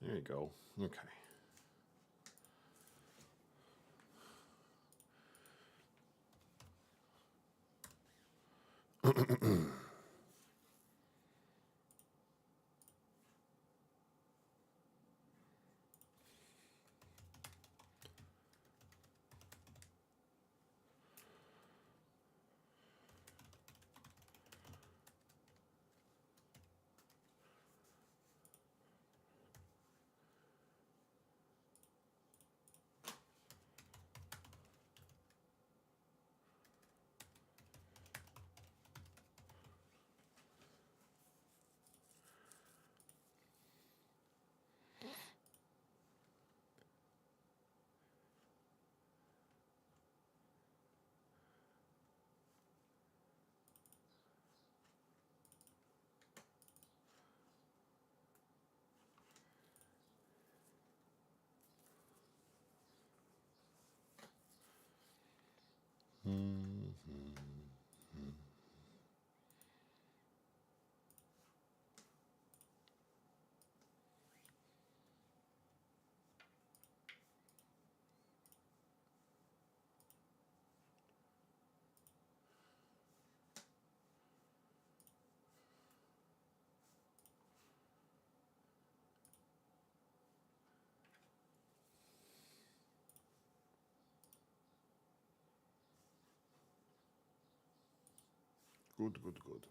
There you go. Okay. Good, good, good.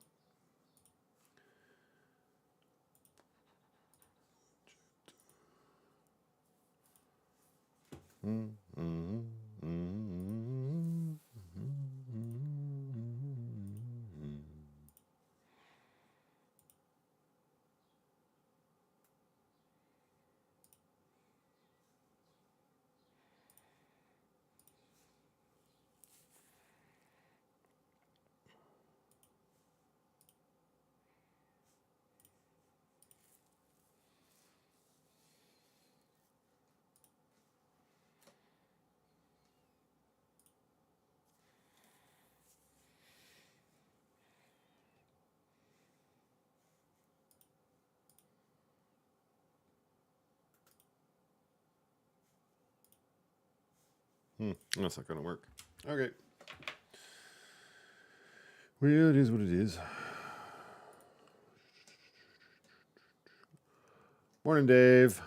That's not going to work. Okay. Well, it is what it is. Morning, Dave.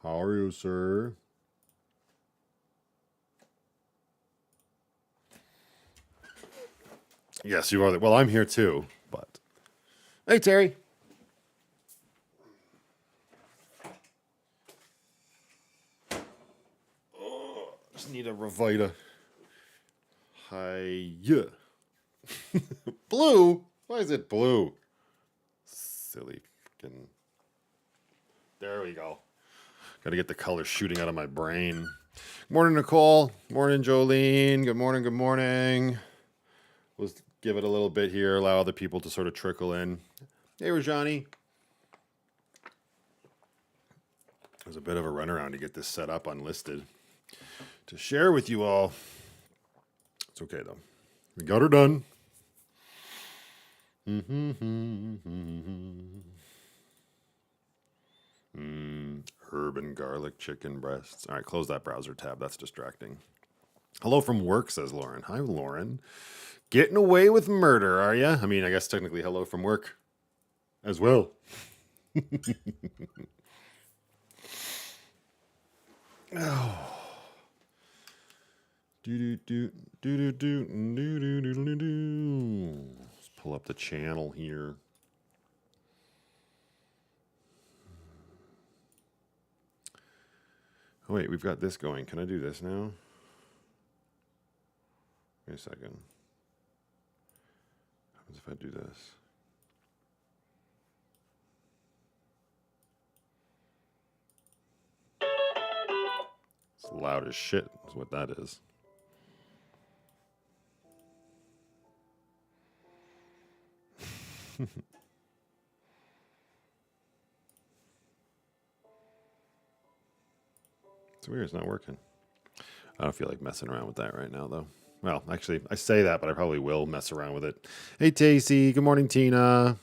How are you, sir? Yes, you are. Well, I'm here too, but... Hey, Terry. Oh, just need a Revita. Hiya. Blue? Why is it blue? Silly fucking... There we go. Got to get the color shooting out of my brain. Morning, Nicole. Morning, Jolene. Good morning, good morning. Let's give it a little bit here. Allow other people to sort of trickle in. Hey, Rajani. There's a bit of a runaround to get this set up unlisted to share with you all. It's okay, though. We got her done. Herb and garlic chicken breasts. All right, close that browser tab. That's distracting. Hello from work, says Lauren. Hi, Lauren. Getting away with murder, are you? I mean, I guess technically hello from work as well. Oh. Let's pull up the channel here. Oh, wait, we've got this going. Can I do this now? Wait a second. What happens if I do this? It's loud as shit, is what that is. It's weird, it's not working. I don't feel like messing around with that right now, though. Well, actually, I say that, but I probably will mess around with it. Hey, Tacy. Good morning, Tina.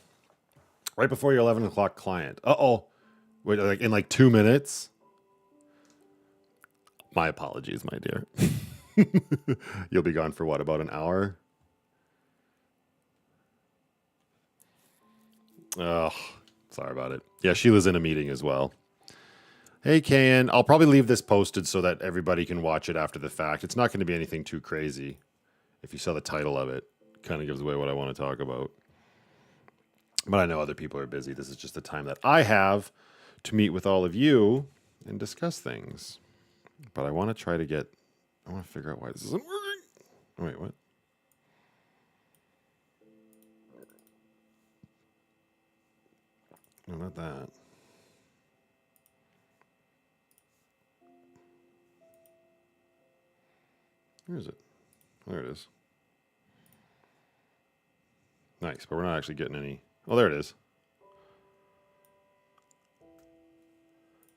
Right before your 11 o'clock client. Uh-oh. Wait, like in like 2 minutes? My apologies, my dear. You'll be gone for what, about an hour? Oh, sorry about it. Yeah, Sheila's in a meeting as well. Hey, Kayan. I'll probably leave this posted so that everybody can watch it after the fact. It's not going to be anything too crazy. If you saw the title of it, kind of gives away what I want to talk about. But I know other people are busy. This is just the time that I have to meet with all of you and discuss things. But I want to try to get... I want to figure out why this isn't working. Wait, what? No, not that. Where is it? There it is. Nice, but we're not actually getting any... Oh, there it is.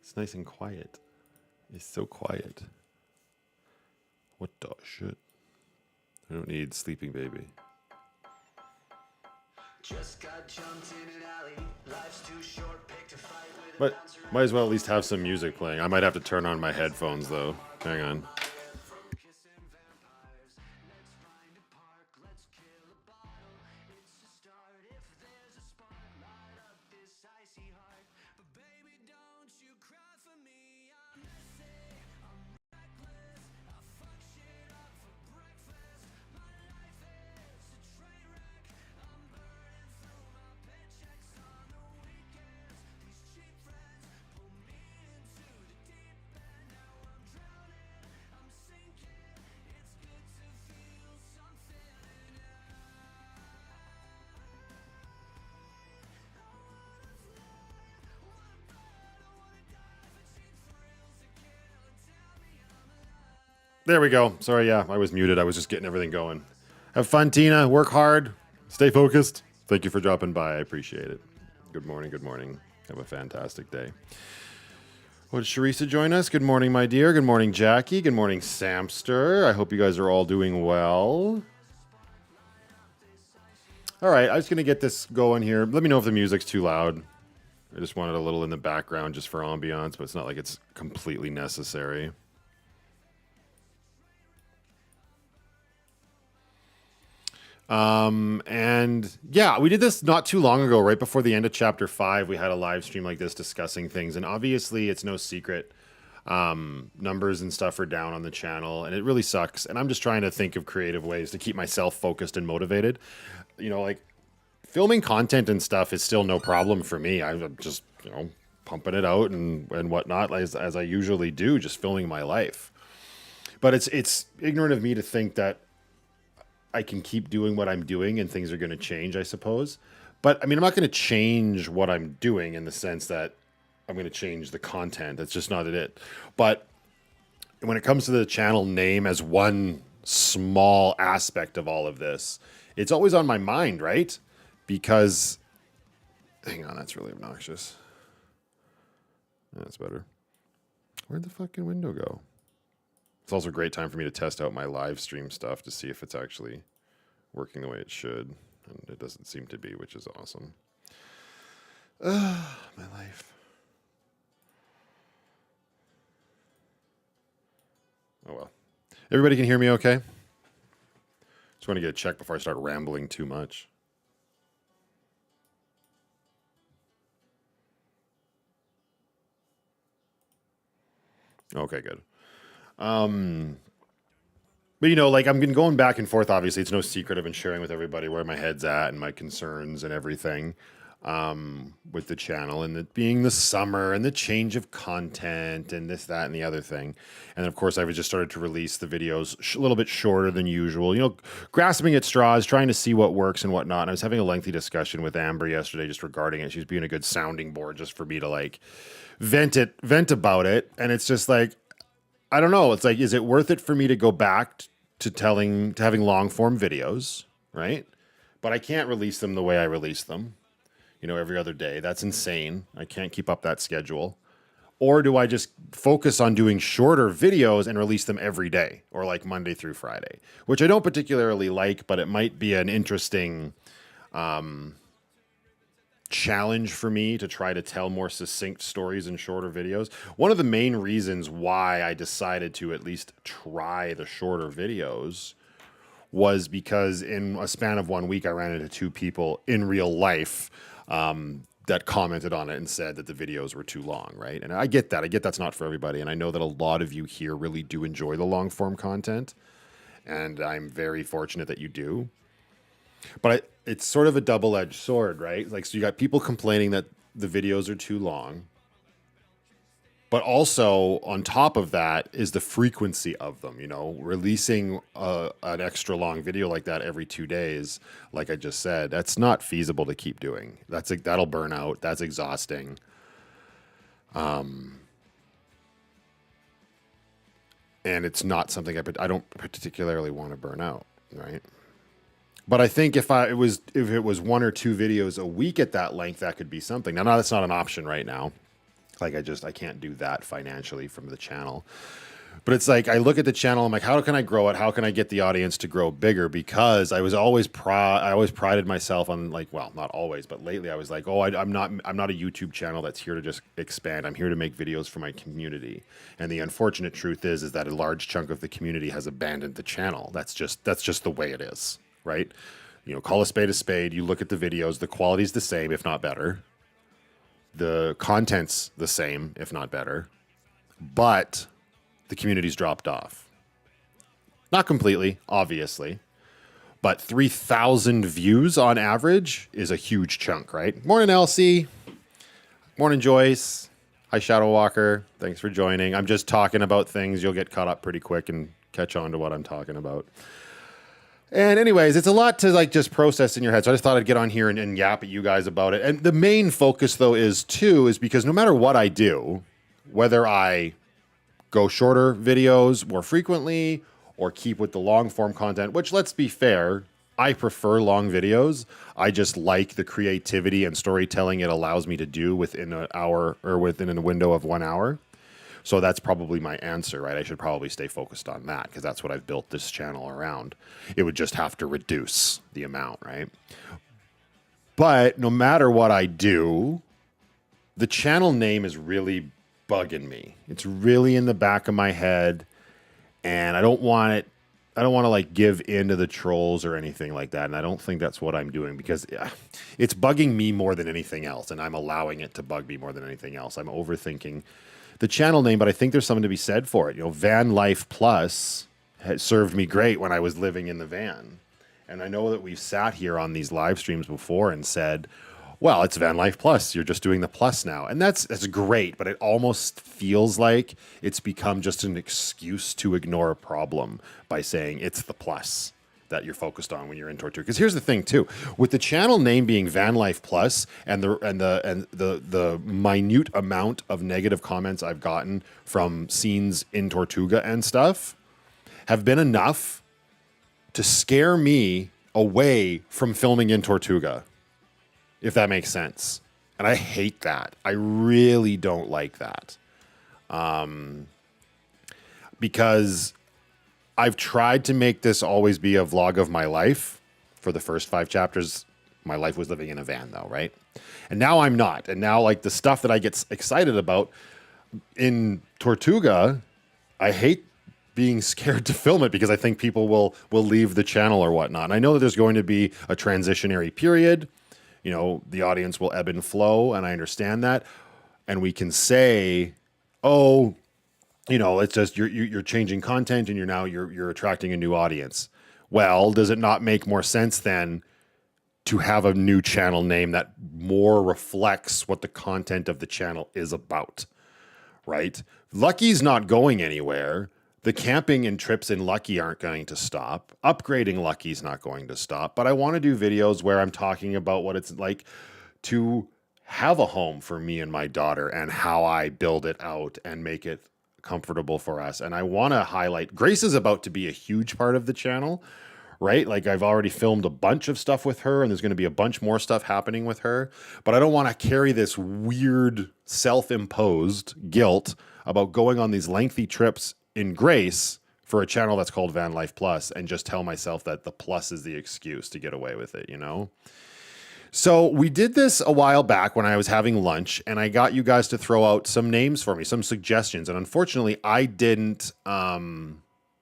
It's nice and quiet. It's so quiet. What the shit? I don't need Sleeping Baby. Just got jumped in an alley. Life's too short, picked a fight with but might as well at least have some music playing. I might have to turn on my headphones though. Hang on. There we go. Sorry, yeah, I was muted. I was just getting everything going. Have fun, Tina. Work hard. Stay focused. Thank you for dropping by. I appreciate it. Good morning. Good morning. Have a fantastic day. What, did Sharisa join us? Good morning, my dear. Good morning, Jackie. Good morning, Samster. I hope you guys are all doing well. All right, I'm just going to get this going here. Let me know if the music's too loud. I just want it a little in the background just for ambiance, but it's not like it's completely necessary. And yeah, we did this not too long ago, right before the end of chapter 5. We had a live stream like this discussing things, and obviously it's no secret. Numbers and stuff are down on the channel, and it really sucks. And I'm just trying to think of creative ways to keep myself focused and motivated. You know, like filming content and stuff is still no problem for me. I'm just, you know, pumping it out and whatnot as I usually do, just filming my life. But it's ignorant of me to think that I can keep doing what I'm doing and things are going to change, I suppose. But I mean, I'm not going to change what I'm doing in the sense that I'm going to change the content. That's just not it. But when it comes to the channel name as one small aspect of all of this, it's always on my mind, right? Because, hang on, that's really obnoxious. That's better. Where'd the fucking window go? It's also a great time for me to test out my live stream stuff to see if it's actually working the way it should. And it doesn't seem to be, which is awesome. My life. Oh well. Everybody can hear me okay? Just want to get a check before I start rambling too much. Okay, good. But you know, like I've been going back and forth. Obviously, it's no secret. I've been sharing with everybody where my head's at and my concerns and everything with the channel, and it being the summer and the change of content and this, that, and the other thing. And then, of course, I've just started to release the videos a little bit shorter than usual. You know, grasping at straws, trying to see what works and whatnot. And I was having a lengthy discussion with Amber yesterday just regarding it. She was being a good sounding board just for me to like vent about it. And it's just like, I don't know. It's like, is it worth it for me to go back to having long form videos, right? But I can't release them the way I release them, you know, every other day. That's insane. I can't keep up that schedule. Or do I just focus on doing shorter videos and release them every day, or like Monday through Friday, which I don't particularly like, but it might be an interesting challenge for me to try to tell more succinct stories in shorter videos. One of the main reasons why I decided to at least try the shorter videos was because in a span of 1 week, I ran into 2 people in real life that commented on it and said that the videos were too long, right? And I get that. I get that's not for everybody. And I know that a lot of you here really do enjoy the long form content. And I'm very fortunate that you do. But it's sort of a double-edged sword, right? Like, so you got people complaining that the videos are too long. But also, on top of that, is the frequency of them. You know, releasing an extra long video like that every 2 days, like I just said, that's not feasible to keep doing. That'll burn out. That's exhausting. And it's not something I don't particularly want to burn out, right? But I think if it was 1 or 2 videos a week at that length, that could be something. Now, that's not an option right now. Like I can't do that financially from the channel. But it's like I look at the channel, I'm like, how can I grow it? How can I get the audience to grow bigger? Because I always prided myself on, like, well, not always, but lately I was like, oh, I'm not a YouTube channel that's here to just expand. I'm here to make videos for my community. And the unfortunate truth is that a large chunk of the community has abandoned the channel. That's just the way it is, right? You know, call a spade a spade. You look at the videos, the quality's the same, if not better. The content's the same, if not better, but the community's dropped off. Not completely, obviously, but 3,000 views on average is a huge chunk, right? Morning, LC. Morning, Joyce. Hi, Shadow Walker. Thanks for joining. I'm just talking about things. You'll get caught up pretty quick and catch on to what I'm talking about. And anyways, it's a lot to just process in your head. So I just thought I'd get on here and yap at you guys about it. And the main focus though is because no matter what I do, whether I go shorter videos more frequently or keep with the long form content, which, let's be fair, I prefer long videos. I just like the creativity and storytelling it allows me to do within an hour or within a window of 1 hour. So that's probably my answer, right? I should probably stay focused on that because that's what I've built this channel around. It would just have to reduce the amount, right? But no matter what I do, the channel name is really bugging me. It's really in the back of my head, and I don't want to give in to the trolls or anything like that. And I don't think that's what I'm doing because it's bugging me more than anything else. And I'm allowing it to bug me more than anything else. I'm overthinking the channel name, but I think there's something to be said for it. You know, Van Life Plus has served me great when I was living in the van. And I know that we've sat here on these live streams before and said, well, it's Van Life Plus. You're just doing the plus now. And that's great, but it almost feels like it's become just an excuse to ignore a problem by saying it's the plus that you're focused on when you're in Tortuga. Because here's the thing too, with the channel name being Van Life Plus and the minute amount of negative comments I've gotten from scenes in Tortuga and stuff have been enough to scare me away from filming in Tortuga, if that makes sense. And I hate that. I really don't like that. Because I've tried to make this always be a vlog of my life. For the first 5 chapters, my life was living in a van though, right? And now I'm not. And now, like, the stuff that I get excited about in Tortuga, I hate being scared to film it because I think people will leave the channel or whatnot. And I know that there's going to be a transitionary period. You know, the audience will ebb and flow, and I understand that. And we can say, oh, you know, it's just you're changing content and you're attracting a new audience. Well, does it not make more sense then to have a new channel name that more reflects what the content of the channel is about, right? Lucky's not going anywhere. The camping and trips in Lucky aren't going to stop. Upgrading Lucky's not going to stop. But I want to do videos where I'm talking about what it's like to have a home for me and my daughter and how I build it out and make it comfortable for us. And I want to highlight, Grace is about to be a huge part of the channel, right? Like, I've already filmed a bunch of stuff with her and there's going to be a bunch more stuff happening with her, but I don't want to carry this weird self-imposed guilt about going on these lengthy trips in Grace for a channel that's called Van Life Plus and just tell myself that the plus is the excuse to get away with it, you know? So we did this a while back when I was having lunch, and I got you guys to throw out some names for me, some suggestions, and unfortunately, I didn't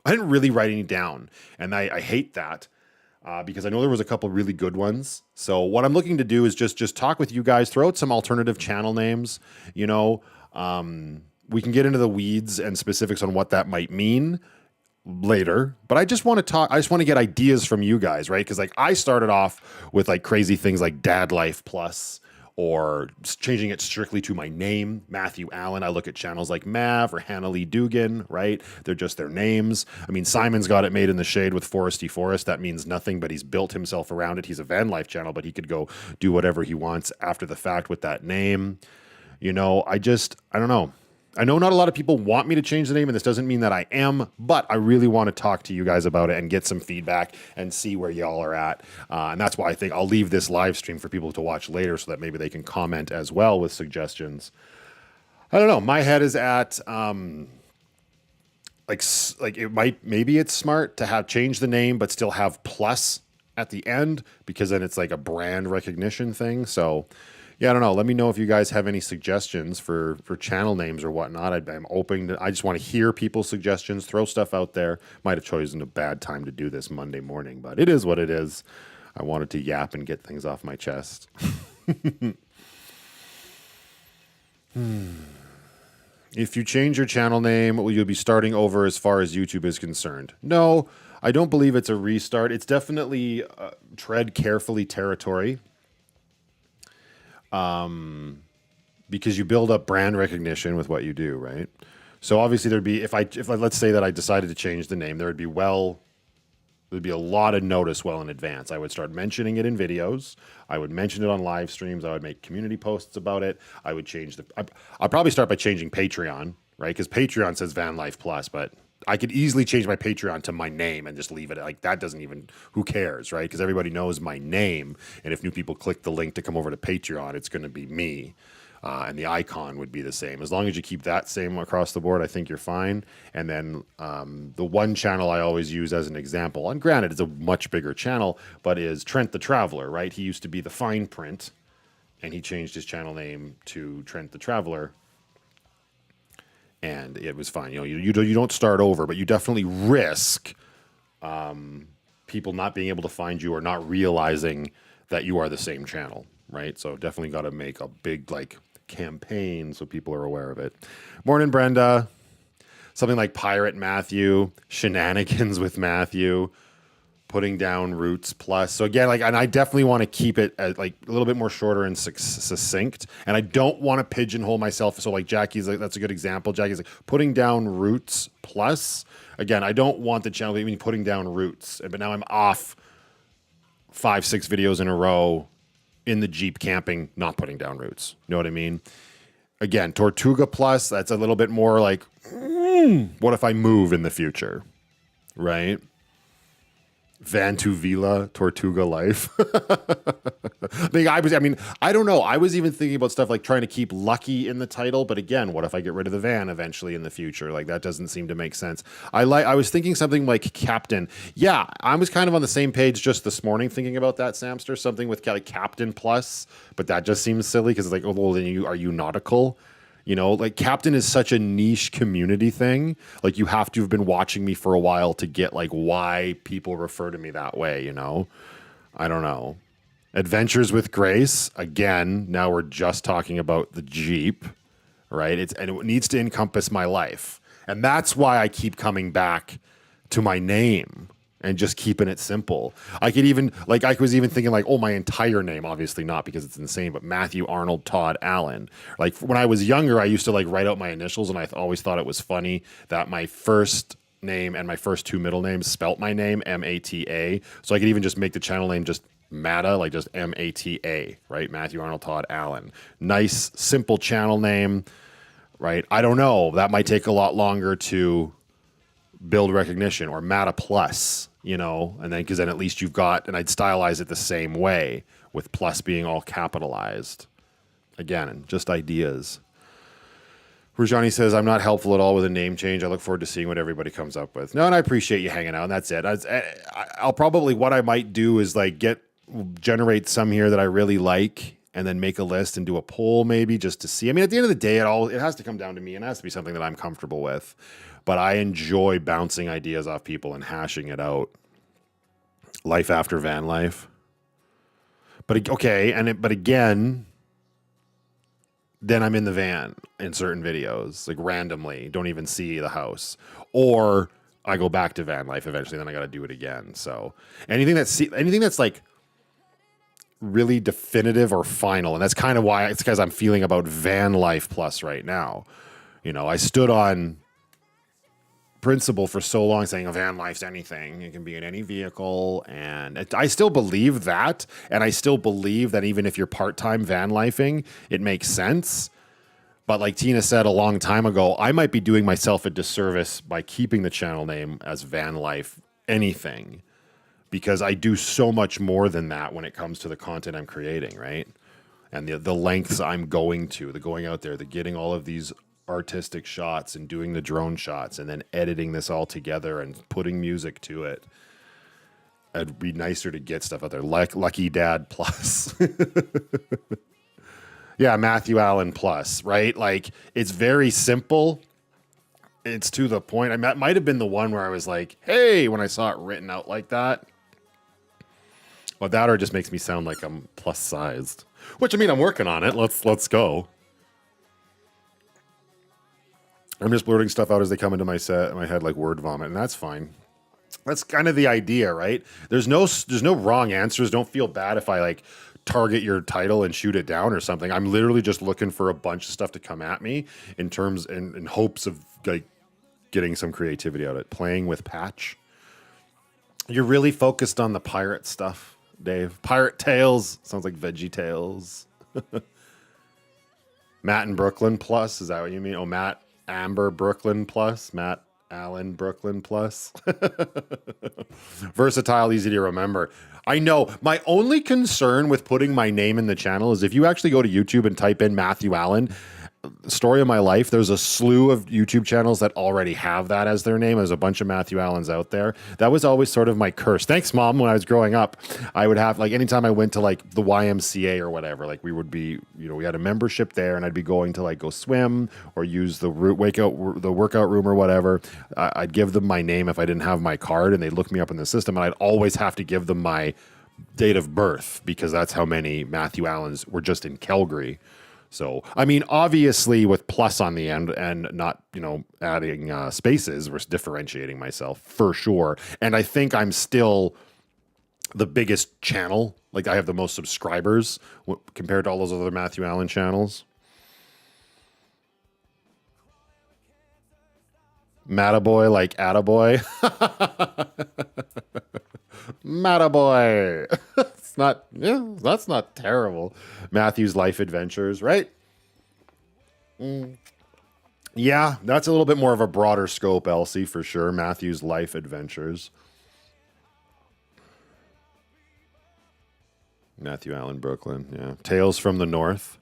really write any down, and I hate that because I know there was a couple really good ones. So what I'm looking to do is just talk with you guys, throw out some alternative channel names. You know, we can get into the weeds and specifics on what that might mean later, but I just want to talk. I just want to get ideas from you guys, right? Because like I started off with like crazy things like Dad Life Plus, or changing it strictly to my name, Matthew Allen. I look at channels like Mav or Hannah Lee Dugan, right? They're just their names. I mean, Simon's got it made in the shade with Foresty Forest. That means nothing, but he's built himself around it. He's a van life channel, but he could go do whatever he wants after the fact with that name. You know, I don't know. I know not a lot of people want me to change the name, and this doesn't mean that I am, but I really want to talk to you guys about it and get some feedback and see where y'all are at. And that's why I think I'll leave this live stream for people to watch later so that maybe they can comment as well with suggestions. I don't know. My head is at like it might, maybe it's smart to have change the name but still have plus at the end, because then it's like a brand recognition thing. So yeah, I don't know. Let me know if you guys have any suggestions for channel names or whatnot. I'm open to, I just want to hear people's suggestions, throw stuff out there. Might have chosen a bad time to do this Monday morning, but it is what it is. I wanted to yap and get things off my chest. If you change your channel name, will you be starting over as far as YouTube is concerned? No, I don't believe it's a restart. It's definitely tread carefully territory. Because you build up brand recognition with what you do, right? So obviously there'd be, if let's say that I decided to change the name, there'd be a lot of notice well in advance. I would start mentioning it in videos. I would mention it on live streams. I would make community posts about it. I would change I'll probably start by changing Patreon, right? Because Patreon says Van Life Plus, but I could easily change my Patreon to my name and just leave it like that. Doesn't even, who cares, right? Because everybody knows my name. And if new people click the link to come over to Patreon, it's going to be me. And the icon would be the same. As long as you keep that same across the board, I think you're fine. And then the one channel I always use as an example, and granted, it's a much bigger channel, but is Trent the Traveler, right? He used to be the Fine Print, and he changed his channel name to Trent the Traveler. And it was fine. You know, you don't start over, but you definitely risk people not being able to find you or not realizing that you are the same channel, right? So definitely got to make a big like campaign so people are aware of it. Morning, Brenda. Something like Pirate Matthew, Shenanigans with Matthew, Putting Down Roots Plus. So again, like, and I definitely want to keep it as, like, a little bit more shorter and succinct. And I don't want to pigeonhole myself. So like Jackie's like, that's a good example. Jackie's like Putting Down Roots Plus. Again, I don't want the channel to be Putting Down Roots. But now I'm off 5-6 videos in a row in the Jeep camping, not putting down roots. You know what I mean? Again, Tortuga Plus, that's a little bit more like, what if I move in the future? Right? Van to Villa, Tortuga Life. I don't know. I was even thinking about stuff like trying to keep Lucky in the title, but again, what if I get rid of the van eventually in the future? Like, that doesn't seem to make sense. I was thinking something like Captain. Yeah, I was kind of on the same page just this morning thinking about that, Samster. Something with like Captain Plus, but that just seems silly because it's like, oh, well, then are you nautical? You know, like Captain is such a niche community thing. Like, you have to have been watching me for a while to get like why people refer to me that way, you know? I don't know. Adventures with Grace. Again, now we're just talking about the Jeep, right? And it needs to encompass my life. And that's why I keep coming back to my name and just keeping it simple. I was even thinking like, oh, my entire name, obviously not because it's insane, but Matthew Arnold Todd Allen. Like, when I was younger, I used to like write out my initials, and I always thought it was funny that my first name and my first two middle names spelt my name, M-A-T-A. So I could even just make the channel name just Mata, like just M-A-T-A, right? Matthew Arnold Todd Allen. Nice, simple channel name, right? I don't know. That might take a lot longer to build recognition, or Mata Plus, you know, and then because then at least you've got, and I'd stylize it the same way with plus being all capitalized. Again, just ideas. Rajani says, I'm not helpful at all with a name change. I look forward to seeing what everybody comes up with. No, and I appreciate you hanging out, and that's it. I'll probably, what I might do is like generate some here that I really like, and then make a list and do a poll maybe just to see. I mean, at the end of the day, it has to come down to me, and it has to be something that I'm comfortable with. But I enjoy bouncing ideas off people and hashing it out. Life after van life. But okay, but again, then I'm in the van in certain videos, like randomly, don't even see the house. Or I go back to van life eventually, then I got to do it again. So anything that's like really definitive or final, and that's kind of why, it's because I'm feeling about van life plus right now. You know, I stood on principle for so long saying a van life's anything. It can be in any vehicle. And I still believe that. And I still believe that even if you're part-time van lifing, it makes sense. But like Tina said a long time ago, I might be doing myself a disservice by keeping the channel name as Van Life Anything, because I do so much more than that when it comes to the content I'm creating, right? And the lengths I'm going to, the going out there, the getting all of these artistic shots and doing the drone shots and then editing this all together and putting music to it. It'd be nicer to get stuff out there, like Lucky Dad Plus. Yeah, Matthew Allen Plus, right? Like, it's very simple. It's to the point. I might have been the one where I was like, hey, when I saw it written out like that. Well, that or it just makes me sound like I'm plus sized. Which, I mean, I'm working on it. Let's go. I'm just blurting stuff out as they come into my head like word vomit, and that's fine. That's kind of the idea, right? There's no wrong answers. Don't feel bad if I like target your title and shoot it down or something. I'm literally just looking for a bunch of stuff to come at me in hopes of like getting some creativity out of it. Playing with Patch. You're really focused on the pirate stuff, Dave. Pirate Tales sounds like Veggie Tales. Matt and Brooklyn Plus, is that what you mean? Oh, Matt Amber Brooklyn Plus, Matt Allen Brooklyn Plus. Versatile, easy to remember. I know. My only concern with putting my name in the channel is if you actually go to YouTube and type in Matthew Allen, Story of My Life, there's a slew of YouTube channels that already have that as their name. There's a bunch of Matthew Allens out there. That was always sort of my curse. Thanks, Mom. When I was growing up, I would have, like, anytime I went to, like, the YMCA or whatever, like, we would be, you know, we had a membership there, and I'd be going to, like, go swim or use the workout room or whatever. I'd give them my name if I didn't have my card, and they'd look me up in the system, and I'd always have to give them my date of birth because that's how many Matthew Allens were just in Calgary. So, I mean, obviously with plus on the end and not, you know, adding spaces, we're differentiating myself for sure. And I think I'm still the biggest channel. Like, I have the most subscribers compared to all those other Matthew Allen channels. Mattaboy like Attaboy. Mattaboy. It's not, yeah, that's not terrible. Matthew's Life Adventures, right? Yeah, that's a little bit more of a broader scope, Elsie, for sure. Matthew's Life Adventures. Matthew Allen, Brooklyn, yeah. Tales from the North.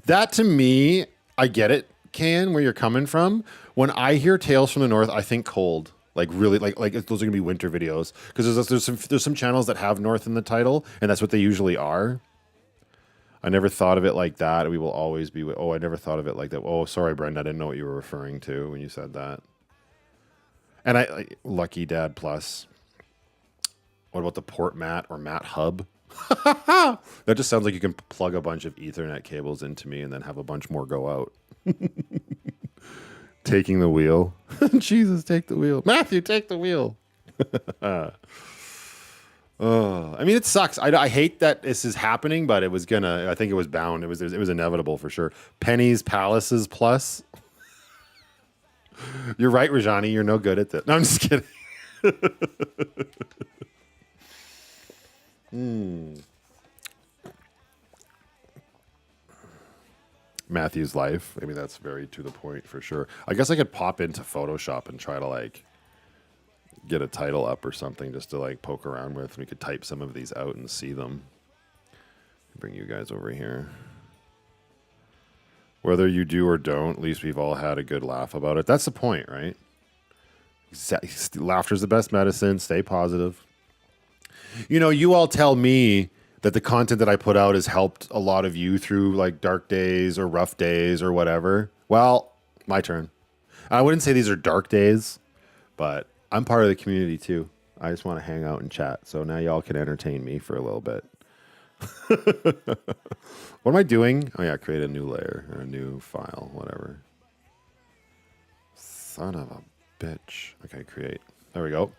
That, to me, I get it, Can, where you're coming from. When I hear Tales from the North, I think cold. Like, really, like those are gonna be winter videos, because there's some channels that have North in the title, and that's what they usually are. I never thought of it like that. We will always be. Oh, I never thought of it like that. Oh, sorry, Brenda. I didn't know what you were referring to when you said that. And Lucky Dad Plus. What about the Port Mat or Mat Hub? That just sounds like you can plug a bunch of Ethernet cables into me and then have a bunch more go out. Taking the wheel. Jesus, take the wheel. Matthew, take the wheel. I mean, it sucks. I hate that this is happening, but it was I think it was bound. It was inevitable for sure. Pennies, Palaces Plus. You're right, Rajani. You're no good at that. No, I'm just kidding. Matthew's Life. I mean, that's very to the point for sure. I guess I could pop into Photoshop and try to like get a title up or something just to like poke around with. We could type some of these out and see them. Bring you guys over here. Whether you do or don't, at least we've all had a good laugh about it. That's the point, right? Laughter's the best medicine. Stay positive. You know, you all tell me that the content that I put out has helped a lot of you through like dark days or rough days or whatever. Well, my turn. I wouldn't say these are dark days, but I'm part of the community too. I just want to hang out and chat. So now y'all can entertain me for a little bit. What am I doing? Oh yeah, create a new layer or a new file, whatever. Son of a bitch. Okay, create. There we go.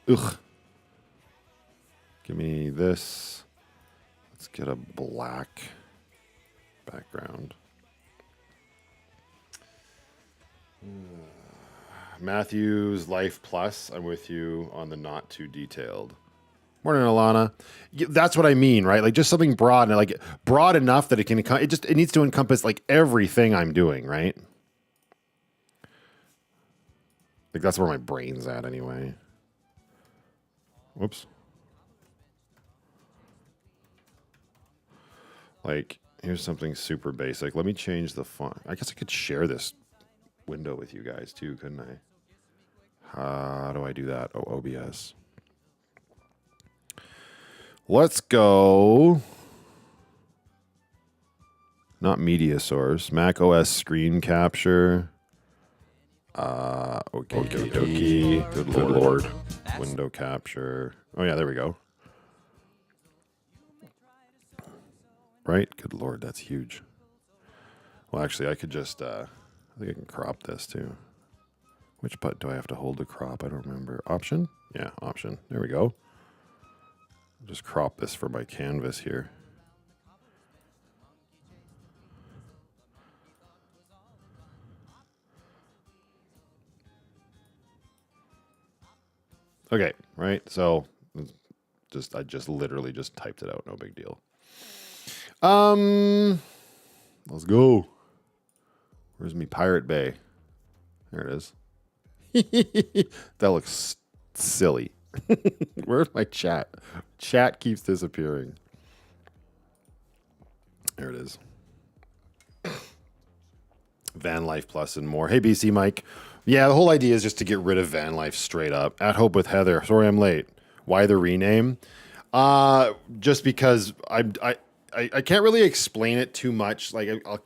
Ugh. Give me this. Let's get a black background. Matthew's Life Plus. I'm with you on the not too detailed. Morning, Alana. That's what I mean, right? Like just something broad and like broad enough that it can. It needs to encompass like everything I'm doing, right? Like that's where my brain's at, anyway. Whoops. Like here's something super basic. Let me change the font. I guess I could share this window with you guys too, couldn't I? How do I do that? Oh, OBS. Let's go. Not media source. Mac OS screen capture. Okay, dokie. Good lord. Window capture. Oh yeah, there we go. Right? Good lord, that's huge. Well, actually, I could just. I think I can crop this too. Which button do I have to hold to crop? I don't remember. Option? Yeah, option. There we go. Just crop this for my canvas here. Okay, right? So I just literally just typed it out, no big deal. Let's go. Where's me Pirate Bay? There it is. That looks silly. Where's my chat? Chat keeps disappearing. There it is. Van Life Plus and more. Hey, BC Mike. Yeah, the whole idea is just to get rid of Van Life straight up. At Hope with Heather. Sorry I'm late. Why the rename? Just because I can't really explain it too much. Like I'll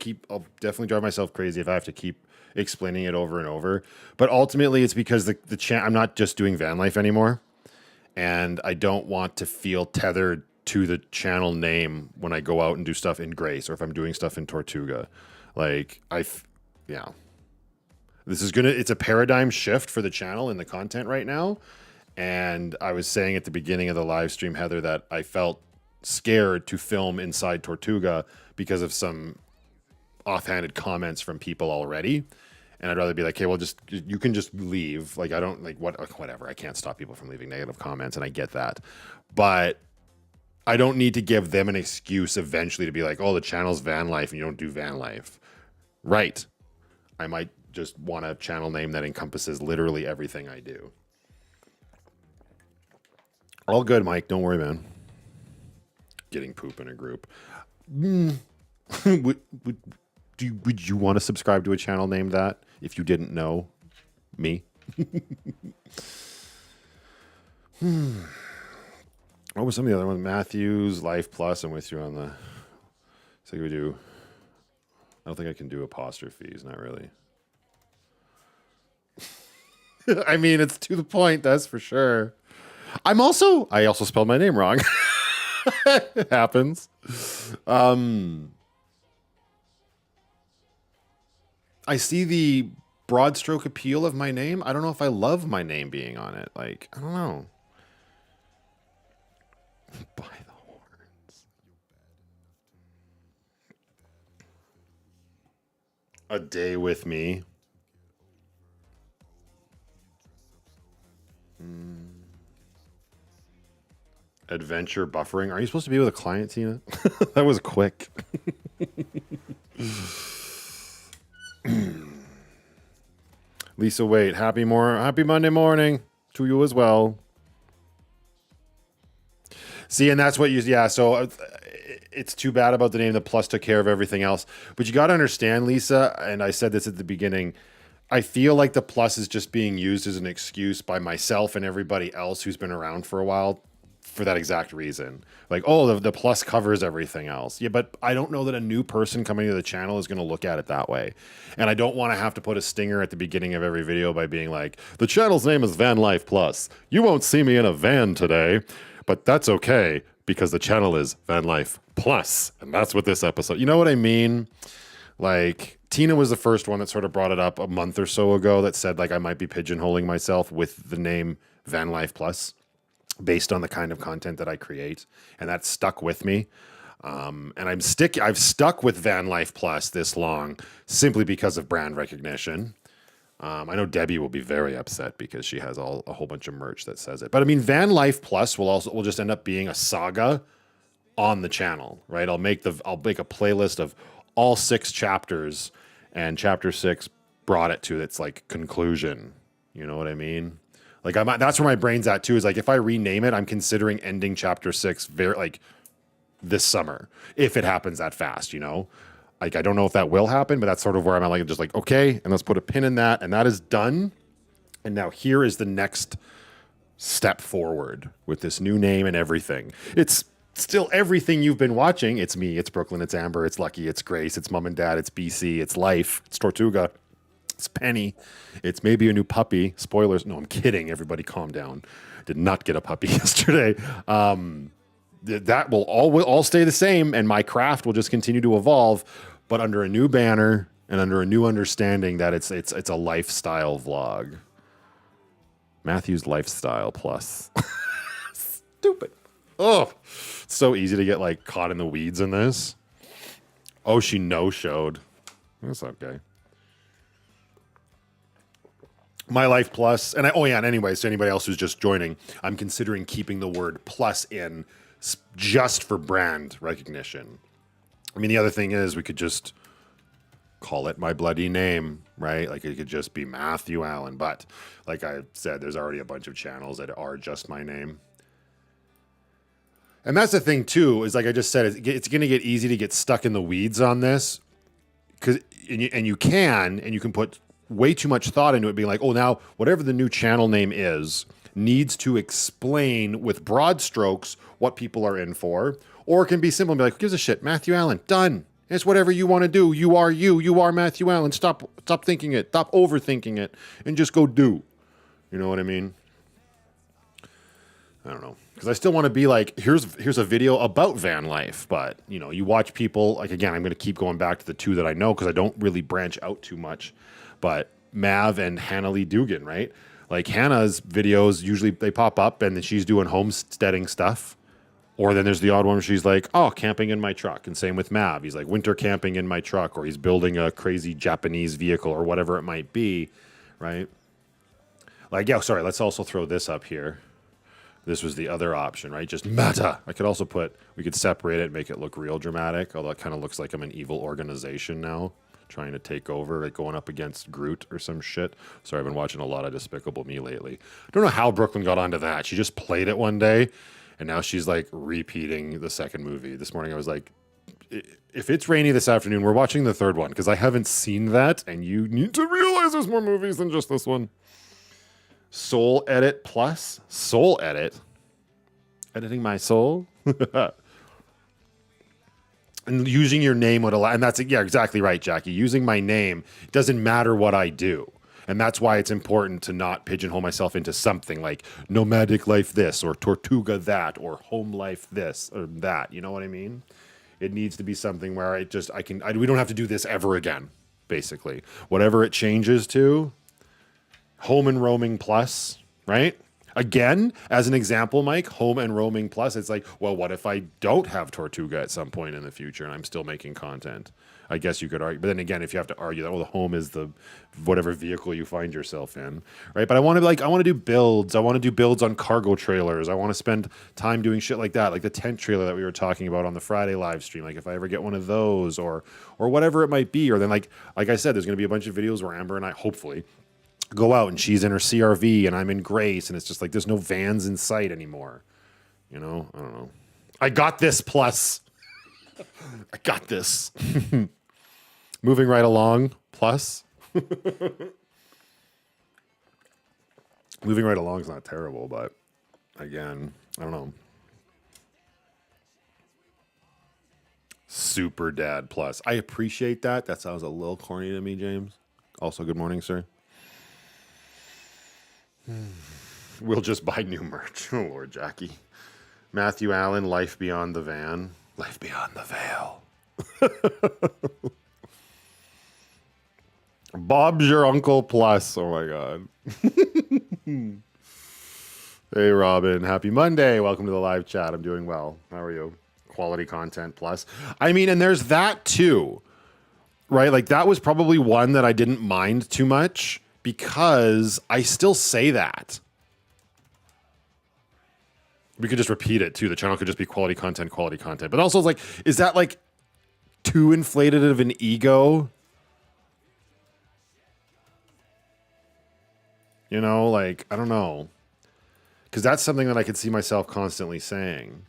definitely drive myself crazy if I have to keep explaining it over and over. But ultimately, it's because I'm not just doing van life anymore, and I don't want to feel tethered to the channel name when I go out and do stuff in Grace or if I'm doing stuff in Tortuga. Like it's a paradigm shift for the channel and the content right now. And I was saying at the beginning of the live stream, Heather, that I felt scared to film inside Tortuga because of some offhanded comments from people already. And I'd rather be like, okay, well, you can just leave. Like, I don't whatever. I can't stop people from leaving negative comments, and I get that. But I don't need to give them an excuse eventually to be like, oh, the channel's van life and you don't do van life. Right. I might just want a channel name that encompasses literally everything I do. All good, Mike. Don't worry, man. Getting poop in a group. Would you want to subscribe to a channel named that if you didn't know me? What was some of the other ones? Matthews, Life Plus. I'm with you on the. So we do. I don't think I can do apostrophes. Not really. I mean, it's to the point. That's for sure. I also spelled my name wrong. It happens. I see the broad stroke appeal of my name. I don't know if I love my name being on it. Like, I don't know. By the horns. A day with me. Adventure buffering. Are you supposed to be with a client, Tina? That was quick. Lisa, wait. Happy Monday morning to you as well. See, and that's what so it's too bad about the name. The Plus took care of everything else. But you got to understand, Lisa, and I said this at the beginning, I feel like the Plus is just being used as an excuse by myself and everybody else who's been around for a while for that exact reason. Like, oh, the plus covers everything else. Yeah, but I don't know that a new person coming to the channel is going to look at it that way. And I don't want to have to put a stinger at the beginning of every video by being like, the channel's name is Van Life Plus. You won't see me in a van today, but that's okay because the channel is Van Life Plus. And that's what this episode, you know what I mean? Like, Tina was the first one that sort of brought it up a month or so ago that said, like, I might be pigeonholing myself with the name Van Life Plus based on the kind of content that I create. And that stuck with me. And I've stuck with Van Life Plus this long simply because of brand recognition. I know Debbie will be very upset because she has a whole bunch of merch that says it. But I mean, Van Life Plus will just end up being a saga on the channel, right? I'll make a playlist of all 6 chapters, and chapter 6 brought it to its like conclusion. You know what I mean? Like that's where my brain's at too, is like, if I rename it, I'm considering ending chapter 6 this summer, if it happens that fast, you know? Like, I don't know if that will happen, but that's sort of where I'm at, like, just like, okay, and let's put a pin in that, and that is done. And now here is the next step forward with this new name and everything. It's still everything you've been watching. It's me, it's Brooklyn, it's Amber, it's Lucky, it's Grace, it's Mom and Dad, it's BC, it's Life, it's Tortuga, it's Penny, it's maybe a new puppy. Spoilers. No, I'm kidding. Everybody calm down. Did not get a puppy yesterday. That will all stay the same, and my craft will just continue to evolve, but under a new banner and under a new understanding that it's a lifestyle vlog. Matthew's Lifestyle Plus. Stupid. Oh, it's so easy to get like caught in the weeds in this. Oh, she no-showed. That's okay. My Life Plus, and anyways, to anybody else who's just joining, I'm considering keeping the word plus in just for brand recognition. I mean, the other thing is we could just call it my bloody name, right? Like, it could just be Matthew Allen, but like I said, there's already a bunch of channels that are just my name. And that's the thing too, is like I just said, it's going to get easy to get stuck in the weeds on this, because you can put way too much thought into it, being like, oh, now whatever the new channel name is needs to explain with broad strokes what people are in for, or it can be simple and be like, who gives a shit? Matthew Allen, done. It's whatever you want to do. You are Matthew Allen. Stop thinking it, stop overthinking it, and just go do. You know what I mean? I don't know, because I still want to be like, here's a video about van life, but you know, you watch people, like, again, I'm going to keep going back to the 2 that I know because I don't really branch out too much, but Mav and Hannah Lee Dugan, right? Like, Hannah's videos, usually they pop up and then she's doing homesteading stuff, or then there's the odd one where she's like, oh, camping in my truck, and same with Mav, he's like winter camping in my truck, or he's building a crazy Japanese vehicle, or whatever it might be, right? Like, yeah, sorry, let's also throw this up here. This was the other option, right? Just meta. We could separate it and make it look real dramatic, although it kind of looks like I'm an evil organization now, trying to take over, like going up against Groot or some shit. Sorry, I've been watching a lot of Despicable Me lately. I don't know how Brooklyn got onto that. She just played it one day, and now she's like repeating the second movie. This morning I was like, if it's rainy this afternoon, we're watching the third one, because I haven't seen that, and you need to realize there's more movies than just this one. Soul Edit Plus. Soul Edit. Editing my soul. And using your name would allow, and that's, yeah, exactly right, Jackie. Using my name doesn't matter what I do. And that's why it's important to not pigeonhole myself into something like nomadic life this, or Tortuga that, or home life this, or that. You know what I mean? It needs to be something where we don't have to do this ever again, basically. Whatever it changes to, Home and Roaming Plus, right? Again, as an example, Mike, Home and Roaming Plus, it's like, well, what if I don't have Tortuga at some point in the future and I'm still making content? I guess you could argue. But then again, if you have to argue that, well, the home is the whatever vehicle you find yourself in, right? But I want to do builds. I want to do builds on cargo trailers. I want to spend time doing shit like that, like the tent trailer that we were talking about on the Friday live stream. Like, if I ever get one of those, or whatever it might be, or then like I said, there's going to be a bunch of videos where Amber and I, hopefully, go out and she's in her CRV and I'm in Grace, and it's just like there's no vans in sight anymore. You know, I don't know. I got this, Plus. I got this. Moving right along, Plus. Moving right along is not terrible, but again, I don't know. Super Dad Plus. I appreciate that. That sounds a little corny to me, James. Also, good morning, sir. We'll just buy new merch. Oh, Lord, Jackie. Matthew Allen, Life Beyond the Van. Life Beyond the Veil. Bob's your uncle plus. Oh, my God. Hey, Robin. Happy Monday. Welcome to the live chat. I'm doing well. How are you? Quality content plus. I mean, and there's that too, right? Like that was probably one that I didn't mind too much because I still say that. We could just repeat it too. The channel could just be quality content, quality content. But also, it's like, is that like too inflated of an ego? You know, like, I don't know. Because that's something that I could see myself constantly saying.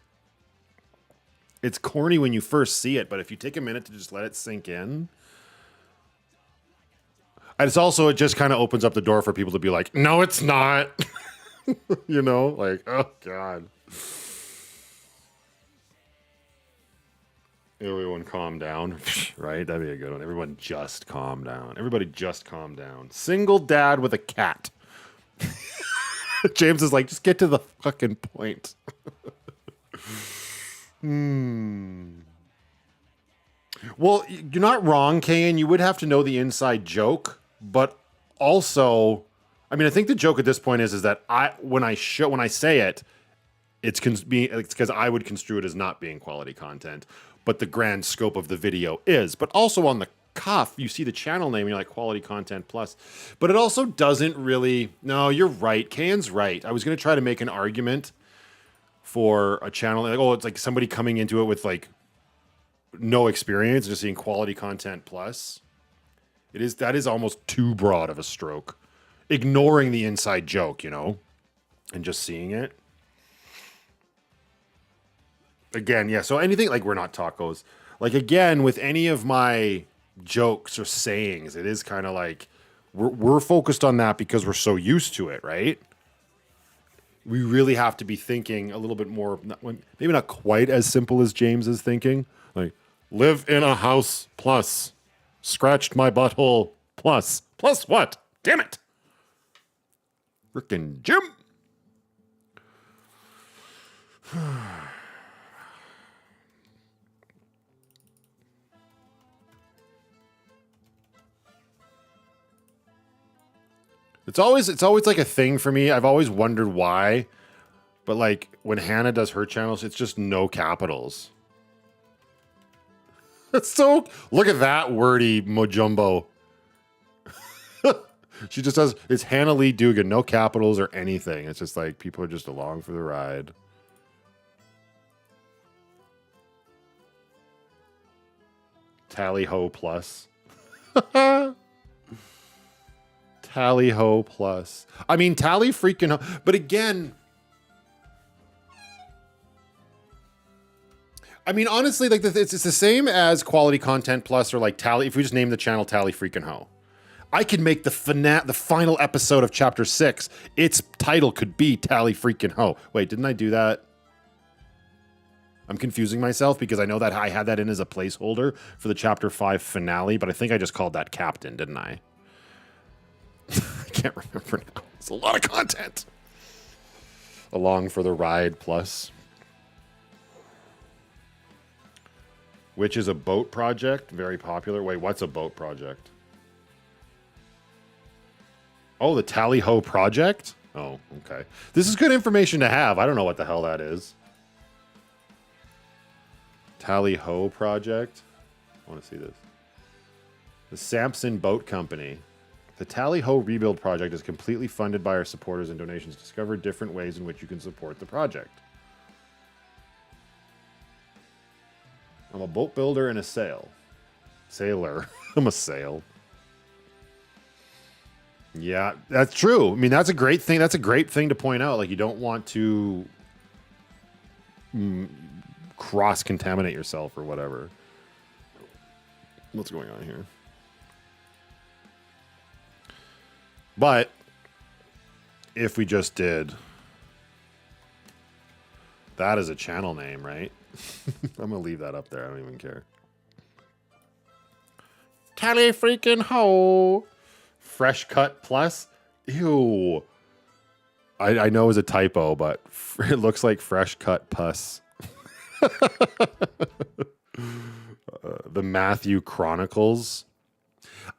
It's corny when you first see it, but if you take a minute to just let it sink in. And it's also, it just kind of opens up the door for people to be like, no, it's not. You know, like, oh, God. Everyone calm down, right? That'd be a good one. Everyone just calm down. Everybody just calm down. Single dad with a cat. James is like, just get to the fucking point. Well, you're not wrong, Kayan. You would have to know the inside joke, but also, I mean, I think the joke at this point is that when I say it, it's because I would construe it as not being quality content, but the grand scope of the video is. But also on the cuff, you see the channel name, and you're like quality content plus, but it also doesn't really. No, you're right. Kayan's right. I was going to try to make an argument for a channel like, oh, it's like somebody coming into it with like no experience, just seeing quality content plus. That is almost too broad of a stroke, ignoring the inside joke, you know, and just seeing it. Again, yeah. So anything like we're not tacos. Like again, with any of my jokes or sayings, it is kind of like we're focused on that because we're so used to it, right? We really have to be thinking a little bit more, maybe not quite as simple as James is thinking. Like, live in a house plus, scratched my butthole plus. Plus what? Damn it. Frickin' Jim. It's always like a thing for me. I've always wondered why, but like when Hannah does her channels, it's just no capitals. It's so, look at that wordy mojumbo. She just does, it's Hannah Lee Dugan, no capitals or anything. It's just like people are just along for the ride. Tally ho plus. Tally ho plus. I mean, tally freaking ho. But again, I mean, honestly, like it's the same as quality content plus or like tally. If we just name the channel Tally freaking ho, I could make the final episode of chapter 6. Its title could be Tally freaking ho. Wait, didn't I do that? I'm confusing myself because I know that I had that in as a placeholder for the chapter 5 finale, but I think I just called that Captain, didn't I? I can't remember now. It's a lot of content. Along for the ride plus. Which is a boat project. Very popular. Wait, what's a boat project? Oh, the Tally Ho project? Oh, okay. This is good information to have. I don't know what the hell that is. Tally Ho project. I want to see this. The Samson Boat Company. The Tally Ho Rebuild Project is completely funded by our supporters and donations. Discover different ways in which you can support the project. I'm a boat builder and a sailor. I'm a sail. Yeah, that's true. I mean, that's a great thing. That's a great thing to point out. Like, you don't want to cross-contaminate yourself or whatever. What's going on here? But if we just did that as a channel name, right? I'm going to leave that up there. I don't even care. Tally freaking ho. Fresh cut plus. Ew. I know it's a typo, but it looks like fresh cut pus. The Matthew Chronicles.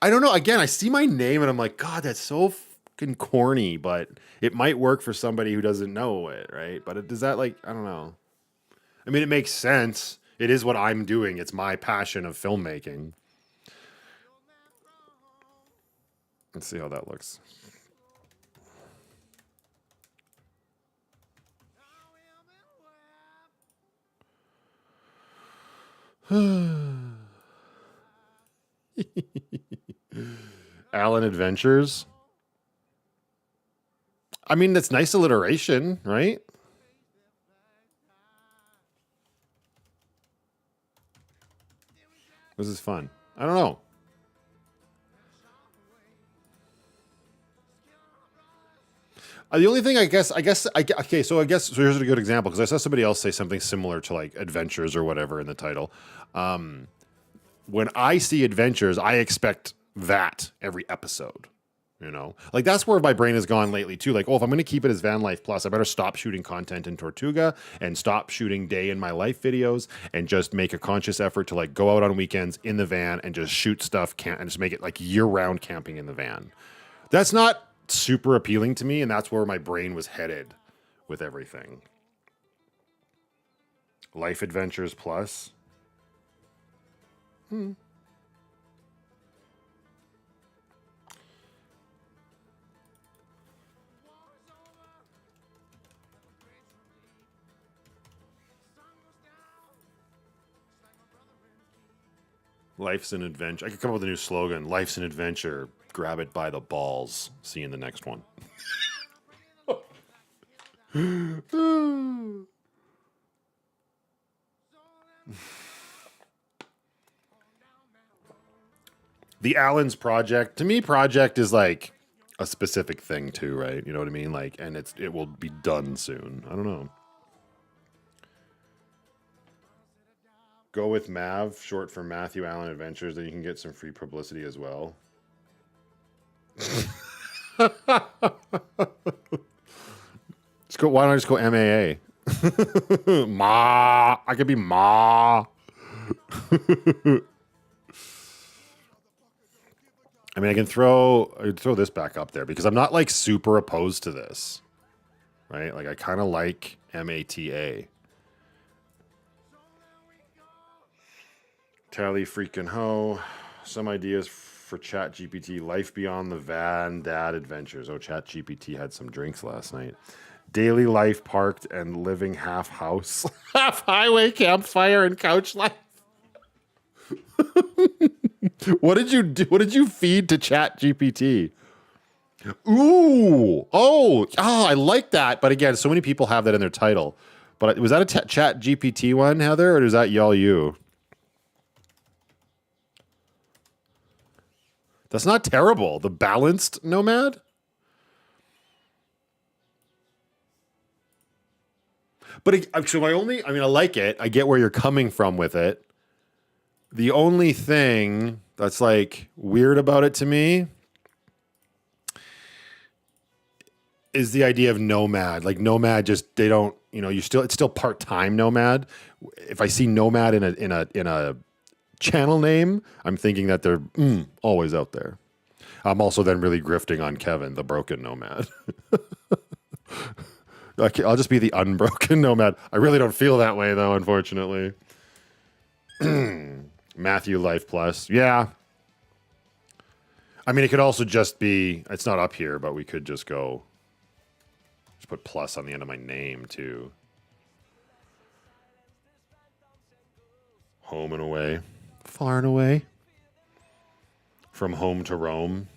I don't know. Again, I see my name and I'm like, God, that's so fucking corny, but it might work for somebody who doesn't know it, right? But does that, like, I don't know. I mean, it makes sense. It is what I'm doing. It's my passion of filmmaking. Let's see how that looks. Alan Adventures. I mean, that's nice alliteration, right? This is fun. I don't know. The only thing okay, so here's a good example because I saw somebody else say something similar to like adventures or whatever in the title. When I see adventures, I expect that every episode. You know, like that's where my brain has gone lately too. Like, oh, if I'm going to keep it as Van Life Plus, I better stop shooting content in Tortuga and stop shooting day in my life videos and just make a conscious effort to like go out on weekends in the van and just shoot stuff and just make it like year round camping in the van. That's not super appealing to me, and that's where my brain was headed with everything. Life Adventures Plus. Life's an adventure. I could come up with a new slogan. Life's an adventure. Grab it by the balls. See you in the next one. The Allen's Project. To me, project is like a specific thing too, right? You know what I mean? Like, and it will be done soon. I don't know. Go with Mav, short for Matthew Allen Adventures, then you can get some free publicity as well. Why don't I just go MAA? Ma. I could be Ma. I mean, I could throw this back up there because I'm not like super opposed to this, right? Like I kind of like MATA. Tally freaking ho. Some ideas for Chat GPT. Life beyond the van. Dad adventures. Oh, Chat GPT had some drinks last night. Daily life parked and living half house. Half highway campfire and couch life. What did you do? What did you feed to Chat GPT? Ooh. Oh, I like that. But again, so many people have that in their title. But was that a Chat GPT one, Heather, or is that y'all you? That's not terrible. The balanced nomad? But so I like it. I get where you're coming from with it. The only thing that's like weird about it to me is the idea of nomad. Like nomad just, they don't, it's still part-time nomad. If I see nomad in a channel name, I'm thinking that they're always out there. I'm also then really grifting on Kevin, the broken nomad. Okay, I'll just be the unbroken nomad. I really don't feel that way though, unfortunately. Matthew Life Plus. Yeah. I mean, it could also just be, it's not up here, but we could just put plus on the end of my name too. Home and away. Far and away. From home to Rome.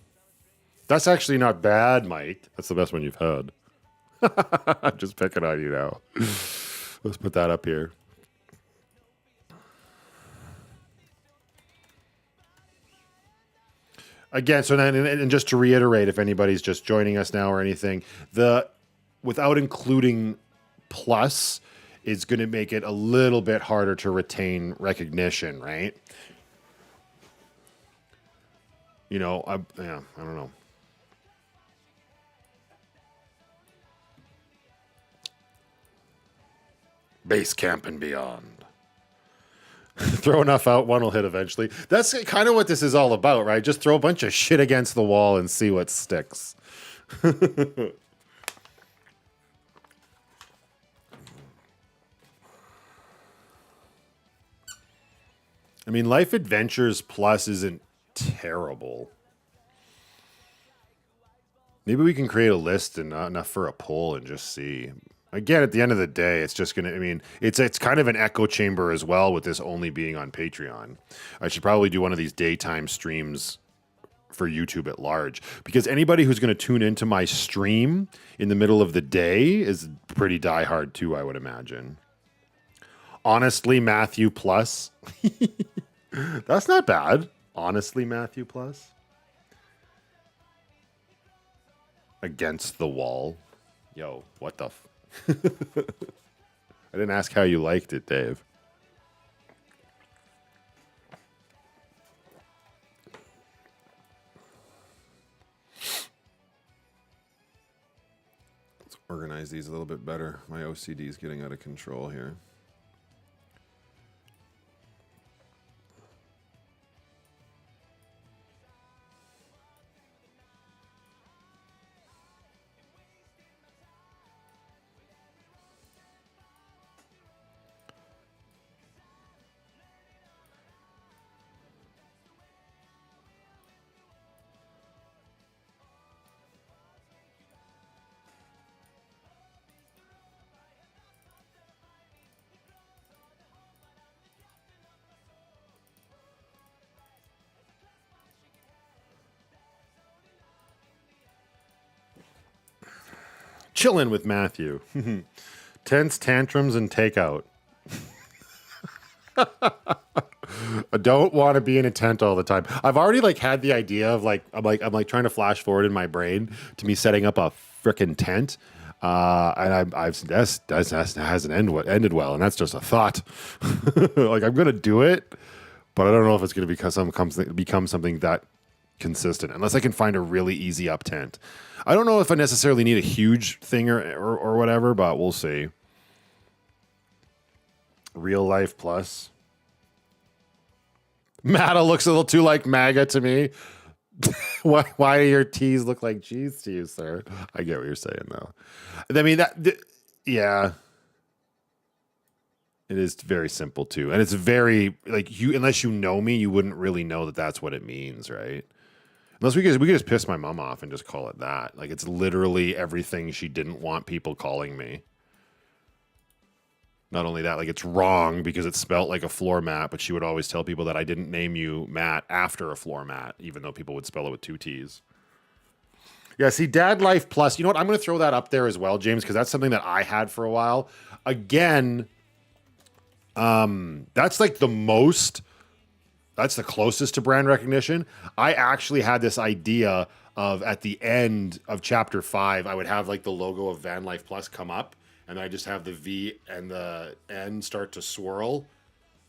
That's actually not bad, Mike. That's the best one you've had. I'm just picking on you now. Let's put that up here. Again, so then, and just to reiterate, if anybody's just joining us now or anything, without including plus is going to make it a little bit harder to retain recognition, right? You know, yeah, I don't know. Base camp and beyond. Throw enough out, one will hit eventually. That's kind of what this is all about, right? Just throw a bunch of shit against the wall and see what sticks. I mean, Life Adventures Plus isn't terrible. Maybe we can create a list and not enough for a poll and just see. Again, at the end of the day, it's just gonna. I mean, it's kind of an echo chamber as well with this only being on Patreon. I should probably do one of these daytime streams for YouTube at large, because anybody who's going to tune into my stream in the middle of the day is pretty diehard too, I would imagine. Honestly, Matthew Plus. That's not bad. Honestly, Matthew Plus. Against the wall. Yo, what the I didn't ask how you liked it, Dave. Let's organize these a little bit better. My OCD is getting out of control here. Chilling with Matthew. Tense tantrums and takeout. I don't want to be in a tent all the time. I've already had the idea of I'm trying to flash forward in my brain to me setting up a frickin' tent. And that hasn't ended well, and that's just a thought. I'm gonna do it, but I don't know if it's gonna become something that consistent unless I can find a really easy up tent. I don't know if I necessarily need a huge thing or whatever, but we'll see. Real Life Plus. Matta looks a little too like MAGA to me. Why do your teas look like cheese to you, sir? I get what you're saying, though. I mean, yeah. It is very simple, too. And it's very, unless you know me, you wouldn't really know that that's what it means, right? Unless we could just piss my mom off and just call it that. It's literally everything she didn't want people calling me. Not only that, it's wrong because it's spelt like a floor mat, but she would always tell people that I didn't name you Matt after a floor mat, even though people would spell it with 2 T's. Yeah, see, Dad Life Plus, you know what? I'm going to throw that up there as well, James, because that's something that I had for a while. Again, that's that's the closest to brand recognition. I actually had this idea of at the end of chapter 5, I would have the logo of Van Life Plus come up, and I just have the V and the N start to swirl,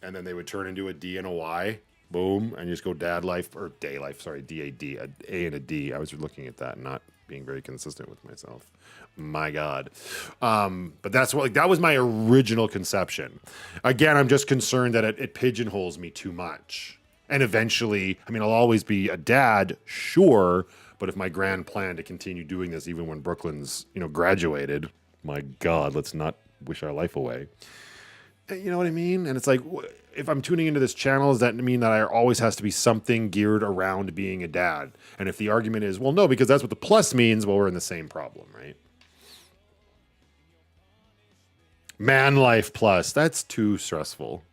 and then they would turn into a D and a Y. Boom, and you just go Dad Life, or Day Life, sorry, D-A-D, a A and a D. I was looking at that and not being very consistent with myself. My God. But that was my original conception. Again, I'm just concerned that it pigeonholes me too much. And eventually, I mean, I'll always be a dad, sure, but if my grand plan to continue doing this even when Brooklyn's, graduated, my God, let's not wish our life away. You know what I mean? And it's if I'm tuning into this channel, does that mean that there always has to be something geared around being a dad? And if the argument is, well, no, because that's what the plus means, well, we're in the same problem, right? Man Life Plus, that's too stressful.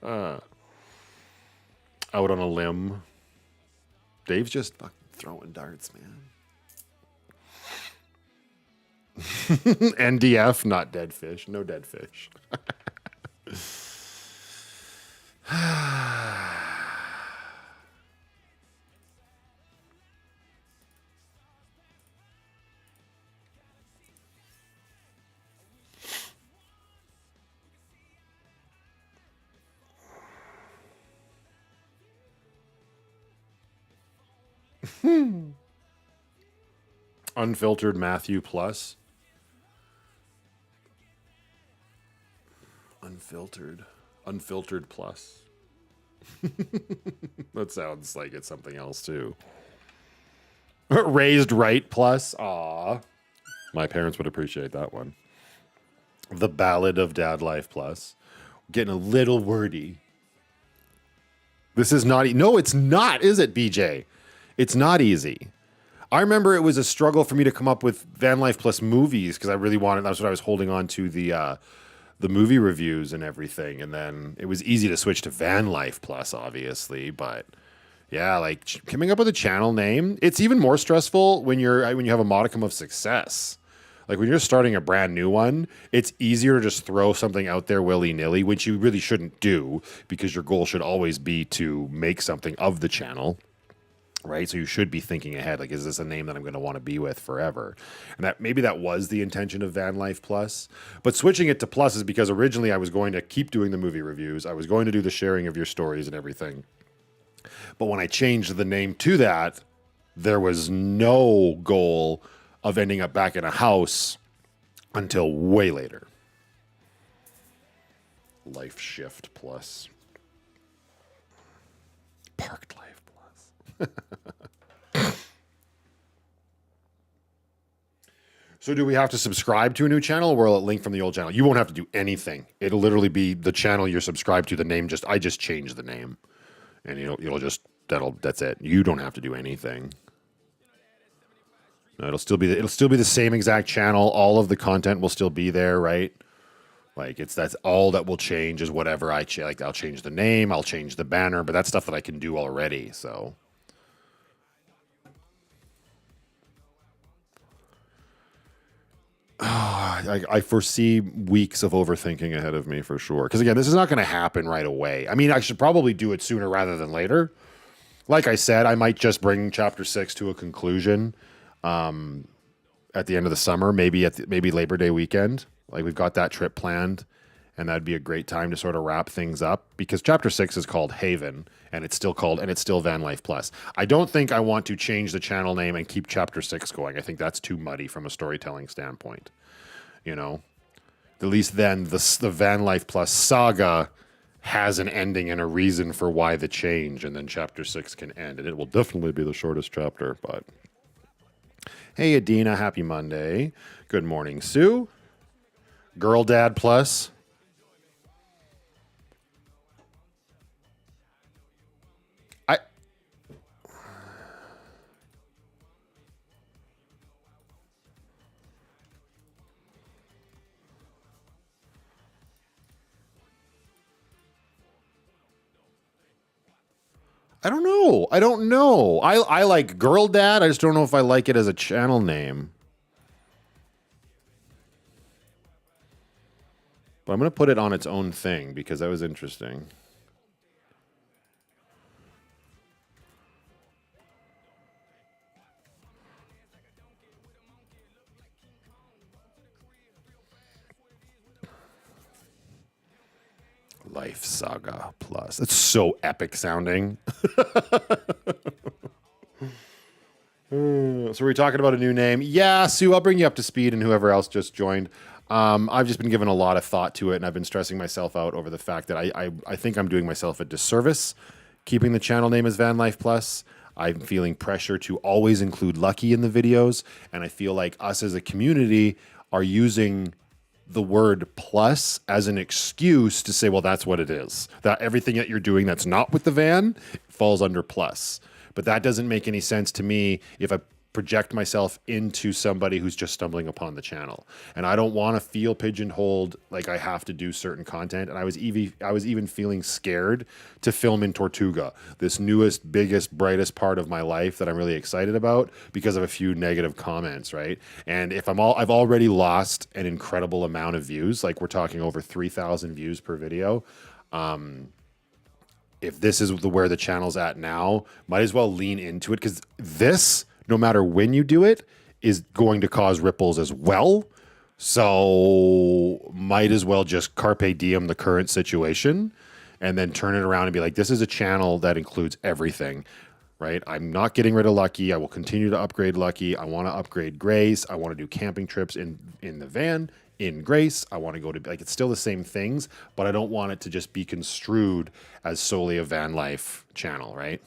Out on a limb. Dave's just fucking throwing darts, man. NDF, not dead fish. No dead fish. Unfiltered Matthew Plus. Unfiltered Plus. That sounds like it's something else too. Raised Right Plus. Aw. My parents would appreciate that one. The Ballad of Dad Life Plus. Getting a little wordy. This is not... No, it's not, is it, BJ? It's not easy. I remember it was a struggle for me to come up with Van Life Plus movies because I really wanted... That's what I was holding on to, the movie reviews and everything. And then it was easy to switch to Van Life Plus, obviously. But yeah, like coming up with a channel name, it's even more stressful when you have a modicum of success. Like when you're starting a brand new one, it's easier to just throw something out there willy-nilly, which you really shouldn't do because your goal should always be to make something of the channel, right? So you should be thinking ahead, like, is this a name that I'm going to want to be with forever? And that maybe that was the intention of Van Life Plus. But switching it to Plus is because originally I was going to keep doing the movie reviews. I was going to do the sharing of your stories and everything. But when I changed the name to that, there was no goal of ending up back in a house until way later. Life Shift Plus. Parked Life Plus. So do we have to subscribe to a new channel or will it link from the old channel? You won't have to do anything. It'll literally be the channel you're subscribed to, the name I just changed the name. And that's it. You don't have to do anything. No, it'll still be the same exact channel. All of the content will still be there, right? Like that's all that will change is whatever I'll change the name, I'll change the banner, but that's stuff that I can do already. So I foresee weeks of overthinking ahead of me for sure. Because again, this is not going to happen right away. I mean, I should probably do it sooner rather than later. Like I said, I might just bring Chapter 6 to a conclusion at the end of the summer, maybe Labor Day weekend. Like we've got that trip planned, and that'd be a great time to sort of wrap things up because Chapter 6 is called Haven, and it's still Van Life Plus. I don't think I want to change the channel name and keep Chapter 6 going. I think that's too muddy from a storytelling standpoint. You know, at least then the Van Life Plus saga has an ending and a reason for why the change, and then Chapter 6 can end, and it will definitely be the shortest chapter, but... Hey, Adina, happy Monday. Good morning, Sue. Girl Dad Plus. I don't know. I like Girl Dad. I just don't know if I like it as a channel name. But I'm going to put it on its own thing because that was interesting. Life Saga Plus. It's so epic sounding. So we're talking about a new name. Yeah, Sue, I'll bring you up to speed and whoever else just joined. I've just been giving a lot of thought to it, and I've been stressing myself out over the fact that I think I'm doing myself a disservice keeping the channel name as Van Life Plus. I'm feeling pressure to always include Lucky in the videos, and I feel like us as a community are using the word plus as an excuse to say, well, that's what it is. That everything that you're doing that's not with the van falls under plus. But that doesn't make any sense to me if I project myself into somebody who's just stumbling upon the channel. And I don't want to feel pigeonholed like I have to do certain content. And I was even feeling scared to film in Tortuga, this newest, biggest, brightest part of my life that I'm really excited about because of a few negative comments, right? And if I've already lost an incredible amount of views, like we're talking over 3,000 views per video. If this is where the channel's at now, might as well lean into it because this, no matter when you do it, is going to cause ripples as well. So might as well just carpe diem the current situation and then turn it around and be like, this is a channel that includes everything, right? I'm not getting rid of Lucky. I will continue to upgrade Lucky. I want to upgrade Grace. I want to do camping trips in the van in Grace. I want to go to, like, it's still the same things, but I don't want it to just be construed as solely a van life channel, right?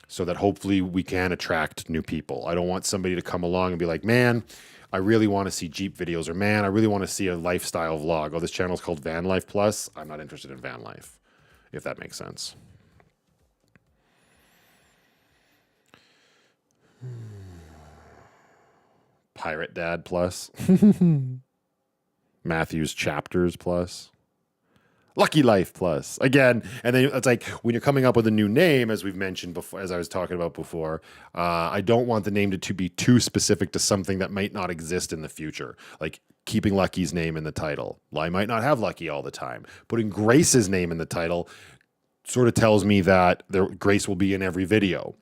So that hopefully we can attract new people. I don't want somebody to come along and be like, man, I really want to see Jeep videos, or man, I really want to see a lifestyle vlog. Oh, this channel is called Van Life Plus. I'm not interested in van life, if that makes sense. Pirate Dad Plus. Matthew's Chapters Plus. Lucky Life Plus. Again, and then it's like when you're coming up with a new name, as we've mentioned before, as I was talking about before, I don't want the name to be too specific to something that might not exist in the future. Like keeping Lucky's name in the title. Well, I might not have Lucky all the time. Putting Grace's name in the title sort of tells me that Grace will be in every video.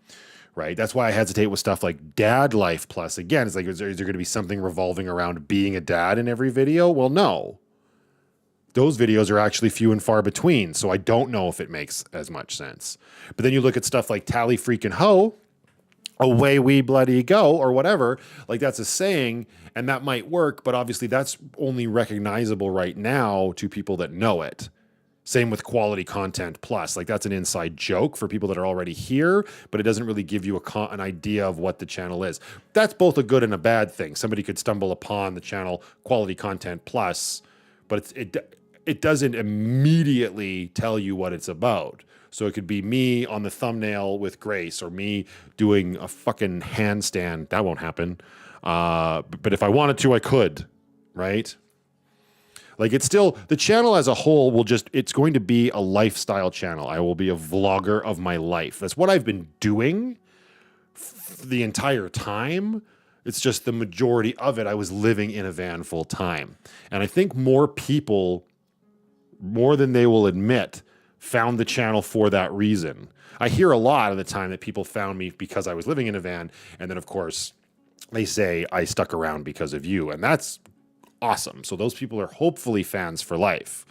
Right. That's why I hesitate with stuff like Dad Life Plus. Again, it's like, is there going to be something revolving around being a dad in every video? Well, no. Those videos are actually few and far between, so I don't know if it makes as much sense. But then you look at stuff like Tally Freaking Ho, away we bloody go, or whatever. Like, that's a saying, and that might work, but obviously that's only recognizable right now to people that know it. Same with Quality Content Plus. Like, that's an inside joke for people that are already here, but it doesn't really give you an idea of what the channel is. That's both a good and a bad thing. Somebody could stumble upon the channel Quality Content Plus, but it doesn't immediately tell you what it's about. So it could be me on the thumbnail with Grace, or me doing a fucking handstand. That won't happen. But if I wanted to, I could, right? Like, it's still, the channel as a whole will it's going to be a lifestyle channel. I will be a vlogger of my life. That's what I've been doing the entire time. It's just the majority of it, I was living in a van full time. And I think more people, more than they will admit, found the channel for that reason. I hear a lot of the time that people found me because I was living in a van. And then, of course, they say I stuck around because of you. And that's awesome. So those people are hopefully fans for life,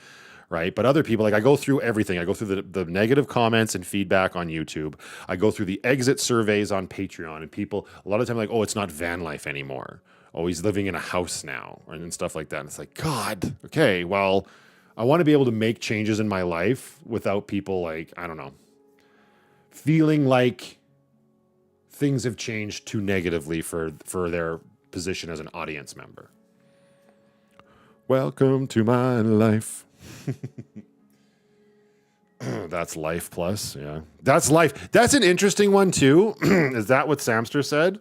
right? But other people, like, I go through everything. I go through the negative comments and feedback on YouTube. I go through the exit surveys on Patreon, and people, a lot of the time, like, oh, it's not van life anymore. Oh, he's living in a house now, and stuff like that. And it's like, God, okay, well, I want to be able to make changes in my life without people, like, I don't know, feeling like things have changed too negatively for their position as an audience member. Welcome to my life. That's Life Plus, yeah. That's Life. That's an interesting one, too. Is that what Samster said?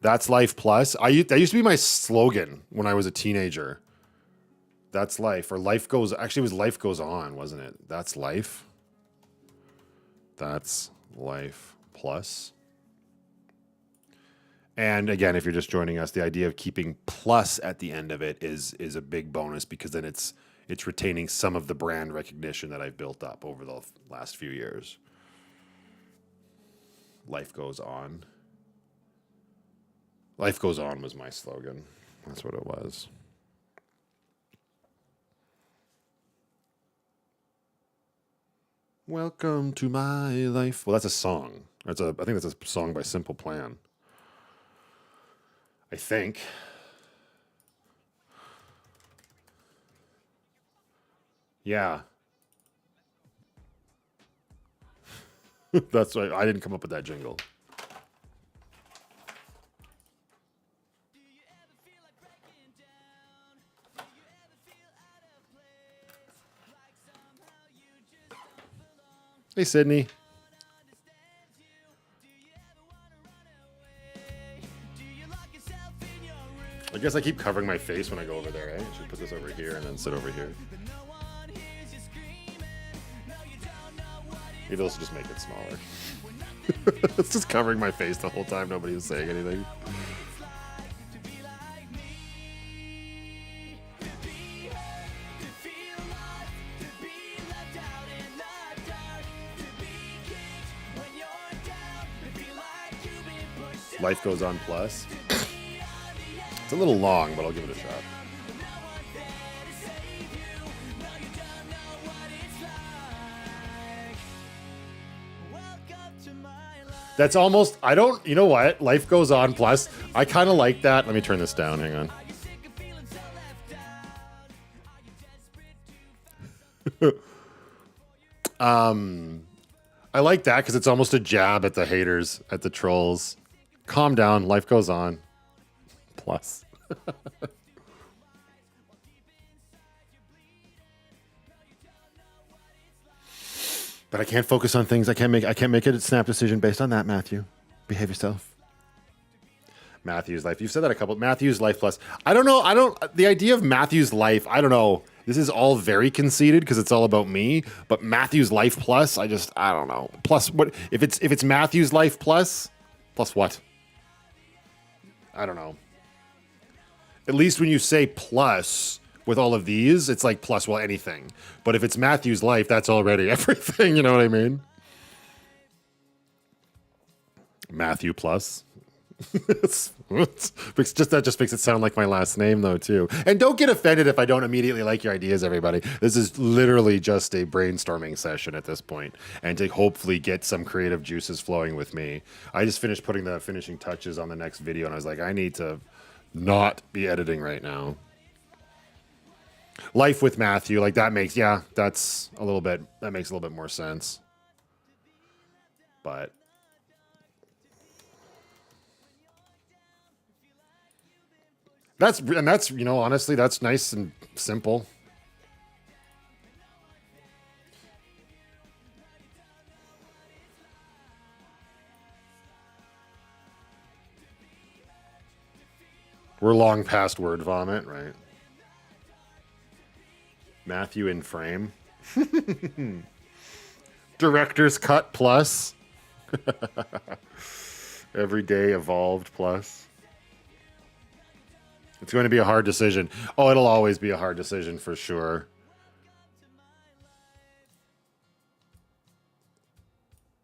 That's Life Plus. That used to be my slogan when I was a teenager. That's Life. Or Life Goes... Actually, it was Life Goes On, wasn't it? That's Life. That's Life Plus. And again, if you're just joining us, the idea of keeping plus at the end of it is a big bonus, because then it's retaining some of the brand recognition that I've built up over the last few years. Life Goes On. Life Goes On was my slogan. That's what it was. Welcome to my life. Well, that's a song. I think that's a song by Simple Plan. I think. Yeah. That's why I didn't come up with that jingle. Hey, Sydney. I guess I keep covering my face when I go over there, right? I should put this over here and then sit over here. Maybe they'll just make it smaller. It's just covering my face the whole time. Nobody was saying anything. Life Goes On Plus. It's a little long, but I'll give it a shot. That's almost, I don't, you know what? Life goes on. Plus, I kind of like that. Let me turn this down. Hang on. I like that because it's almost a jab at the haters, at the trolls. Calm down. Life goes on. Plus. But I can't focus on things. I can't make a snap decision based on that, Matthew. Behave yourself. Matthew's life. You've said that a couple. Matthew's life plus. I don't know. The idea of Matthew's life, I don't know. This is all very conceited because it's all about me. But Matthew's life plus, I don't know. Plus what? If it's Matthew's life plus what? I don't know. At least when you say plus with all of these, it's like plus, well, anything. But if it's Matthew's life, that's already everything. You know what I mean? Matthew plus. That just makes it sound like my last name, though, too. And don't get offended if I don't immediately like your ideas, everybody. This is literally just a brainstorming session at this point, and to hopefully get some creative juices flowing with me. I just finished putting the finishing touches on the next video, and I was like, I need to not be editing right now. Life with Matthew, like that makes, that makes a little bit more sense. But that's, you know, honestly, that's nice and simple. We're long past word vomit, right? Matthew in frame. Director's cut plus. Everyday evolved plus. It's going to be a hard decision. Oh, it'll always be a hard decision for sure.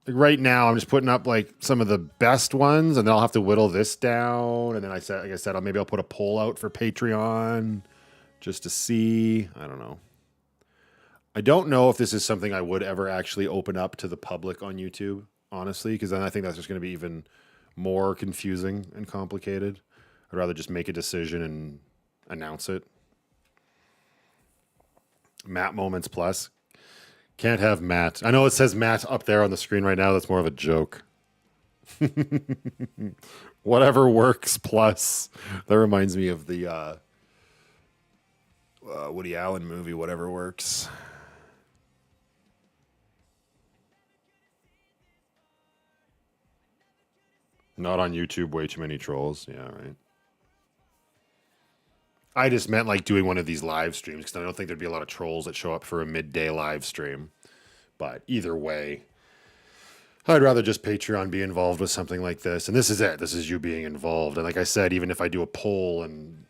Like right now, I'm just putting up like some of the best ones, and then I'll have to whittle this down. And then like I said, maybe I'll put a poll out for Patreon just to see. I don't know. I don't know if this is something I would ever actually open up to the public on YouTube, honestly, because then I think that's just going to be even more confusing and complicated. I'd rather just make a decision and announce it. Matt Moments Plus. Can't have Matt. I know it says Matt up there on the screen right now. That's more of a joke. Whatever works plus. That reminds me of the Woody Allen movie, Whatever Works. Not on YouTube, way too many trolls. Yeah, right. I just meant like doing one of these live streams because I don't think there'd be a lot of trolls that show up for a midday live stream. But either way, I'd rather just Patreon be involved with something like this. And this is it. This is you being involved. And like I said, even if I do a poll and,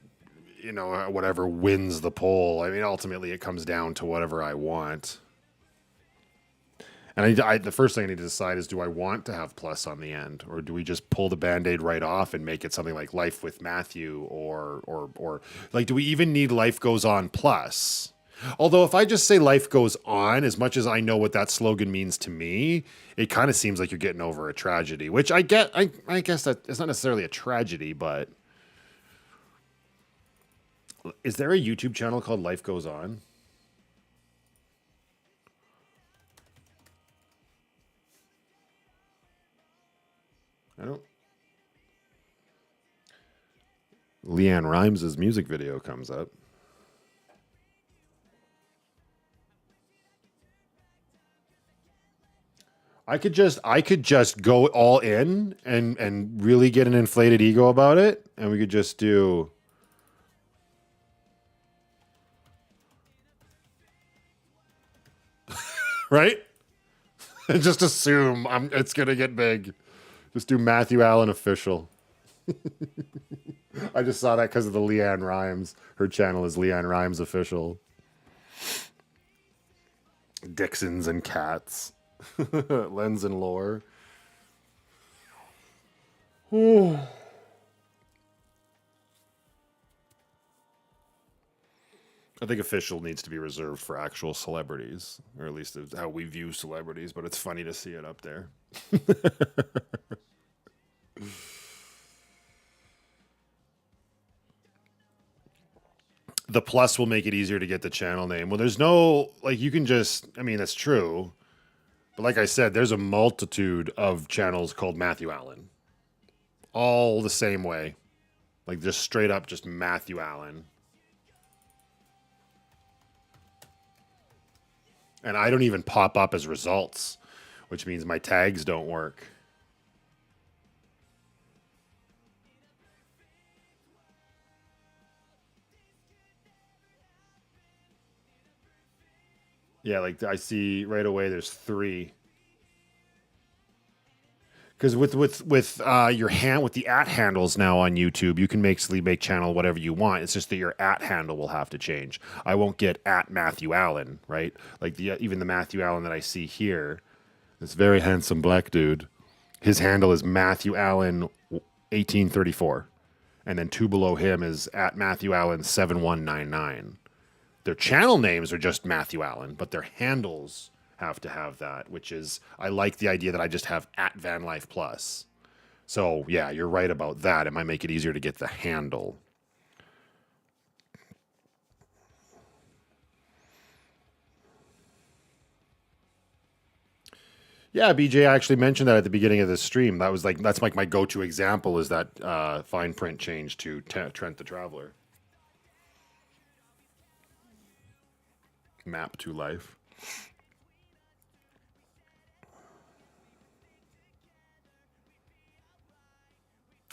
you know, whatever wins the poll, I mean, ultimately it comes down to whatever I want. And the first thing I need to decide is, do I want to have plus on the end, or do we just pull the Band-Aid right off and make it something like Life with Matthew, or like, do we even need Life Goes On plus? Although if I just say Life Goes On, as much as I know what that slogan means to me, it kind of seems like you're getting over a tragedy, which I get. I guess that it's not necessarily a tragedy, but is there a YouTube channel called Life Goes On? I don't. Leanne Rimes' music video comes up. I could just go all in and really get an inflated ego about it, and we could just do right? And just assume it's gonna get big. Just do Matthew Allen official. I just saw that because of the Leanne Rimes. Her channel is Leanne Rimes official. Dixons and cats. Lens and lore. I think official needs to be reserved for actual celebrities, or at least how we view celebrities, but it's funny to see it up there. The plus will make it easier to get the channel name. Well, there's no, like, you can just, I mean, that's true. But like I said, there's a multitude of channels called Matthew Allen. All the same way. Like, just straight up, just Matthew Allen. And I don't even pop up as results, which means my tags don't work. Yeah, like I see right away there's 3. Because with your hand with the at handles now on YouTube, you can make channel whatever you want. It's just that your at handle will have to change. I won't get at Matthew Allen, right? Like even the Matthew Allen that I see here, this very handsome black dude, his handle is Matthew Allen 1834, and then 2 below him is at Matthew Allen 7199. Their channel names are just Matthew Allen, but their handles have to have that, which is, I like the idea that I just have at vanlife plus. So yeah, you're right about that. It might make it easier to get the handle. Yeah, BJ actually mentioned that at the beginning of this stream. That's like my go-to example is that fine print change to Trent the Traveler. Map to life.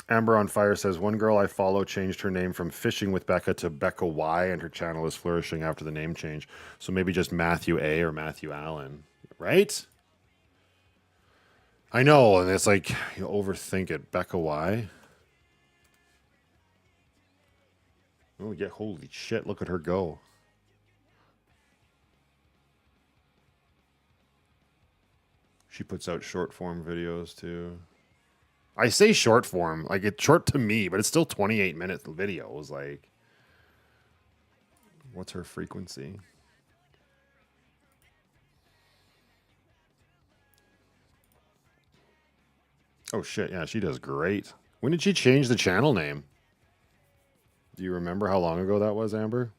Amber on Fire says, one girl I follow changed her name from Fishing with Becca to Becca Y, and her channel is flourishing after the name change. So maybe just Matthew A or Matthew Allen, right? I know, and it's like, you overthink it. Becca Y. Oh, yeah, holy shit, look at her go. She puts out short form videos too. I say short form, like it's short to me, but it's still 28-minute videos. Like, what's her frequency? Oh shit, yeah, she does great. When did she change the channel name? Do you remember how long ago that was, Amber?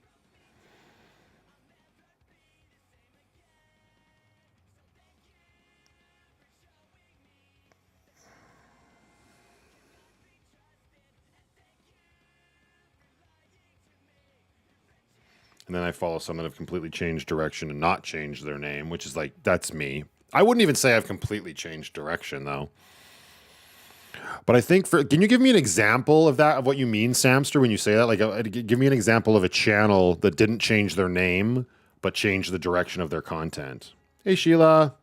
And then I follow some that have completely changed direction and not changed their name, which is like, that's me. I wouldn't even say I've completely changed direction, though. But I think can you give me an example of that, of what you mean, Samster, when you say that? Like, give me an example of a channel that didn't change their name, but changed the direction of their content. Hey, Sheila.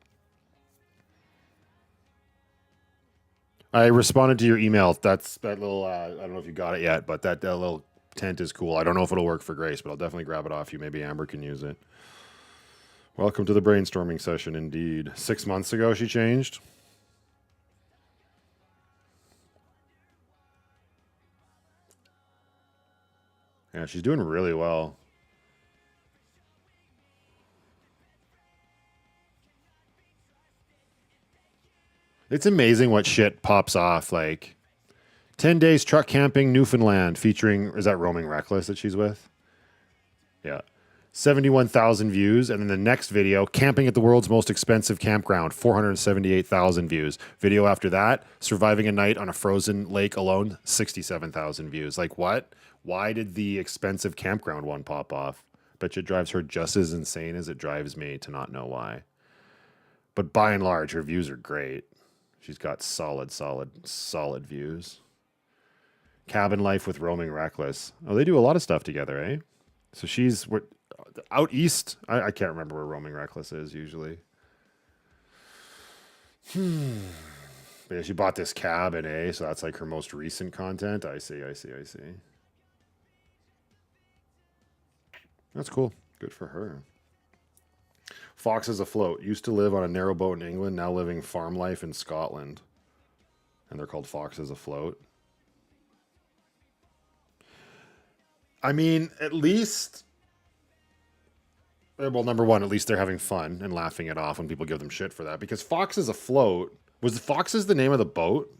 I responded to your email. That's that little, I don't know if you got it yet, but that little tent is cool. I don't know if it'll work for Grace, but I'll definitely grab it off you. Maybe Amber can use it. Welcome to the brainstorming session, indeed. 6 months ago, she changed. Yeah, she's doing really well. It's amazing what shit pops off. Like 10 days truck camping Newfoundland featuring, is that Roaming Reckless that she's with? Yeah. 71,000 views. And then the next video, camping at the world's most expensive campground, 478,000 views. Video after that, surviving a night on a frozen lake alone, 67,000 views. Like what? Why did the expensive campground one pop off? Bet you it drives her just as insane as it drives me to not know why. But by and large, her views are great. She's got solid views. Cabin Life with Roaming Reckless. Oh, they do a lot of stuff together, eh? So she's out east. I can't remember where Roaming Reckless is usually. But yeah, she bought this cabin, eh? So that's like her most recent content. I see. That's cool. Good for her. Foxes Afloat. Used to live on a narrow boat in England, now living farm life in Scotland. And they're called Foxes Afloat. I mean, at least Well, number one, at least they're having fun and laughing it off when people give them shit for that. Because Fox is afloat. Was Foxes the name of the boat?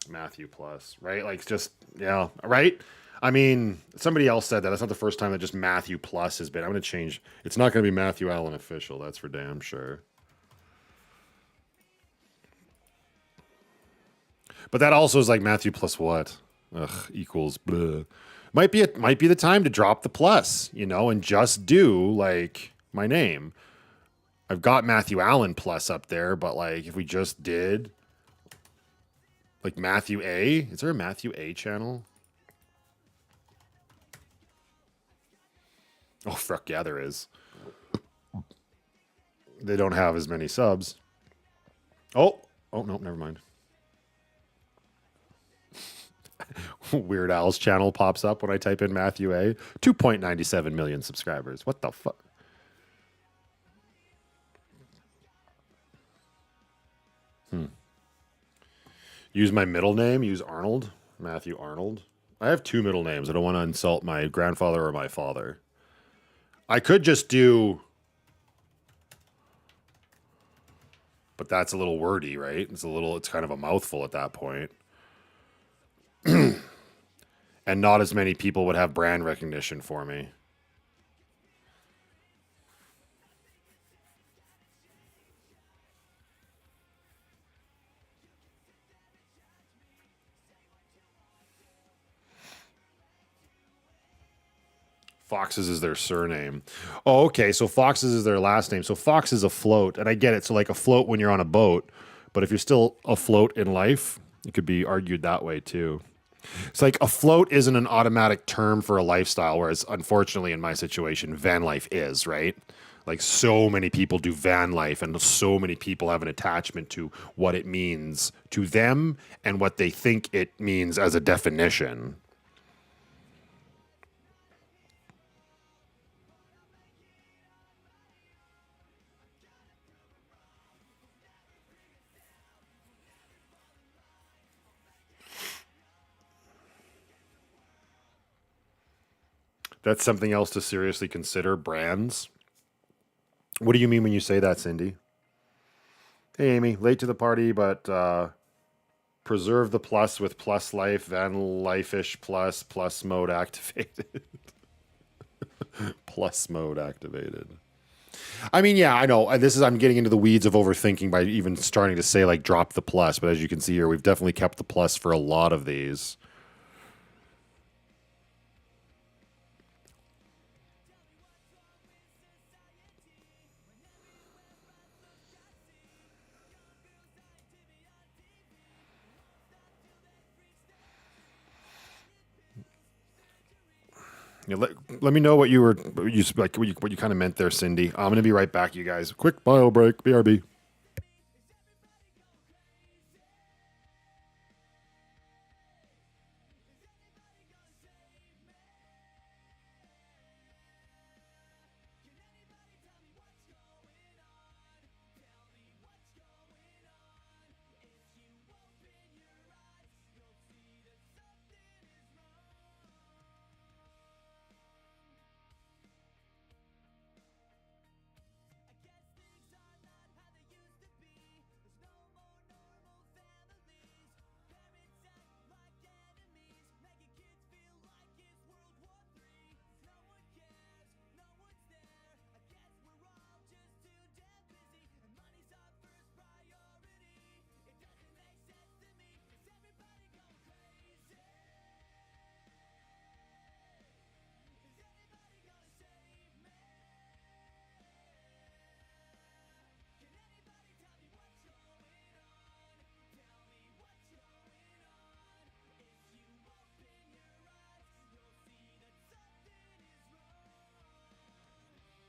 Matthew Plus, right? Like just yeah, right? I mean, somebody else said that. That's not the first time that just Matthew Plus has been. I'm going to change. It's not going to be Matthew Allen official. That's for damn sure. But that also is like Matthew plus what? Ugh, equals blah. Might be the time to drop the plus, you know, and just do like my name. I've got Matthew Allen plus up there, but like if we just did like Matthew A, is there a Matthew A channel? Oh fuck yeah, there is. They don't have as many subs. Oh no, never mind. Weird Al's channel pops up when I type in Matthew A. 2.97 million subscribers. What the fuck? Use my middle name. Use Arnold. Matthew Arnold. I have two middle names. I don't want to insult my grandfather or my father. I could just do... But that's a little wordy, right? It's kind of a mouthful at that point. And not as many people would have brand recognition for me. Foxes is their surname. Oh, okay. So Foxes is their last name. So Fox is afloat. And I get it. So like afloat when you're on a boat. But if you're still afloat in life, it could be argued that way too. It's like afloat isn't an automatic term for a lifestyle, whereas unfortunately in my situation, van life is, right? Like so many people do van life and so many people have an attachment to what it means to them and what they think it means as a definition. That's something else to seriously consider, brands. What do you mean when you say that, Cindy? Hey, Amy, late to the party, but preserve the plus with plus life, van life-ish plus mode activated. Plus mode activated. I mean, yeah, I know. I'm getting into the weeds of overthinking by even starting to say like drop the plus, but as you can see here, we've definitely kept the plus for a lot of these. Yeah, let me know what you kind of meant there, Cindy. I'm gonna be right back, you guys. Quick bio break. BRB.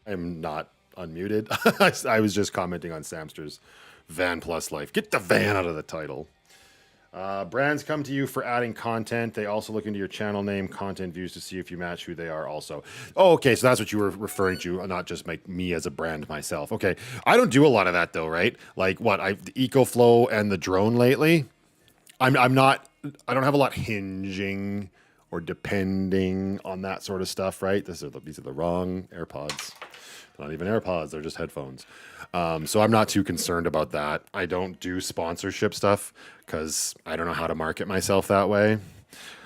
I'm not unmuted. I was just commenting on Samster's van plus life. Get the van out of the title. Brands come to you for adding content. They also look into your channel name, content views to see if you match who they are also. Oh, okay. So that's what you were referring to, not just like me as a brand myself. Okay. I don't do a lot of that though, right? Like what the EcoFlow and the drone lately. I don't have a lot hinging or depending on that sort of stuff, right? These are the wrong AirPods. Not even AirPods, they're just headphones. So I'm not too concerned about that. I don't do sponsorship stuff because I don't know how to market myself that way.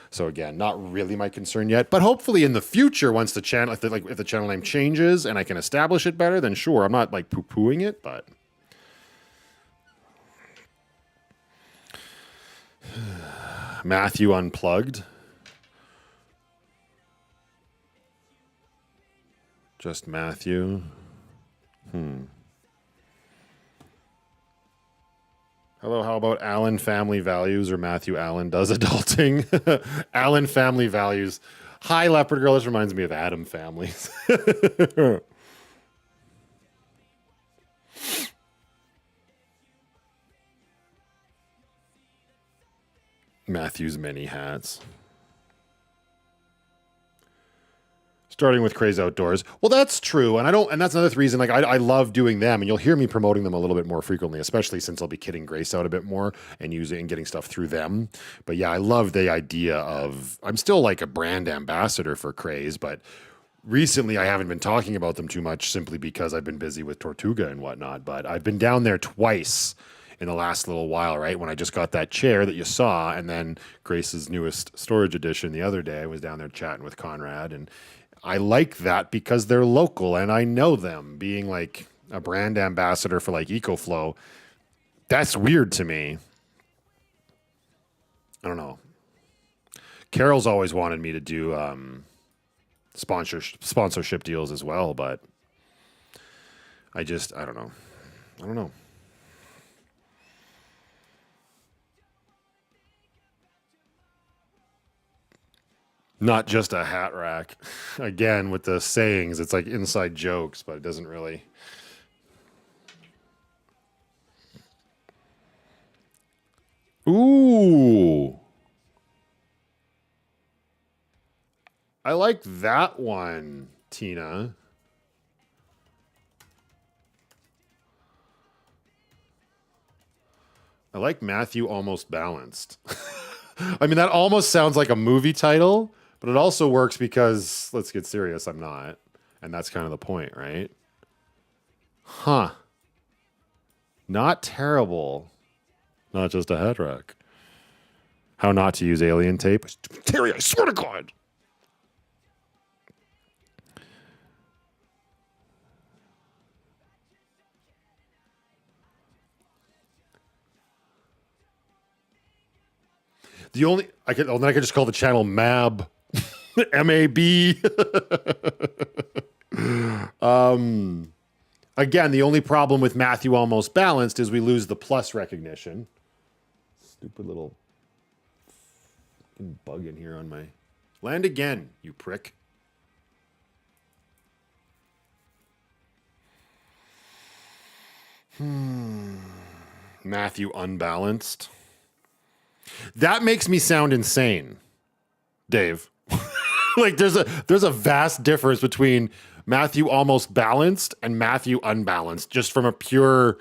So again, not really my concern yet, but hopefully in the future, once the channel, if the channel name changes and I can establish it better, then sure, I'm not like poo-pooing it, but Matthew Unplugged. Just Matthew. Hello, how about Allen Family Values or Matthew Allen Does Adulting? Allen Family Values. Hi, Leopard Girl. This reminds me of Adam Families. Matthew's Many Hats. Starting with Craze Outdoors. Well, that's true. And that's another reason, like, I love doing them, and you'll hear me promoting them a little bit more frequently, especially since I'll be kitting Grace out a bit more and using and getting stuff through them. But yeah, I love the idea of, I'm still like a brand ambassador for Craze, but recently I haven't been talking about them too much simply because I've been busy with Tortuga and whatnot. But I've been down there twice in the last little while, right? When I just got that chair that you saw, and then Grace's newest storage edition the other day, I was down there chatting with Conrad, and I like that because they're local and I know them. Being like a brand ambassador for like EcoFlow, that's weird to me. I don't know. Carol's always wanted me to do sponsorship deals as well, but I don't know. I don't know. Not just a hat rack. Again, with the sayings, it's like inside jokes, but it doesn't really. Ooh. I like that one, Tina. I like Matthew Almost Balanced. I mean, that almost sounds like a movie title. But it also works because, let's get serious, I'm not. And that's kind of the point, right? Huh. Not terrible. Not just a head rack. How not to use alien tape. Terry, I swear to God. Then I could just call the channel MAB. MAB. Again, the only problem with Matthew Almost Balanced is we lose the plus recognition. Stupid little bug in here on my... Land again, you prick. Matthew Unbalanced. That makes me sound insane, Dave. Like there's a vast difference between Matthew Almost Balanced and Matthew Unbalanced, just from a pure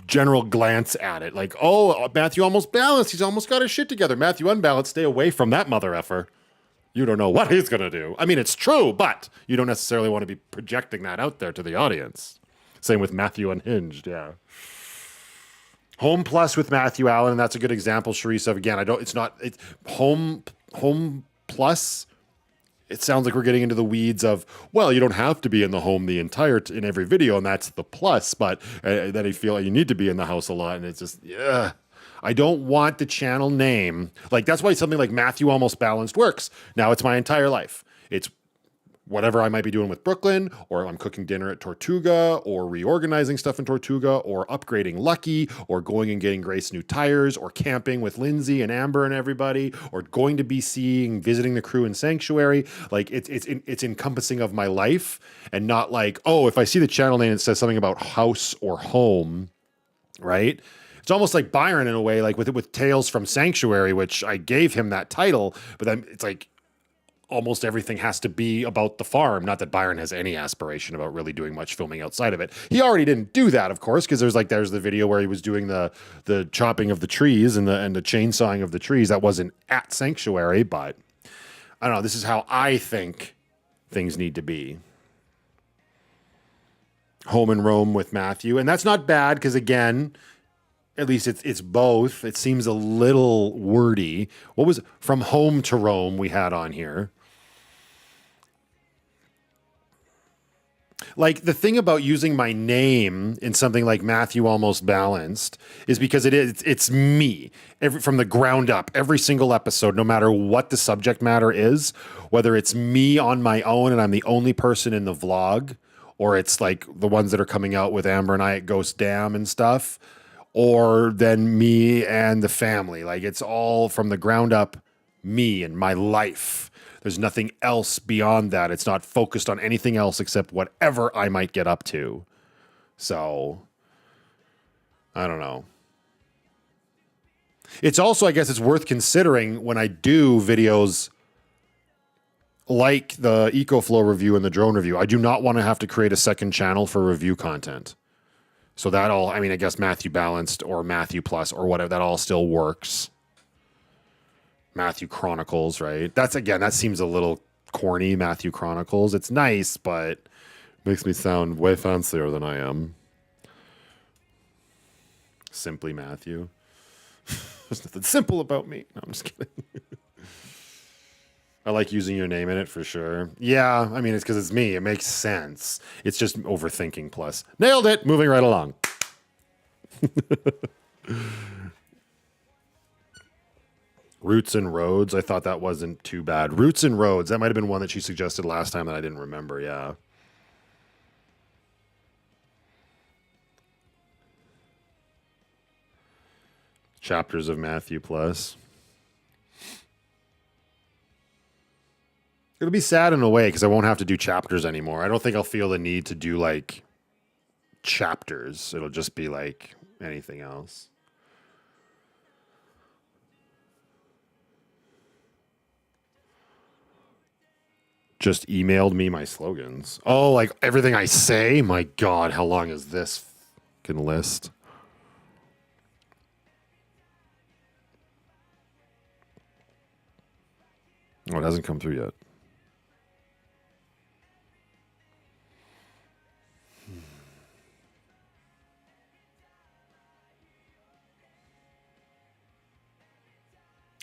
general glance at it. Like, oh, Matthew Almost Balanced, he's almost got his shit together. Matthew Unbalanced, stay away from that mother effer. You don't know what he's gonna do. I mean, it's true, but you don't necessarily want to be projecting that out there to the audience. Same with Matthew Unhinged, yeah. Home Plus with Matthew Allen, and that's a good example, Sharice, of, again, it's Home Plus. It sounds like we're getting into the weeds of, well, you don't have to be in the home in every video, and that's the plus, but then I feel like you need to be in the house a lot, and it's just, yeah. I don't want the channel name. Like, that's why something like Matthew Almost Balanced works. Now it's my entire life. It's whatever I might be doing with Brooklyn, or I'm cooking dinner at Tortuga, or reorganizing stuff in Tortuga, or upgrading Lucky, or going and getting Grace new tires, or camping with Lindsay and Amber and everybody, or going to BC and visiting the crew in Sanctuary. Like it's encompassing of my life, and not like, oh, if I see the channel name that says something about house or home, right? It's almost like Byron in a way, like with Tales from Sanctuary, which I gave him that title, but then it's like, almost everything has to be about the farm. Not that Byron has any aspiration about really doing much filming outside of it. He already didn't do that, of course, because there's the video where he was doing the chopping of the trees and the chainsawing of the trees. That wasn't at Sanctuary, but I don't know. This is how I think things need to be. Home and Rome with Matthew, and that's not bad because again, at least it's both. It seems a little wordy. What was From Home to Rome we had on here? Like the thing about using my name in something like Matthew Almost Balanced is because it's me from the ground up, every single episode, no matter what the subject matter is, whether it's me on my own and I'm the only person in the vlog, or it's like the ones that are coming out with Amber and I at Ghost Dam and stuff, or then me and the family. Like it's all from the ground up, me and my life. There's nothing else beyond that. It's not focused on anything else except whatever I might get up to. So, I don't know. It's also, I guess it's worth considering when I do videos like the EcoFlow review and the drone review, I do not want to have to create a second channel for review content. So that all, I mean, I guess Matthew Balanced or Matthew Plus or whatever, that all still works. Matthew Chronicles, right? That seems a little corny, Matthew Chronicles. It's nice, but makes me sound way fancier than I am. Simply Matthew. There's nothing simple about me. No, I'm just kidding. I like using your name in it for sure. Yeah, I mean, it's because it's me. It makes sense. It's just overthinking plus. Nailed it! Moving right along. Roots and Roads. I thought that wasn't too bad. Roots and Roads. That might have been one that she suggested last time that I didn't remember. Yeah. Chapters of Matthew Plus. It'll be sad in a way because I won't have to do chapters anymore. I don't think I'll feel the need to do like chapters. It'll just be like anything else. Just emailed me my slogans. Oh, like everything I say? My God, how long is this fucking list? Oh, it hasn't come through yet.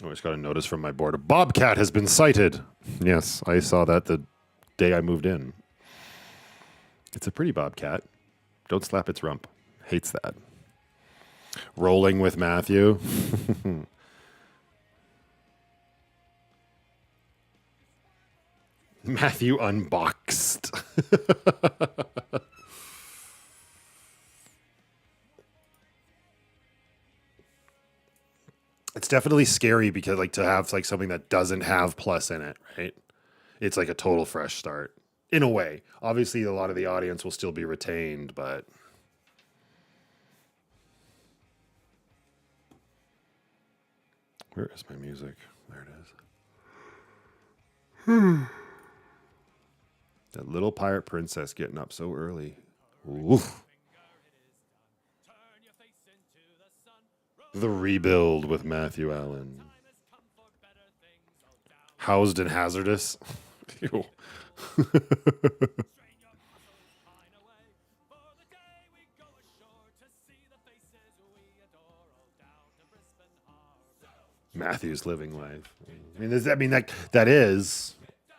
Oh, I just got a notice from my board. A bobcat has been sighted. Yes, I saw that the day I moved in. It's a pretty bobcat. Don't slap its rump. Hates that. Rolling with Matthew. Matthew Unboxed. It's definitely scary because like to have like something that doesn't have plus in it, right? It's like a total fresh start in a way. Obviously, a lot of the audience will still be retained, but where is my music? There it is. That little pirate princess getting up so early. Oof. The Rebuild with Matthew Allen. Housed and Hazardous. Ew. Matthew's living life. I mean, that is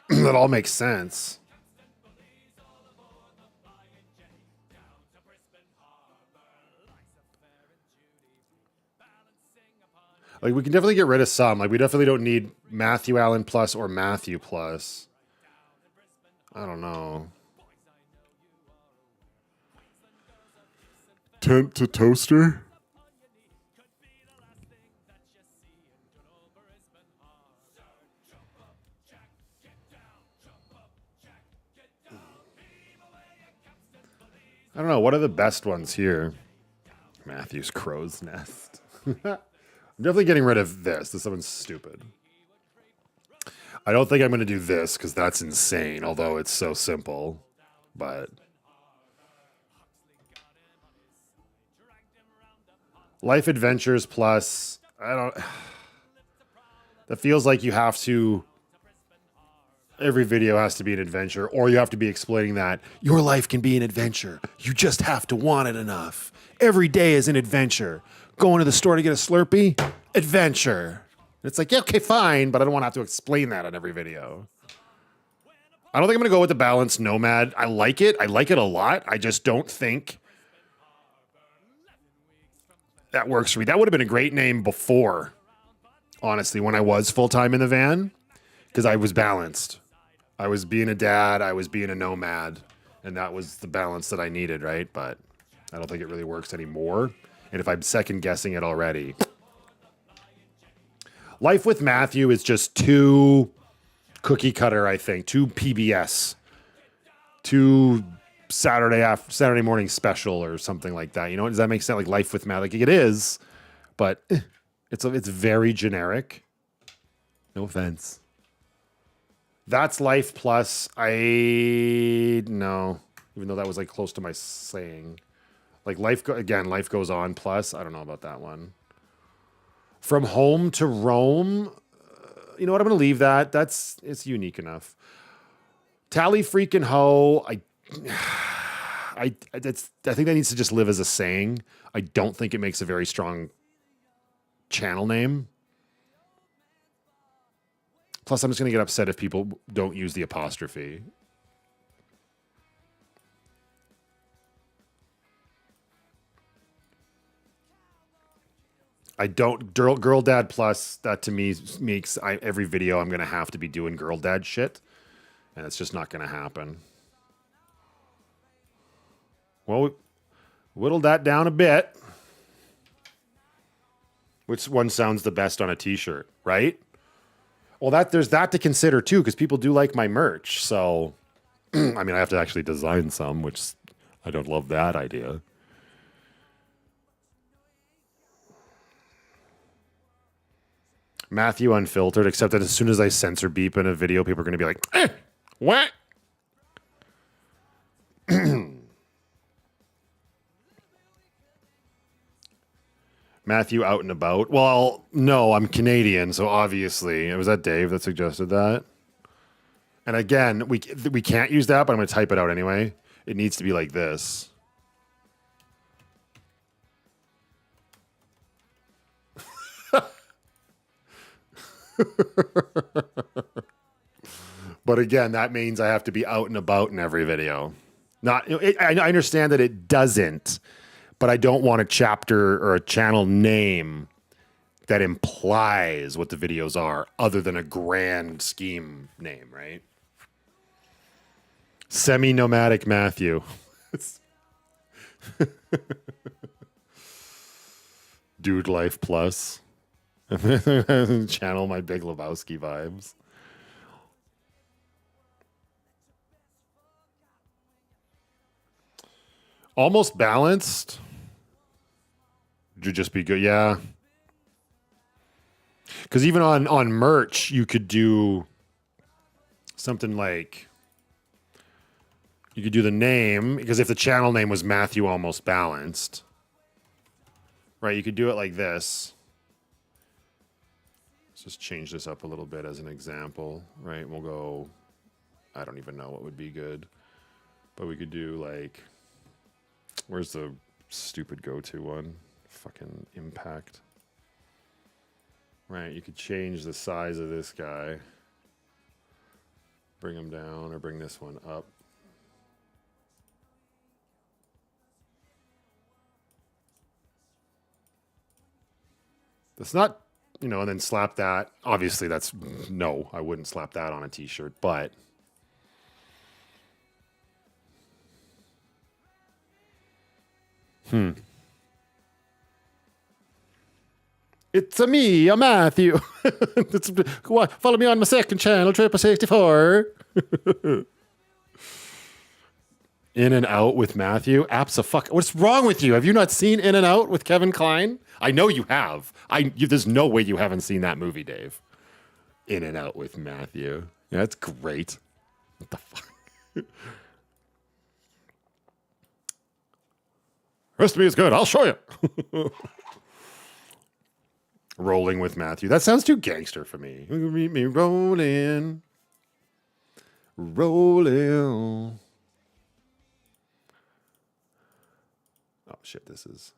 that all makes sense. Like we can definitely get rid of some. Like we definitely don't need Matthew Allen plus or Matthew plus. I don't know. Tent to toaster? I don't know. What are the best ones here? Matthew's Crow's Nest. I'm definitely getting rid of this. This one's stupid. I don't think I'm going to do this because that's insane, although it's so simple. But Life Adventures Plus, I don't... That feels like you have to... Every video has to be an adventure, or you have to be explaining that your life can be an adventure. You just have to want it enough. Every day is an adventure. Going to the store to get a Slurpee? Adventure. It's like, yeah, okay, fine, but I don't want to have to explain that on every video. I don't think I'm going to go with the balanced nomad. I like it. I like it a lot. I just don't think that works for me. That would have been a great name before, honestly, when I was full-time in the van, because I was balanced. I was being a dad, I was being a nomad, and that was the balance that I needed, right? But I don't think it really works anymore. And if I'm second guessing it already. Life with Matthew is just too cookie cutter, I think. Too PBS. Too Saturday morning special or something like that. You know, does that make sense? Like Life with Matthew. Like it is, but it's very generic. No offense. That's Life Plus. No, even though that was like close to my saying. Like Life Goes On Plus. I don't know about that one. From Home to Rome. You know what? I'm going to leave that. It's unique enough. Tally freaking ho. I think that needs to just live as a saying. I don't think it makes a very strong channel name. Plus, I'm just going to get upset if people don't use the apostrophe. I don't... Girl Dad Plus, that to me makes... every video I'm going to have to be doing Girl Dad shit. And it's just not going to happen. Well, whittled that down a bit. Which one sounds the best on a t-shirt, right? Well, there's that to consider too, because people do like my merch. So, I mean, I have to actually design some, which I don't love that idea. Matthew Unfiltered, except that as soon as I censor beep in a video, people are going to be like, what? Matthew Out and About. Well, no, I'm Canadian, so obviously. Was that Dave that suggested that? And again, we can't use that, but I'm going to type it out anyway. It needs to be like this. But again, that means I have to be out and about in every video. I understand that it doesn't. But I don't want a chapter or a channel name that implies what the videos are other than a grand scheme name, right? Semi-nomadic Matthew. Dude Life Plus. Channel my Big Lebowski vibes. Almost Balanced. Would just be good, yeah. Because even on merch, you could do something like, you could do the name, because if the channel name was Matthew Almost Balanced, right, you could do it like this. Let's just change this up a little bit as an example, right? We'll go, I don't even know what would be good, but we could do like, where's the stupid go-to one? Fucking Impact. Right, you could change the size of this guy. Bring him down or bring this one up. That's not, and then slap that. Obviously, no, I wouldn't slap that on a t-shirt, but... It's me, a Matthew. Follow me on my second channel, Triple64. In and Out with Matthew. What's wrong with you? Have you not seen In and Out with Kevin Kline? I know you have. There's no way you haven't seen that movie, Dave. In and Out with Matthew. Yeah, that's great. What the fuck? Rest of me is good. I'll show you. Rolling with Matthew. That sounds too gangster for me. Meet me rolling. Rolling. Oh, shit, this is...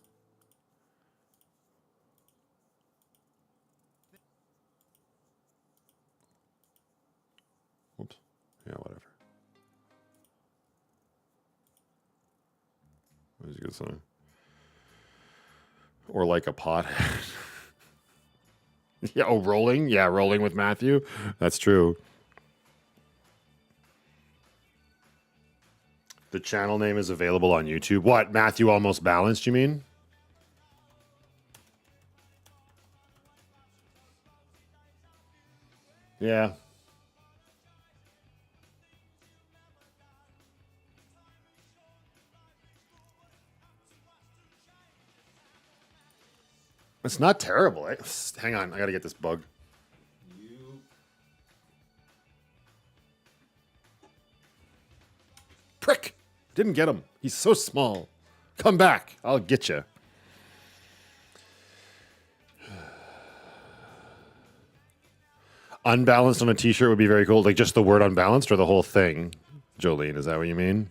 Whoops. Yeah, whatever. What was a good song? Or like a pothead. Yeah, oh, rolling? Yeah, rolling with Matthew. That's true. The channel name is available on YouTube. What? Matthew Almost Balanced, you mean? Yeah. It's not terrible. Hang on, I gotta get this bug. Prick! Didn't get him. He's so small. Come back. I'll get you. Unbalanced on a t-shirt would be very cool. Like just the word unbalanced or the whole thing? Jolene, is that what you mean?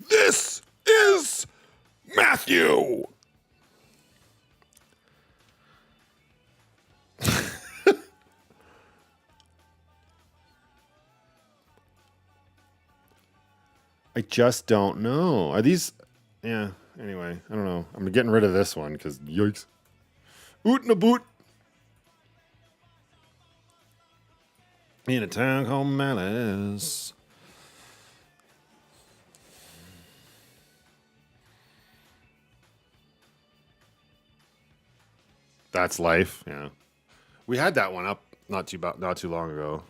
This is Matthew. I just don't know. Are these... Yeah, anyway, I don't know. I'm getting rid of this one because yikes. Oot and a boot. In a town called Malice. That's life. Yeah, we had that one up not too long ago.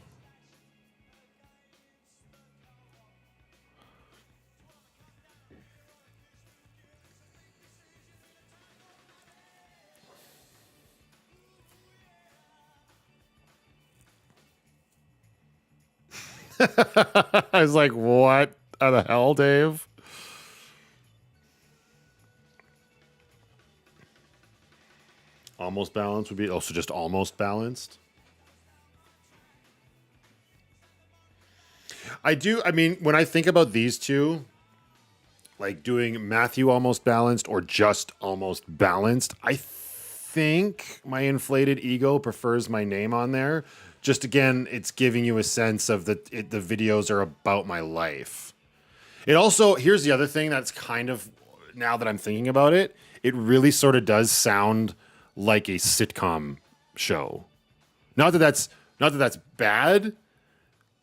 I was like, what the hell, Dave? Almost balanced would be also just almost balanced. I mean, when I think about these two, like doing Matthew almost balanced or just almost balanced, I think my inflated ego prefers my name on there. Just again, it's giving you a sense of the videos are about my life. It also, here's the other thing that's kind of, now that I'm thinking about it, it really sort of does sound like a sitcom show. Not that that's bad,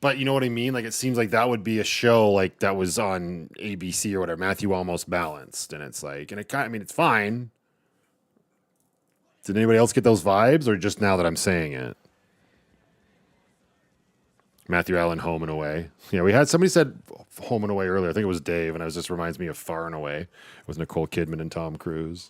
but you know what I mean? Like it seems like that would be a show like that was on ABC or whatever, Matthew Almost Balanced. And it's like, and it kind of, I mean, it's fine. Did anybody else get those vibes or just now that I'm saying it? Matthew Allen, Home and Away. Yeah, we had somebody said Home and Away earlier. I think it was Dave, and it just reminds me of Far and Away with Nicole Kidman and Tom Cruise.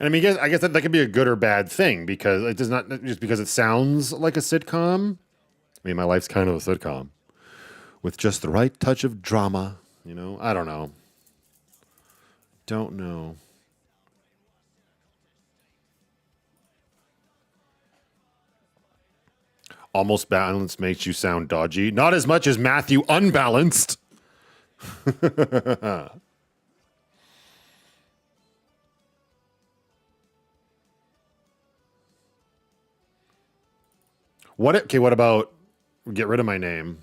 And I mean, I guess that could be a good or bad thing because it does not just because it sounds like a sitcom. I mean, my life's kind of a sitcom with just the right touch of drama. You know, I don't know. Don't know. Almost balanced makes you sound dodgy. Not as much as Matthew unbalanced. What about get rid of my name?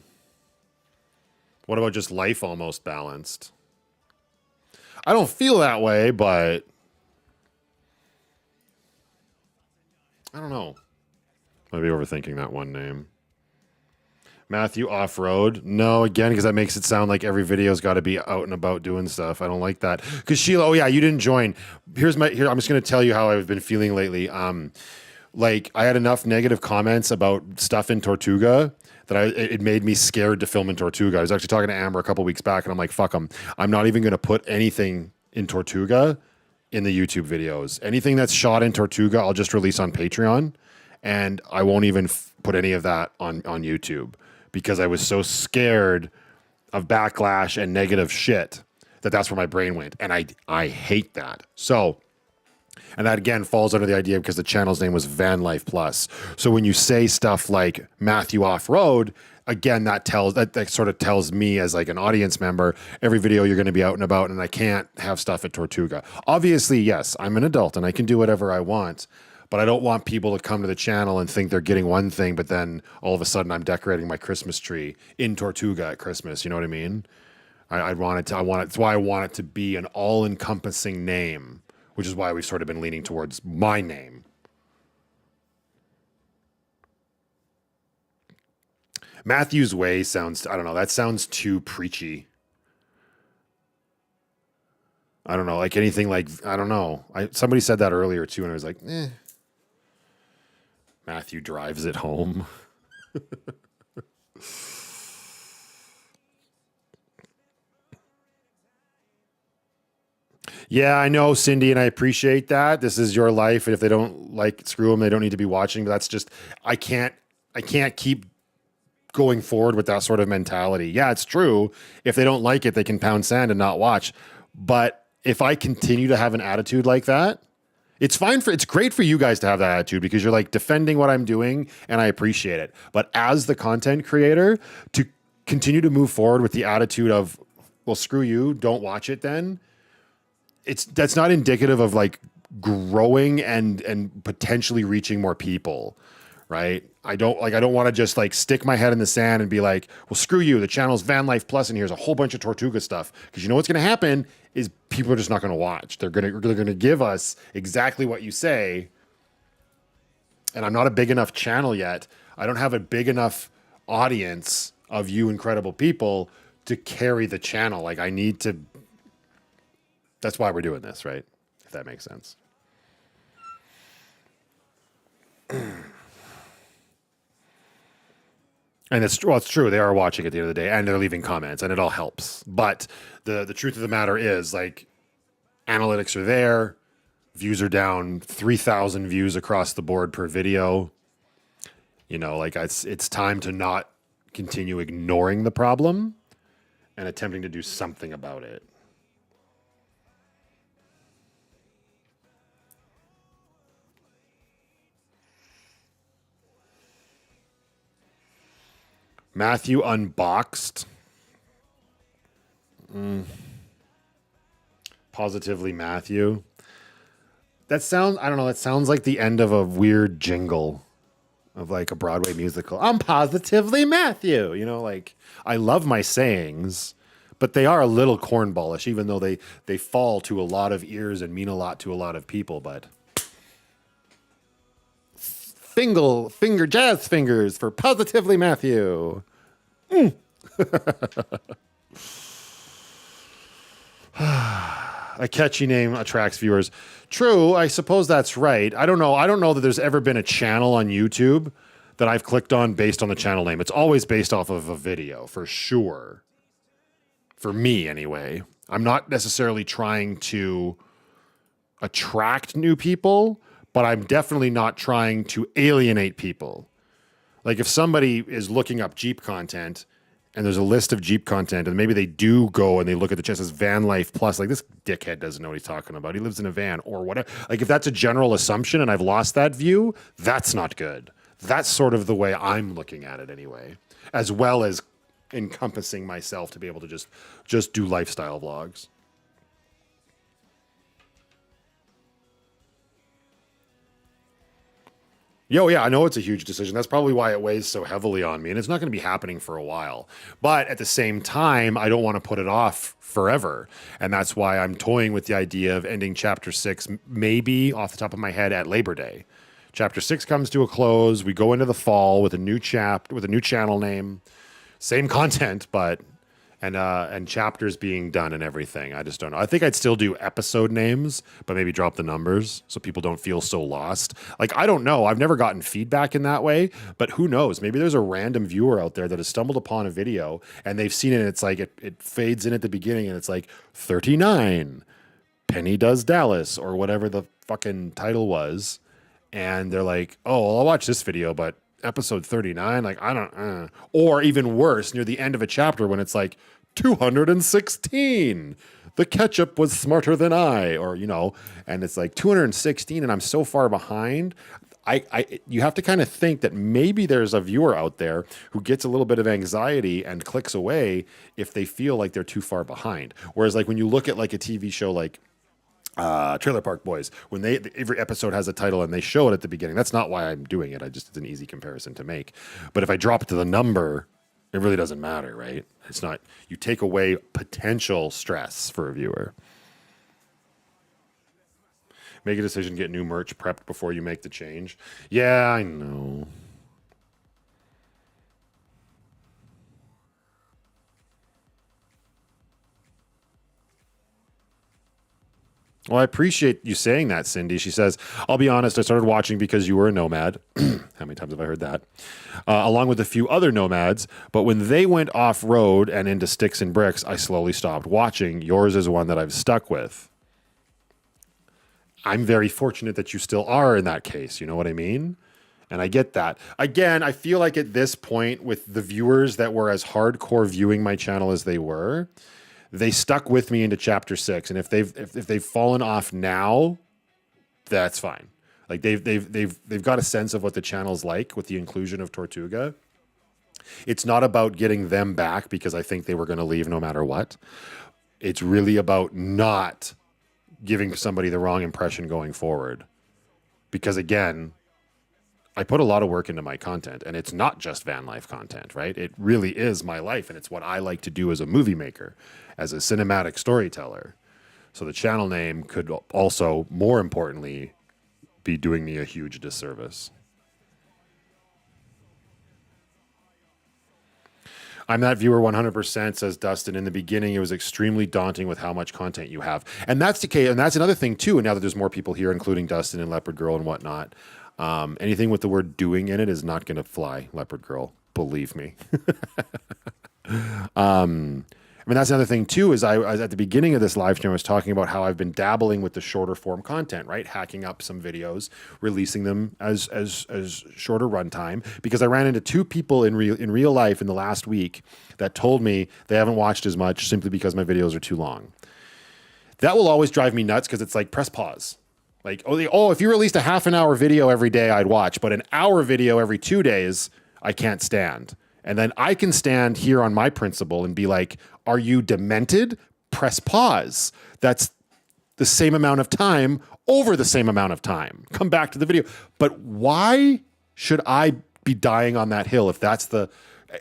What about just life almost balanced? I don't feel that way, but I don't know. Might be overthinking that one name. Matthew off-road. No, again, because that makes it sound like every video's got to be out and about doing stuff. I don't like that. Because Sheila, oh yeah, you didn't join. Here, I'm just going to tell you how I've been feeling lately. Like I had enough negative comments about stuff in Tortuga that it made me scared to film in Tortuga. I was actually talking to Amber a couple weeks back, and I'm like, fuck them. I'm not even going to put anything in Tortuga in the YouTube videos. Anything that's shot in Tortuga, I'll just release on Patreon, and I won't even put any of that on YouTube, because I was so scared of backlash and negative shit that's where my brain went. And I hate that. So, and that again falls under the idea because the channel's name was Vanlife Plus. So when you say stuff like Matthew Off-Road, again, that sort of tells me as like an audience member, every video you're going to be out and about, and I can't have stuff at Tortuga. Obviously, yes, I'm an adult and I can do whatever I want, but I don't want people to come to the channel and think they're getting one thing, but then all of a sudden I'm decorating my Christmas tree in Tortuga at Christmas. You know what I mean? That's why I want it to be an all-encompassing name, which is why we've sort of been leaning towards my name. Matthew's Way sounds, I don't know, that sounds too preachy. I don't know, like anything like, I don't know. Somebody said that earlier too, and I was like, eh. Matthew drives it home. Yeah, I know, Cindy, and I appreciate that. This is your life, and if they don't like, screw them. They don't need to be watching. But that's just, I can't keep going forward with that sort of mentality. Yeah, it's true. If they don't like it, they can pound sand and not watch. But if I continue to have an attitude like that, it's great for you guys to have that attitude because you're like defending what I'm doing and I appreciate it. But as the content creator, to continue to move forward with the attitude of, well, screw you, don't watch it then. That's not indicative of like growing and potentially reaching more people, right? I don't want to just like stick my head in the sand and be like, well, screw you. The channel's Van Life Plus and here's a whole bunch of Tortuga stuff. Because you know what's going to happen is people are just not going to watch. They're going to give us exactly what you say. And I'm not a big enough channel yet. I don't have a big enough audience of you incredible people to carry the channel. Like I need to. That's why we're doing this, right? If that makes sense. And it's true. They are watching at the end of the day and they're leaving comments and it all helps. But the truth of the matter is like analytics are there. Views are down 3,000 views across the board per video. You know, like it's time to not continue ignoring the problem and attempting to do something about it. Matthew Unboxed. Positively Matthew. That sounds, I don't know, that sounds like the end of a weird jingle of like a Broadway musical. I'm Positively Matthew. You know, like I love my sayings, but they are a little cornballish, even though they fall to a lot of ears and mean a lot to a lot of people, but finger jazz fingers for Positively Matthew. A catchy name attracts viewers. True, I suppose that's right. I don't know that there's ever been a channel on YouTube that I've clicked on based on the channel name. It's always based off of a video, for sure. For me, anyway. I'm not necessarily trying to attract new people, but I'm definitely not trying to alienate people. Like if somebody is looking up Jeep content and there's a list of Jeep content and maybe they do go and they look at the chest as Van Life Plus, like this dickhead doesn't know what he's talking about. He lives in a van or whatever. Like if that's a general assumption and I've lost that view, that's not good. That's sort of the way I'm looking at it anyway, as well as encompassing myself to be able to just do lifestyle vlogs. Yo, yeah, I know it's a huge decision. That's probably why it weighs so heavily on me. And it's not going to be happening for a while. But at the same time, I don't want to put it off forever. And that's why I'm toying with the idea of ending chapter 6, maybe off the top of my head at Labor Day, Chapter 6 comes to a close. We go into the fall with a new channel name, same content, but and chapters being done and everything. I just don't know. I think I'd still do episode names, but maybe drop the numbers so people don't feel so lost. Like, I don't know. I've never gotten feedback in that way, but who knows? Maybe there's a random viewer out there that has stumbled upon a video and they've seen it and it's like it fades in at the beginning and it's like 39, Penny Does Dallas, or whatever the fucking title was. And they're like, oh, well, I'll watch this video, but episode 39, like, I don't, or even worse, near the end of a chapter when it's like 216, the ketchup was smarter than I, or, you know, and it's like 216 and I'm so far behind. You have to kind of think that maybe there's a viewer out there who gets a little bit of anxiety and clicks away if they feel like they're too far behind. Whereas like when you look at like a TV show like Trailer Park Boys, when every episode has a title and they show it at the beginning. That's not why I'm doing it. It's an easy comparison to make. But if I drop it to the number, it really doesn't matter, right? It's not, you take away potential stress for a viewer. Make a decision, get new merch prepped before you make the change. Yeah, I know. Well, I appreciate you saying that, Cindy. She says, I'll be honest, I started watching because you were a nomad. How many times have I heard that? Along with a few other nomads. But when they went off-road and into sticks and bricks, I slowly stopped watching. Yours is one that I've stuck with. I'm very fortunate that you still are in that case. You know what I mean? And I get that. Again, I feel like at this point, with the viewers that were as hardcore viewing my channel as they were, they stuck with me into chapter 6, and if they've fallen off now, that's fine. Like they've got a sense of what the channel's like with the inclusion of Tortuga. It's not about getting them back because I think they were going to leave no matter what. It's really about not giving somebody the wrong impression going forward. Because again, I put a lot of work into my content, and it's not just van life content, right? It really is my life, and it's what I like to do as a movie maker, as a cinematic storyteller. So the channel name could also, more importantly, be doing me a huge disservice. I'm that viewer 100%, says Dustin. In the beginning, it was extremely daunting with how much content you have. And that's the case, and that's another thing, too, and now that there's more people here, including Dustin and Leopard Girl and whatnot, anything with the word doing in it is not going to fly, Leopard Girl. Believe me. I mean, that's another thing, too, is I was at the beginning of this live stream, I was talking about how I've been dabbling with the shorter form content, right? Hacking up some videos, releasing them as shorter runtime, because I ran into 2 people in real life in the last week that told me they haven't watched as much simply because my videos are too long. That will always drive me nuts because it's like, press pause. Like, if you released a half an hour video every day, I'd watch, but an hour video every 2 days, I can't stand. And then I can stand here on my principle and be like, are you demented? Press pause. That's the same amount of time over the same amount of time. Come back to the video. But why should I be dying on that hill if that's the...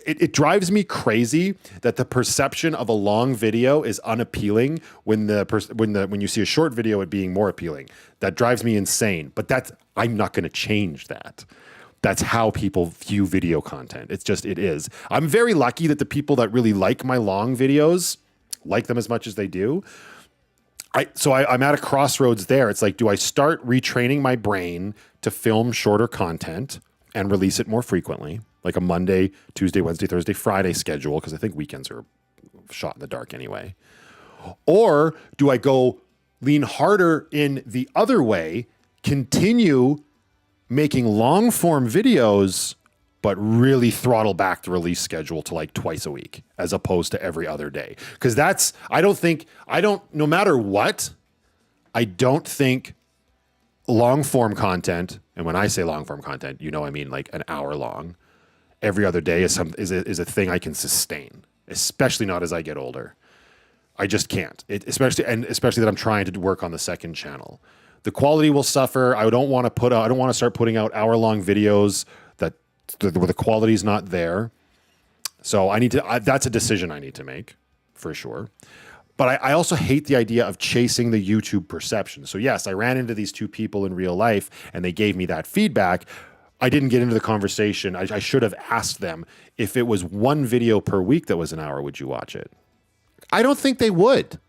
It drives me crazy that the perception of a long video is unappealing when you see a short video, it being more appealing. That drives me insane. But I'm not going to change that. That's how people view video content. It is. I'm very lucky that the people that really like my long videos like them as much as they do. I'm at a crossroads there. It's like, do I start retraining my brain to film shorter content and release it more frequently? Like a Monday, Tuesday, Wednesday, Thursday, Friday schedule, because I think weekends are shot in the dark anyway. Or do I go lean harder in the other way, continue making long form videos, but really throttle back the release schedule to like twice a week as opposed to every other day? Because no matter what, I don't think long form content, and when I say long form content, I mean like an hour long, every other day is a thing I can sustain, especially not as I get older. I just can't. Especially that I'm trying to work on the second channel. The quality will suffer. I don't want to start putting out hour-long videos where the quality's not there. So that's a decision I need to make for sure. But I also hate the idea of chasing the YouTube perception. So yes, I ran into these two people in real life and they gave me that feedback. I didn't get into the conversation. I should have asked them, if it was one video per week that was an hour, would you watch it? I don't think they would.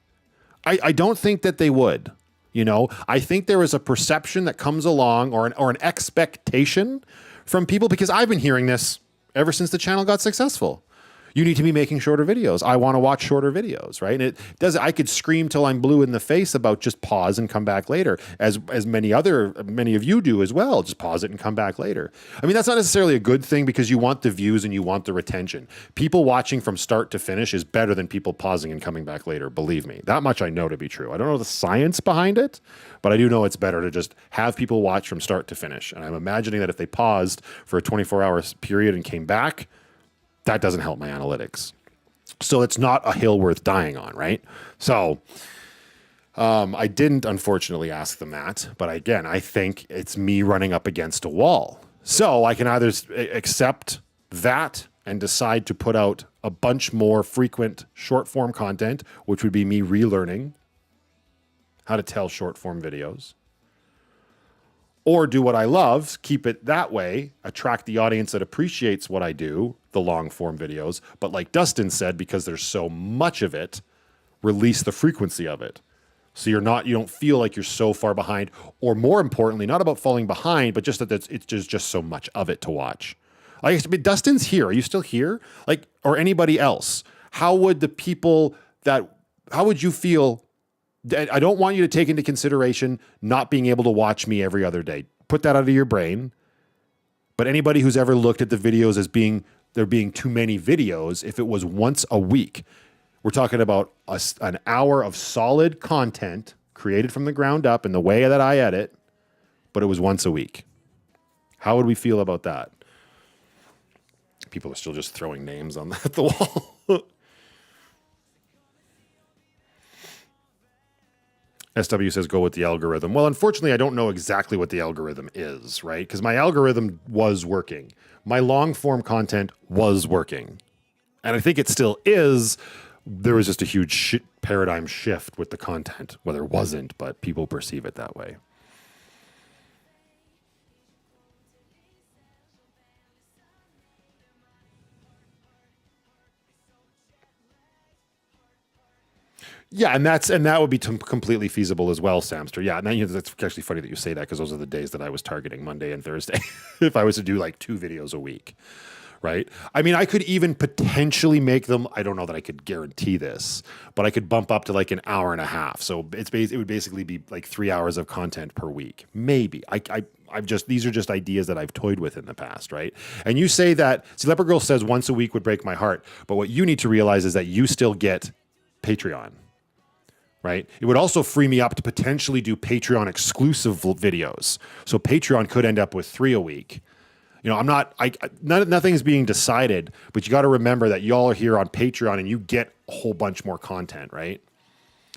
I don't think that they would. You know, I think there is a perception that comes along, or an expectation from people, because I've been hearing this ever since the channel got successful. You need to be making shorter videos. I want to watch shorter videos, right? And it does. I could scream till I'm blue in the face about just pause and come back later, as many of you do as well. Just pause it and come back later. I mean, that's not necessarily a good thing, because you want the views and you want the retention. People watching from start to finish is better than people pausing and coming back later. Believe me, that much I know to be true. I don't know the science behind it, but I do know it's better to just have people watch from start to finish. And I'm imagining that if they paused for a 24-hour period and came back, that doesn't help my analytics. So it's not a hill worth dying on, right? So I didn't, unfortunately, ask them that. But again, I think it's me running up against a wall. So I can either accept that and decide to put out a bunch more frequent short form content, which would be me relearning how to tell short form videos. Or do what I love, keep it that way, attract the audience that appreciates what I do, the long form videos. But like Dustin said, because there's so much of it, release the frequency of it. So you don't feel like you're so far behind, or more importantly, not about falling behind, but just that it's just so much of it to watch. Dustin's here. Are you still here? Like, or anybody else? How would you feel? I don't want you to take into consideration not being able to watch me every other day. Put that out of your brain. But anybody who's ever looked at the videos as there being too many videos, if it was once a week, we're talking about an hour of solid content created from the ground up in the way that I edit, but it was once a week. How would we feel about that? People are still just throwing names on the wall. SW says, go with the algorithm. Well, unfortunately, I don't know exactly what the algorithm is, right? Because my algorithm was working. My long form content was working. And I think it still is. There was just a huge paradigm shift with the content. Well, there wasn't, but people perceive it that way. Yeah, and that would be completely feasible as well, Samster. Yeah, and that's actually funny that you say that, because those are the days that I was targeting, Monday and Thursday, if I was to do like 2 videos a week, right? I mean, I could even potentially make them, I don't know that I could guarantee this, but I could bump up to like an hour and a half. So it would basically be like 3 hours of content per week. Maybe. These are just ideas that I've toyed with in the past, right? And you say that, see, Leopard Girl says once a week would break my heart, but what you need to realize is that you still get Patreon. Right? It would also free me up to potentially do Patreon exclusive videos. So Patreon could end up with 3 a week. You know, nothing's being decided, but you got to remember that y'all are here on Patreon and you get a whole bunch more content, right?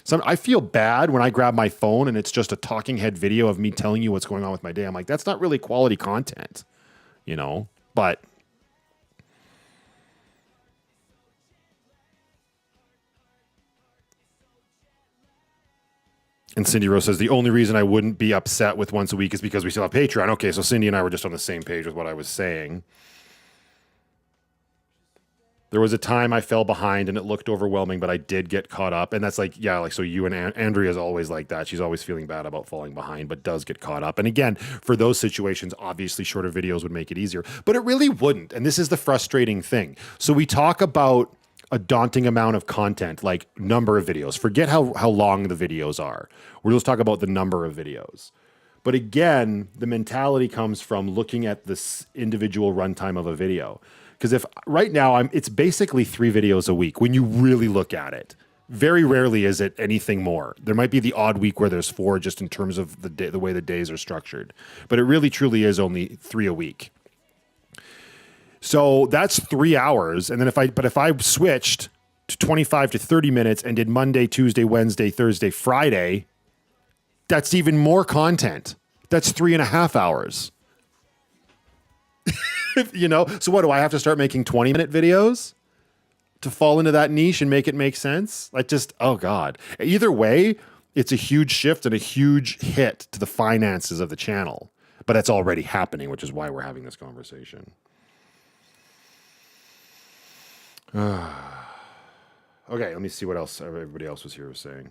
So I feel bad when I grab my phone and it's just a talking head video of me telling you what's going on with my day. I'm like, that's not really quality content, you know, but and Cindy Rose says, the only reason I wouldn't be upset with once a week is because we still have Patreon. Okay, so Cindy and I were just on the same page with what I was saying. There was a time I fell behind and it looked overwhelming, but I did get caught up. And that's like, yeah, like, so you and Andrea's always like that. She's always feeling bad about falling behind, but does get caught up. And again, for those situations, obviously shorter videos would make it easier, but it really wouldn't. And this is the frustrating thing. So we talk about a daunting amount of content, like number of videos. Forget how long the videos are. We'll just talk about the number of videos. But again, the mentality comes from looking at this individual runtime of a video. Because if right now it's basically 3 videos a week when you really look at it. Very rarely is it anything more. There might be the odd week where there's 4, just in terms of the way the days are structured. But it really truly is only 3 a week. So that's 3 hours. And then if I switched to 25 to 30 minutes and did Monday, Tuesday, Wednesday, Thursday, Friday, that's even more content. That's 3.5 hours. You know, so what do I have to start making 20-minute videos to fall into that niche and make it make sense. Like just, oh God. Either way, it's a huge shift and a huge hit to the finances of the channel. But it's already happening, which is why we're having this conversation. Okay, let me see what else everybody else was saying.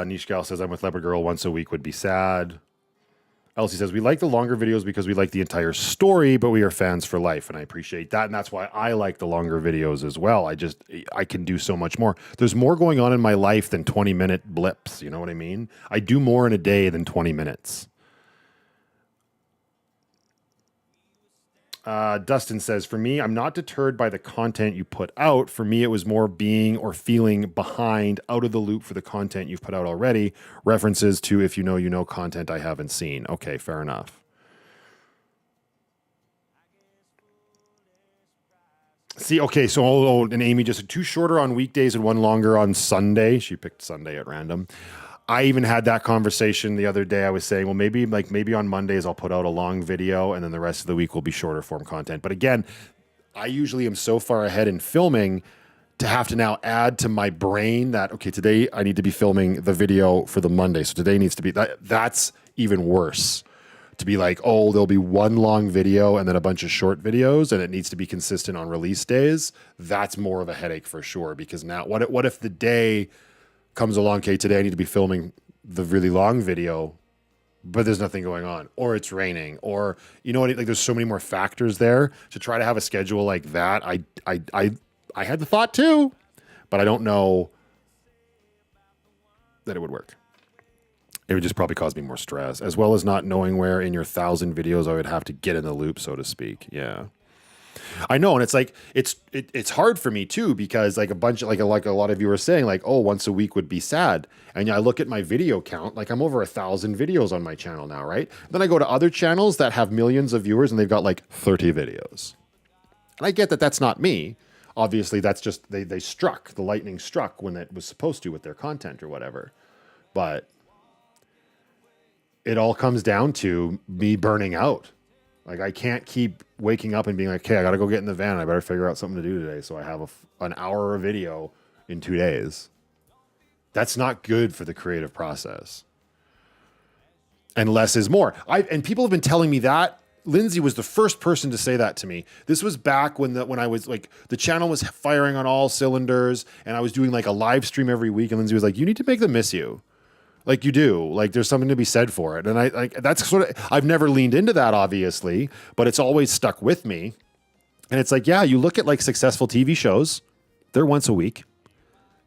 Niche Gal says, I'm with Leopard Girl once a week would be sad. Elsie says, we like the longer videos because we like the entire story, but we are fans for life. And I appreciate that. And that's why I like the longer videos as well. I can do so much more. There's more going on in my life than 20-minute blips. You know what I mean? I do more in a day than 20 minutes. Dustin says, for me, I'm not deterred by the content you put out. For me, it was more being or feeling behind, out of the loop for the content you've put out already. References to if you know content I haven't seen. Okay, fair enough. See, okay, so and Amy just 2 shorter on weekdays and 1 longer on Sunday. She picked Sunday at random. I even had that conversation the other day. I was saying, well, maybe on Mondays I'll put out a long video and then the rest of the week will be shorter form content. But again, I usually am so far ahead in filming to have to now add to my brain that, okay, today I need to be filming the video for the Monday. So today needs to be, that's even worse. To be like, oh, there'll be 1 long video and then a bunch of short videos and it needs to be consistent on release days. That's more of a headache for sure. Because now what if the day comes along, okay, today I need to be filming the really long video, but there's nothing going on, or it's raining, or you know what? Like there's so many more factors there to try to have a schedule like that. I had the thought too, but I don't know that it would work. It would just probably cause me more stress, as well as not knowing where in your 1,000 videos I would have to get in the loop, so to speak. Yeah. I know, and it's like it's hard for me too because like a lot of you were saying like, oh, once a week would be sad, and I look at my video count, like I'm over 1,000 videos on my channel now, right? Then I go to other channels that have millions of viewers and they've got like 30 videos, and I get that that's not me. Obviously, that's just the lightning struck when it was supposed to with their content or whatever, but it all comes down to me burning out. Like I can't keep waking up and being like, okay, I got to go get in the van. I better figure out something to do today. So I have an hour of video in 2 days. That's not good for the creative process. And less is more. And people have been telling me that. Lindsay was the first person to say that to me. This was back when I was like, the channel was firing on all cylinders and I was doing like a live stream every week. And Lindsay was like, you need to make them miss you. Like you do, like there's something to be said for it. And I like, that's sort of, I've never leaned into that obviously, but it's always stuck with me. And it's like, yeah, you look at like successful TV shows, they're once a week,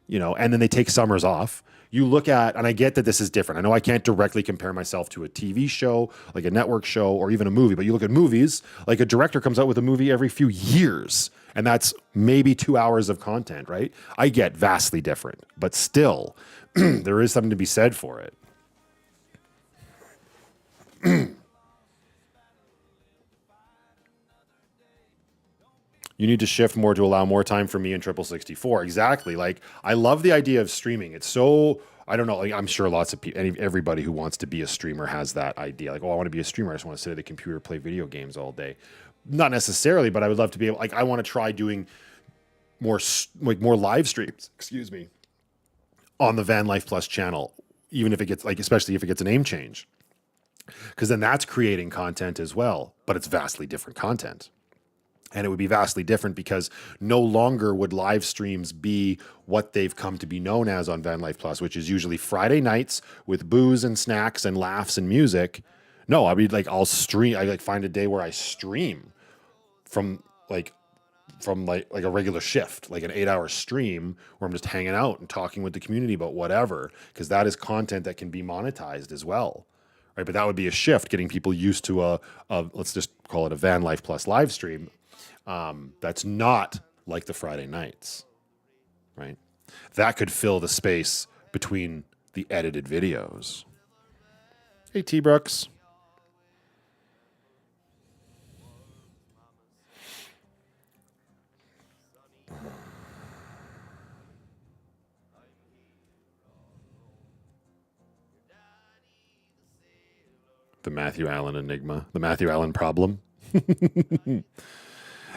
you know, and then they take summers off. You look at, and I get that this is different. I know I can't directly compare myself to a TV show, like a network show or even a movie, but you look at movies, like a director comes out with a movie every few years and that's maybe 2 hours of content, right? I get vastly different, but still, there is something to be said for it. You need to shift more to allow more time for me in 64. Exactly. Like I love the idea of streaming. It's so, I don't know, like I'm sure lots of people, everybody who wants to be a streamer has that idea. Like, oh, I want to be a streamer. I just want to sit at the computer, play video games all day. Not necessarily, but I would love to be able, like, I want to try doing more live streams, on the Van Life Plus channel, even if it gets like, especially if it gets a name change, because then that's creating content as well, but it's vastly different content. And it would be vastly different because no longer would live streams be what they've come to be known as on Van Life Plus, which is usually Friday nights with booze and snacks and laughs and music. No, I mean, like I'll stream, I like find a day where I stream from a regular shift, like an 8-hour stream where I'm just hanging out and talking with the community about whatever, because that is content that can be monetized as well, right? But that would be a shift, getting people used to a let's just call it a Van Life Plus live stream. That's not like the Friday nights, right? That could fill the space between the edited videos. Hey, T. Brooks. The Matthew Allen enigma, the Matthew Allen problem.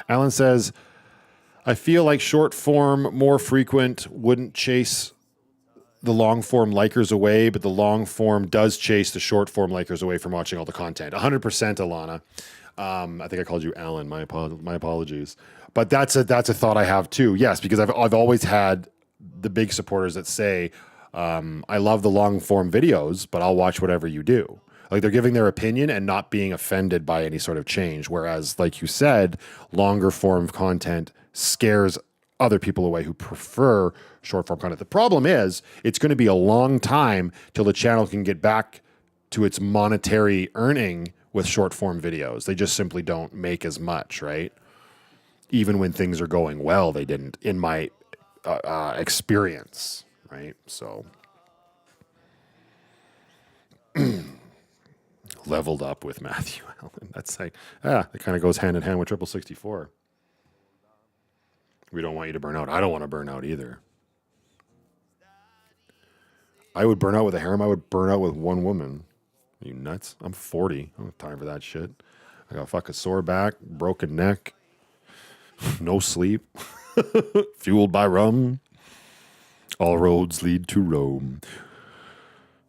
Alan says, I feel like short form, more frequent, wouldn't chase the long form likers away, but the long form does chase the short form likers away from watching all the content. 100%, Alana. I think I called you Alan. My apologies. But that's a thought I have too. Yes, because I've always had the big supporters that say, I love the long form videos, but I'll watch whatever you do. Like they're giving their opinion and not being offended by any sort of change. Whereas, like you said, longer form content scares other people away who prefer short form content. The problem is it's going to be a long time till the channel can get back to its monetary earning with short form videos. They just simply don't make as much, right? Even when things are going well, they didn't, in my experience, right? So leveled up with Matthew Allen. That's like, that kind of goes hand in hand with 64. We don't want you to burn out. I don't want to burn out either. I would burn out with a harem. I would burn out with one woman. Are you nuts? I'm 40. I don't have time for that shit. I got a fucking sore back, broken neck, no sleep, fueled by rum. All roads lead to Rome.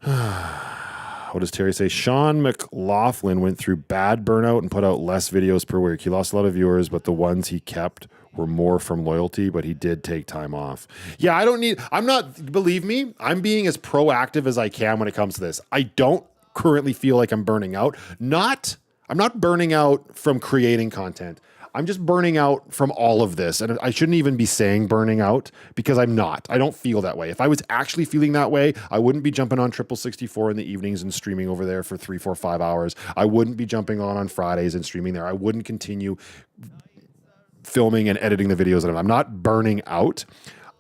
What does Terry say? Sean McLaughlin went through bad burnout and put out less videos per week. He lost a lot of viewers, but the ones he kept were more from loyalty, but he did take time off. Yeah, believe me, I'm being as proactive as I can when it comes to this. I don't currently feel like I'm burning out. I'm not burning out from creating content. I'm just burning out from all of this. And I shouldn't even be saying burning out because I'm not. I don't feel that way. If I was actually feeling that way, I wouldn't be jumping on 64 in the evenings and streaming over there for 3, 4, 5 hours. I wouldn't be jumping on Fridays and streaming there. I wouldn't continue filming and editing the videos. I'm not burning out.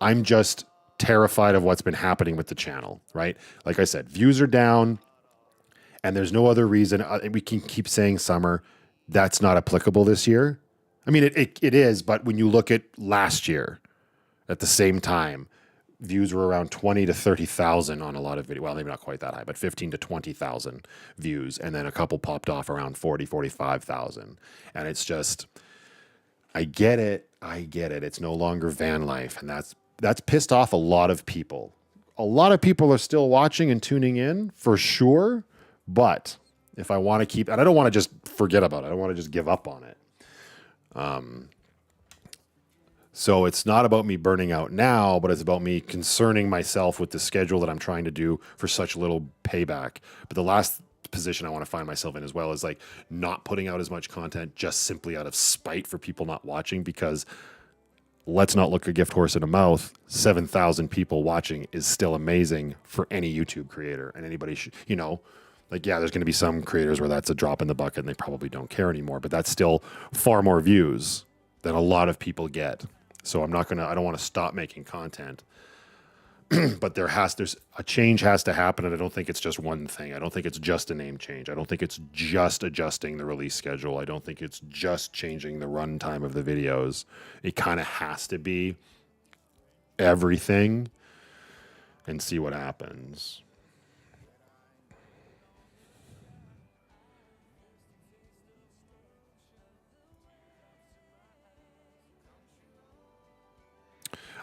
I'm just terrified of what's been happening with the channel, right? Like I said, views are down and there's no other reason. We can keep saying summer. That's not applicable this year. I mean, it is, but when you look at last year at the same time, views were around 20 to 30,000 on a lot of videos. Well, maybe not quite that high, but 15 to 20,000 views. And then a couple popped off around 40, 45,000. And it's just, I get it. It's no longer van life. And that's pissed off a lot of people. A lot of people are still watching and tuning in for sure. But if I want to keep, and I don't want to just forget about it. I don't want to just give up on it. So it's not about me burning out now, but it's about me concerning myself with the schedule that I'm trying to do for such little payback. But the last position I want to find myself in as well is like not putting out as much content just simply out of spite for people not watching, because let's not look a gift horse in the mouth. 7,000 people watching is still amazing for any YouTube creator, and anybody should, like, yeah, there's going to be some creators where that's a drop in the bucket and they probably don't care anymore, but that's still far more views than a lot of people get. So I don't want to stop making content, but there's a change has to happen. And I don't think it's just one thing. I don't think it's just a name change. I don't think it's just adjusting the release schedule. I don't think it's just changing the runtime of the videos. It kind of has to be everything and see what happens.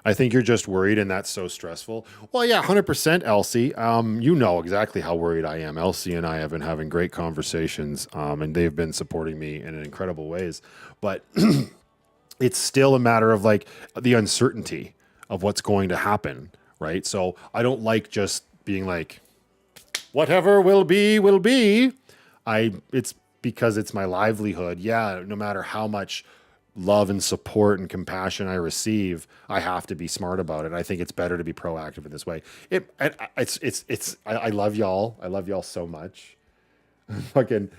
I think you're just worried, and that's so stressful. Well, yeah, 100%, Elsie. You know exactly how worried I am. Elsie and I have been having great conversations, and they've been supporting me in incredible ways. But it's still a matter of like the uncertainty of what's going to happen, right? So I don't like just being like, whatever will be, will be. It's because it's my livelihood. Yeah, no matter how much love and support and compassion I receive, I have to be smart about it. I think it's better to be proactive in this way. I love y'all. I love y'all so much. I'm gonna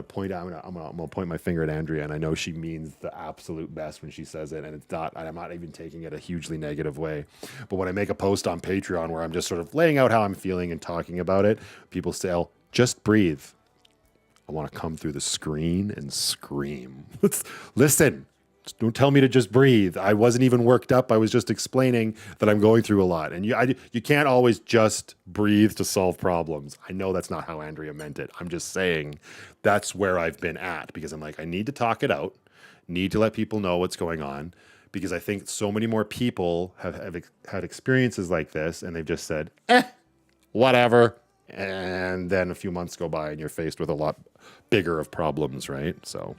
point my finger at Andrea, and I know she means the absolute best when she says it, and it's not, I'm not even taking it a hugely negative way. But when I make a post on Patreon where I'm just sort of laying out how I'm feeling and talking about it, people say, "Oh, just breathe." I want to come through the screen and scream. Listen, Don't tell me to just breathe. I wasn't even worked up. I was just explaining that I'm going through a lot. And you can't always just breathe to solve problems. I know that's not how Andrea meant it. I'm just saying that's where I've been at, because I'm like, I need to talk it out, need to let people know what's going on, because I think so many more people have had experiences like this, and they've just said, whatever. And then a few months go by and you're faced with a lot bigger of problems, right? So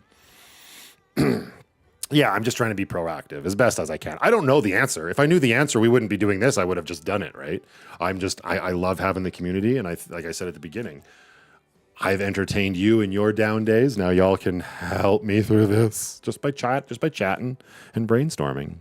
yeah, I'm just trying to be proactive as best as I can. I don't know the answer. If I knew the answer, we wouldn't be doing this. I would have just done it, right? I love having the community. And like I said at the beginning, I've entertained you in your down days. Now y'all can help me through this just by chatting and brainstorming.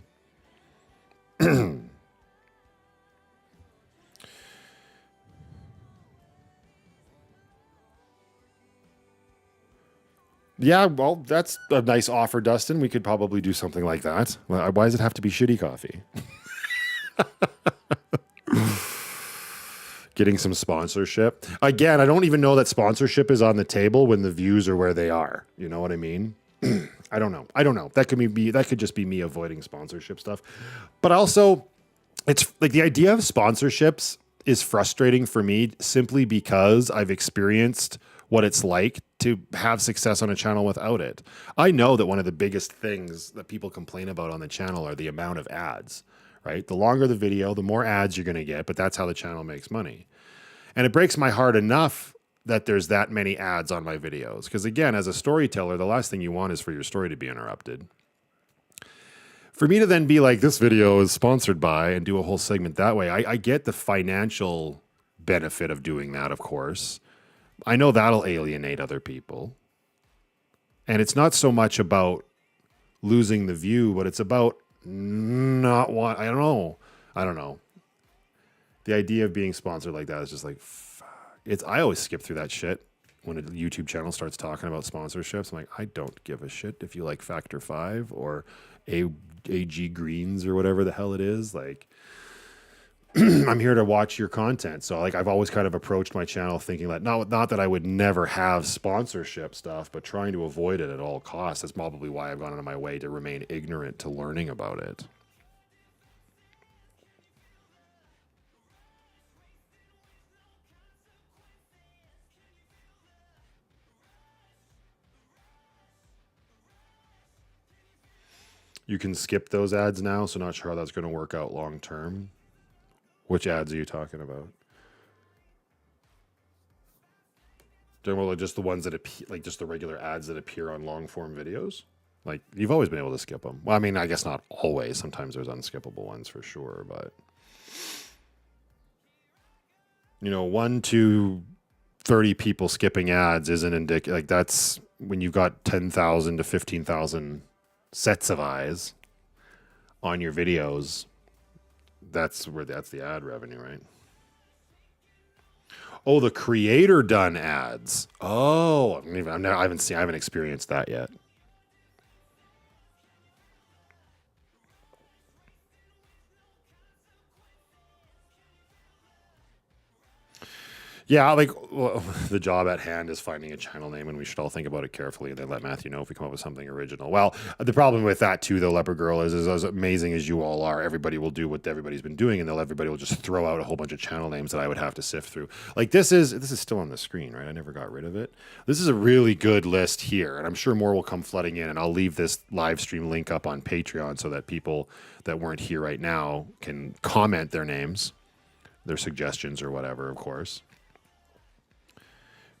Yeah, well, that's a nice offer, Dustin. We could probably do something like that. Why does it have to be shitty coffee? Getting some sponsorship. Again, I don't even know that sponsorship is on the table when the views are where they are. You know what I mean? I don't know. That could just be me avoiding sponsorship stuff. But also, it's like the idea of sponsorships is frustrating for me simply because I've experienced what it's like to have success on a channel without it. I know that one of the biggest things that people complain about on the channel are the amount of ads, right? The longer the video, the more ads you're going to get, but that's how the channel makes money. And it breaks my heart enough that there's that many ads on my videos. Because again, as a storyteller, the last thing you want is for your story to be interrupted. For me to then be like, this video is sponsored by, and do a whole segment that way, I get the financial benefit of doing that, of course. I know that'll alienate other people. And it's not so much about losing the view, but it's about not want. I don't know. The idea of being sponsored like that is just like, I always skip through that shit when a YouTube channel starts talking about sponsorships. I'm like, I don't give a shit if you like Factor 5 or AG Greens or whatever the hell it is. Like, I'm here to watch your content. So like, I've always kind of approached my channel thinking that not that I would never have sponsorship stuff, but trying to avoid it at all costs. That's probably why I've gone out of my way to remain ignorant to learning about it. You can skip those ads now, so not sure how that's going to work out long term. Which ads are you talking about? Generally, just the ones that appear, like just the regular ads that appear on long form videos. Like, you've always been able to skip them. Well, I mean, I guess not always. Sometimes there's unskippable ones for sure, but 1 to 30 people skipping ads isn't indicative. Like, that's when you've got 10,000 to 15,000 sets of eyes on your videos. That's the ad revenue, right? Oh, the creator done ads. Oh, I haven't experienced that yet. Yeah, like, well, the job at hand is finding a channel name, and we should all think about it carefully and then let Matthew know if we come up with something original. Well, the problem with that too, though, Leopard Girl, is as amazing as you all are, everybody will do what everybody's been doing, and everybody will just throw out a whole bunch of channel names that I would have to sift through. Like, this is still on the screen, right? I never got rid of it. This is a really good list here, and I'm sure more will come flooding in, and I'll leave this live stream link up on Patreon so that people that weren't here right now can comment their names, their suggestions or whatever, of course.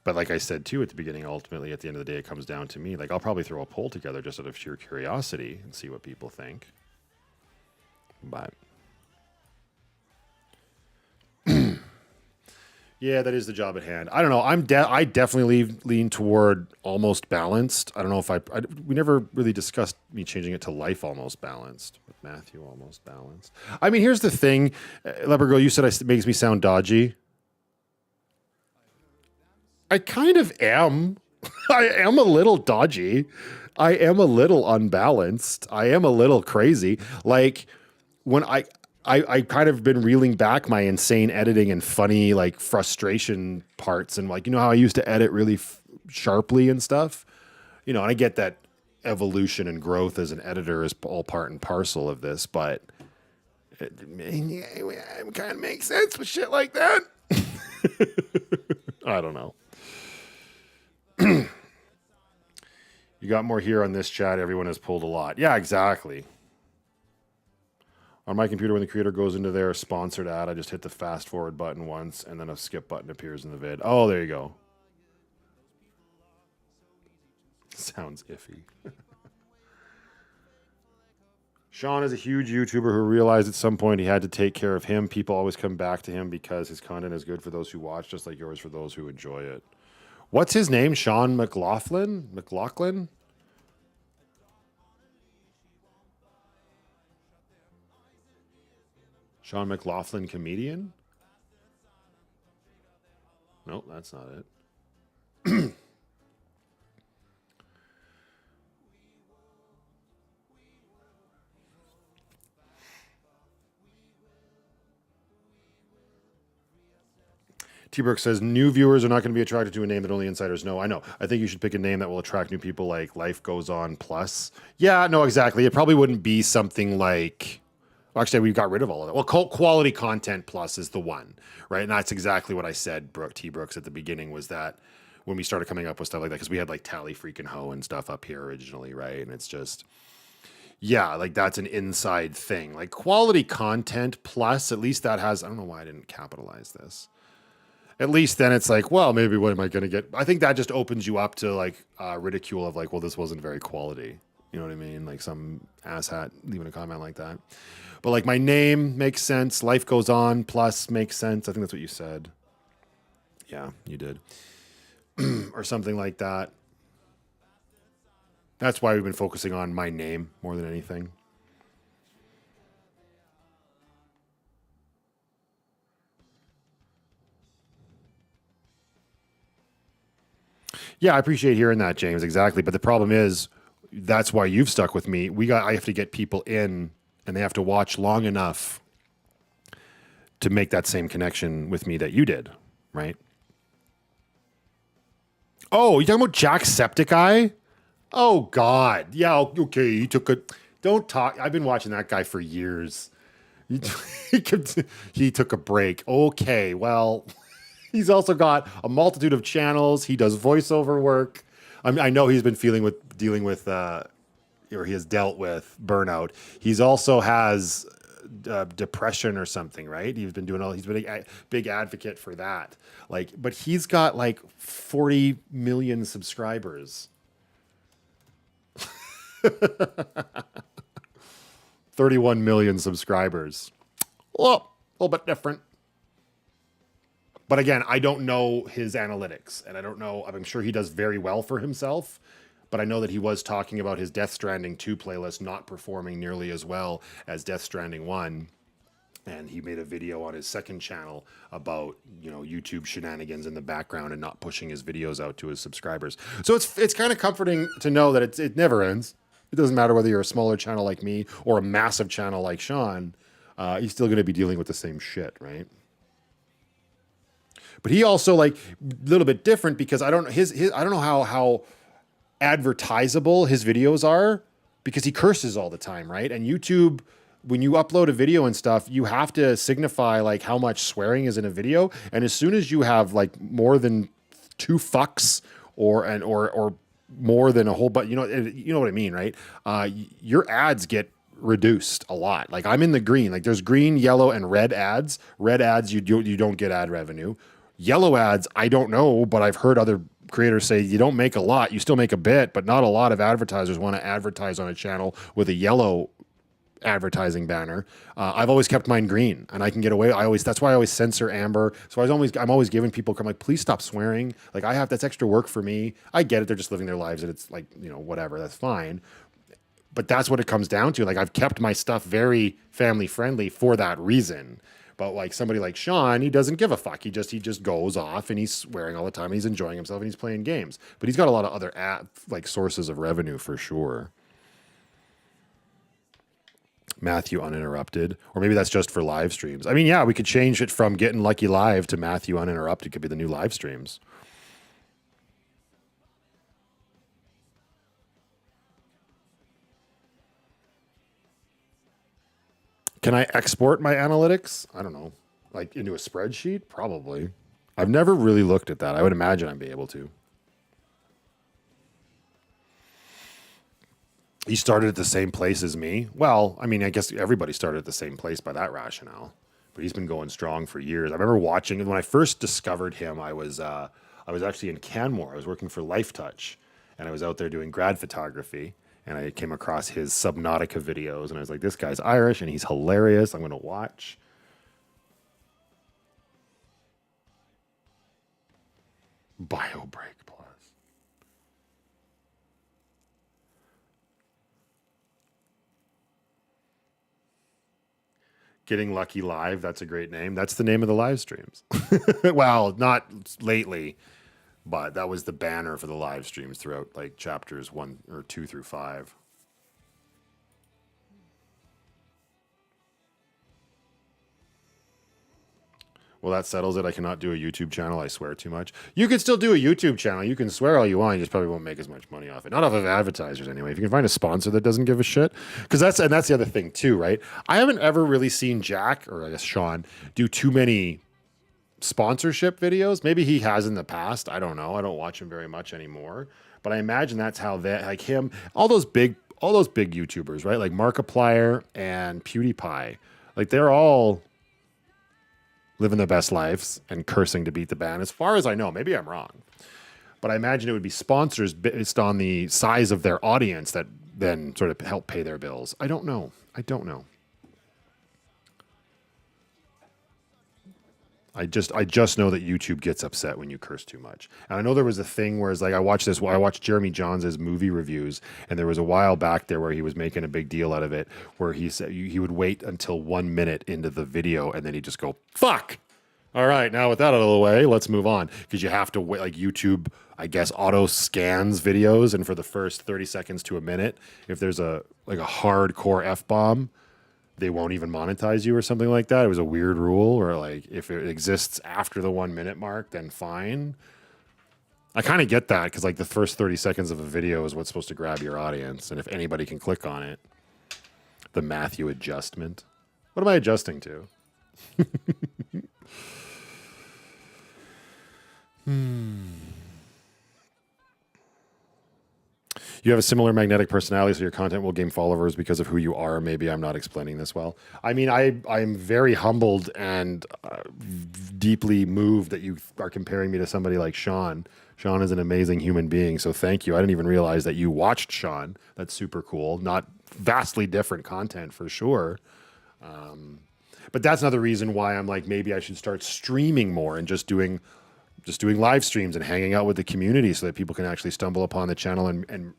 But like I said, too, at the beginning, ultimately, at the end of the day, it comes down to me. Like, I'll probably throw a poll together just out of sheer curiosity and see what people think. But yeah, that is the job at hand. I don't know. I definitely lean toward almost balanced. I don't know if we never really discussed me changing it to life almost balanced. With Matthew almost balanced. I mean, here's the thing. Leopard Girl, you said it makes me sound dodgy. I kind of am. I am a little dodgy. I am a little unbalanced. I am a little crazy. Like, when I kind of been reeling back my insane editing and funny, like, frustration parts. And, like, how I used to edit really sharply and stuff? And I get that evolution and growth as an editor is all part and parcel of this, but it kind of makes sense with shit like that. I don't know. You got more here on this chat. Everyone has pulled a lot. Yeah, exactly. On my computer, when the creator goes into their sponsored ad, I just hit the fast forward button once, and then a skip button appears in the vid. Oh, there you go. Sounds iffy. Sean is a huge YouTuber who realized at some point he had to take care of him. People always come back to him because his content is good for those who watch, just like yours for those who enjoy it. What's his name? Sean McLaughlin? McLaughlin? Sean McLaughlin, comedian? Nope, that's not it. T-Brook says, new viewers are not going to be attracted to a name that only insiders know. I know. I think you should pick a name that will attract new people, like Life Goes On Plus. Yeah, no, exactly. It probably wouldn't be something like... Well, actually, we got rid of all of that. Well, Quality Content Plus is the one, right? And that's exactly what I said, T-Brooks, at the beginning, was that when we started coming up with stuff like that, because we had like Tally Freaking Ho and stuff up here originally, right? And it's just... Yeah, like that's an inside thing. Like Quality Content Plus, at least that has... I don't know why I didn't capitalize this. At least then it's like, well, maybe what am I going to get? I think that just opens you up to like ridicule of like, well, this wasn't very quality. You know what I mean? Like some asshat leaving a comment like that. But like my name makes sense. Life Goes On Plus makes sense. I think that's what you said. Yeah, you did. Or something like that. That's why we've been focusing on my name more than anything. Yeah, I appreciate hearing that, James. Exactly. But the problem is, that's why you've stuck with me. I have to get people in, and they have to watch long enough to make that same connection with me that you did, right? Oh, you talking about Jacksepticeye? Oh God, yeah. Okay, he took a. Don't talk. I've been watching that guy for years. He took a break. Okay, well. He's also got a multitude of channels. He does voiceover work. I know he's been dealing with, or he has dealt with burnout. He's also has depression or something, right? He's been a big advocate for that. Like, but he's got like 40 million subscribers. 31 million subscribers. Well, a little bit different. But again, I don't know his analytics, and I don't know. I'm sure he does very well for himself, but I know that he was talking about his Death Stranding 2 playlist not performing nearly as well as Death Stranding 1. And he made a video on his second channel about, YouTube shenanigans in the background and not pushing his videos out to his subscribers. So it's kind of comforting to know that it never ends. It doesn't matter whether you're a smaller channel like me or a massive channel like Sean. He's still going to be dealing with the same shit, right? But he also like a little bit different because I don't know how advertisable his videos are because he curses all the time, right? And YouTube, when you upload a video and stuff, you have to signify like how much swearing is in a video. And as soon as you have like more than 2 fucks or more than a whole, but you know what I mean, right? Your ads get reduced a lot. Like I'm in the green. Like there's green, yellow, and red ads. Red ads, you don't get ad revenue. Yellow ads, I don't know, but I've heard other creators say you don't make a lot. You still make a bit, but not a lot of advertisers want to advertise on a channel with a yellow advertising banner. I've always kept mine green, and I can get away. That's why I always censor amber. So I'm always giving people, I'm like, please stop swearing. Like that's extra work for me. I get it. They're just living their lives, and it's like, whatever. That's fine. But that's what it comes down to. Like I've kept my stuff very family friendly for that reason. But like somebody like Sean, he doesn't give a fuck. He just goes off and he's swearing all the time. And he's enjoying himself and he's playing games. But he's got a lot of other sources of revenue for sure. Matthew Uninterrupted, or maybe that's just for live streams. I mean, yeah, we could change it from Getting Lucky Live to Matthew Uninterrupted. Could be the new live streams. Can I export my analytics? I don't know. Like into a spreadsheet? Probably. I've never really looked at that. I would imagine I'd be able to. He started at the same place as me. Well, I mean, I guess everybody started at the same place by that rationale. But he's been going strong for years. I remember watching when I first discovered him. I was actually in Canmore. I was working for Life Touch, and I was out there doing grad photography. And I came across his Subnautica videos, and I was like, "This guy's Irish, and he's hilarious. I'm going to watch." BioBreak Plus. Getting Lucky Live, that's a great name. That's the name of the live streams. Well, not lately, but that was the banner for the live streams throughout like chapters 1 or 2 through 5. Well, that settles it. I cannot do a YouTube channel. I swear too much. You can still do a YouTube channel. You can swear all you want. You just probably won't make as much money off it. Not off of advertisers anyway. If you can find a sponsor that doesn't give a shit, because that's the other thing too, right? I haven't ever really seen Jack, or I guess Sean, do too many sponsorship videos. Maybe he has in the past. I don't know. I don't watch him very much anymore. But I imagine that's how that, like him, all those big YouTubers, right? Like Markiplier and PewDiePie, like they're all living their best lives and cursing to beat the band. As far as I know, maybe I'm wrong, but I imagine it would be sponsors based on the size of their audience that then sort of help pay their bills. I don't know. I just know that YouTube gets upset when you curse too much. And I know there was a thing where it's like I watched Jeremy Johns' movie reviews, and there was a while back there where he was making a big deal out of it, where he said he would wait until 1 minute into the video and then he'd just go, "Fuck. All right, now with that out of the way, let's move on." Because you have to wait, like YouTube, I guess, auto scans videos, and for the first 30 seconds to a minute, if there's a hardcore F-bomb, they won't even monetize you or something like that. It was a weird rule, or like if it exists after the 1 minute mark, then fine. I kind of get that because like the first 30 seconds of a video is what's supposed to grab your audience, and if anybody can click on it, the Matthew adjustment. What am I adjusting to? You have a similar magnetic personality, so your content will gain followers because of who you are. Maybe I'm not explaining this well. I mean, I'm very humbled and deeply moved that you are comparing me to somebody like Sean. Sean is an amazing human being, so thank you. I didn't even realize that you watched Sean. That's super cool. Not vastly different content for sure. But that's another reason why I'm like, maybe I should start streaming more and just doing live streams and hanging out with the community so that people can actually stumble upon the channel and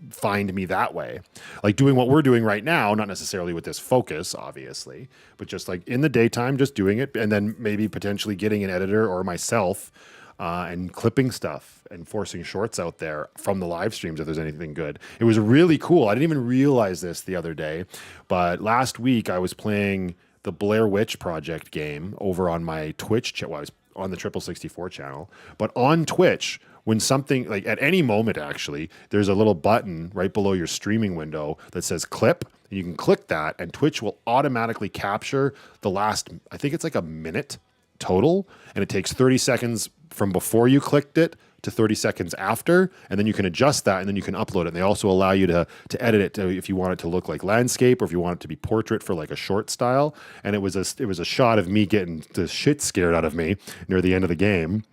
find me that way. Like doing what we're doing right now, not necessarily with this focus, obviously, but just like in the daytime, just doing it, and then maybe potentially getting an editor or myself and clipping stuff and forcing shorts out there from the live streams if there's anything good. It was really cool. I didn't even realize this the other day, but last week I was playing the Blair Witch Project game over on my Twitch channel. Well, I was on the 64 channel, but on Twitch, when something like at any moment, actually, there's a little button right below your streaming window that says clip, and you can click that, and Twitch will automatically capture the last, I think it's like a minute total, and it takes 30 seconds from before you clicked it to 30 seconds after, and then you can adjust that, and then you can upload it. And they also allow you to edit it to, if you want it to look like landscape or if you want it to be portrait for like a short style. And it was a shot of me getting the shit scared out of me near the end of the game.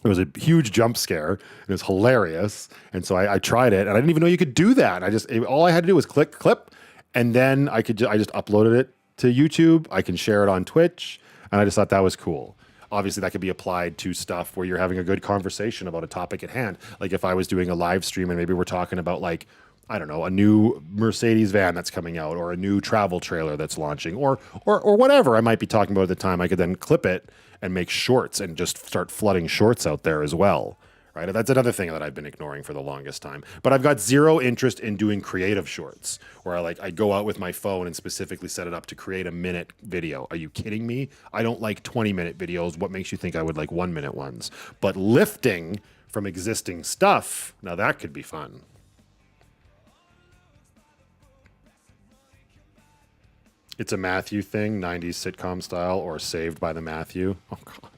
It was a huge jump scare. It was hilarious. And so I tried it, and I didn't even know you could do that. All I had to do was click clip, and then I just uploaded it to YouTube. I can share it on Twitch, and I just thought that was cool. Obviously, that could be applied to stuff where you're having a good conversation about a topic at hand. Like if I was doing a live stream and maybe we're talking about like, I don't know, a new Mercedes van that's coming out or a new travel trailer that's launching or whatever I might be talking about at the time, I could then clip it and make shorts and just start flooding shorts out there as well. Right? That's another thing that I've been ignoring for the longest time. But I've got zero interest in doing creative shorts where I go out with my phone and specifically set it up to create a minute video. Are you kidding me? I don't like 20-minute videos. What makes you think I would like 1 minute ones? But lifting from existing stuff, now that could be fun. It's a Matthew thing, 90s sitcom style, or Saved by the Matthew. Oh, God.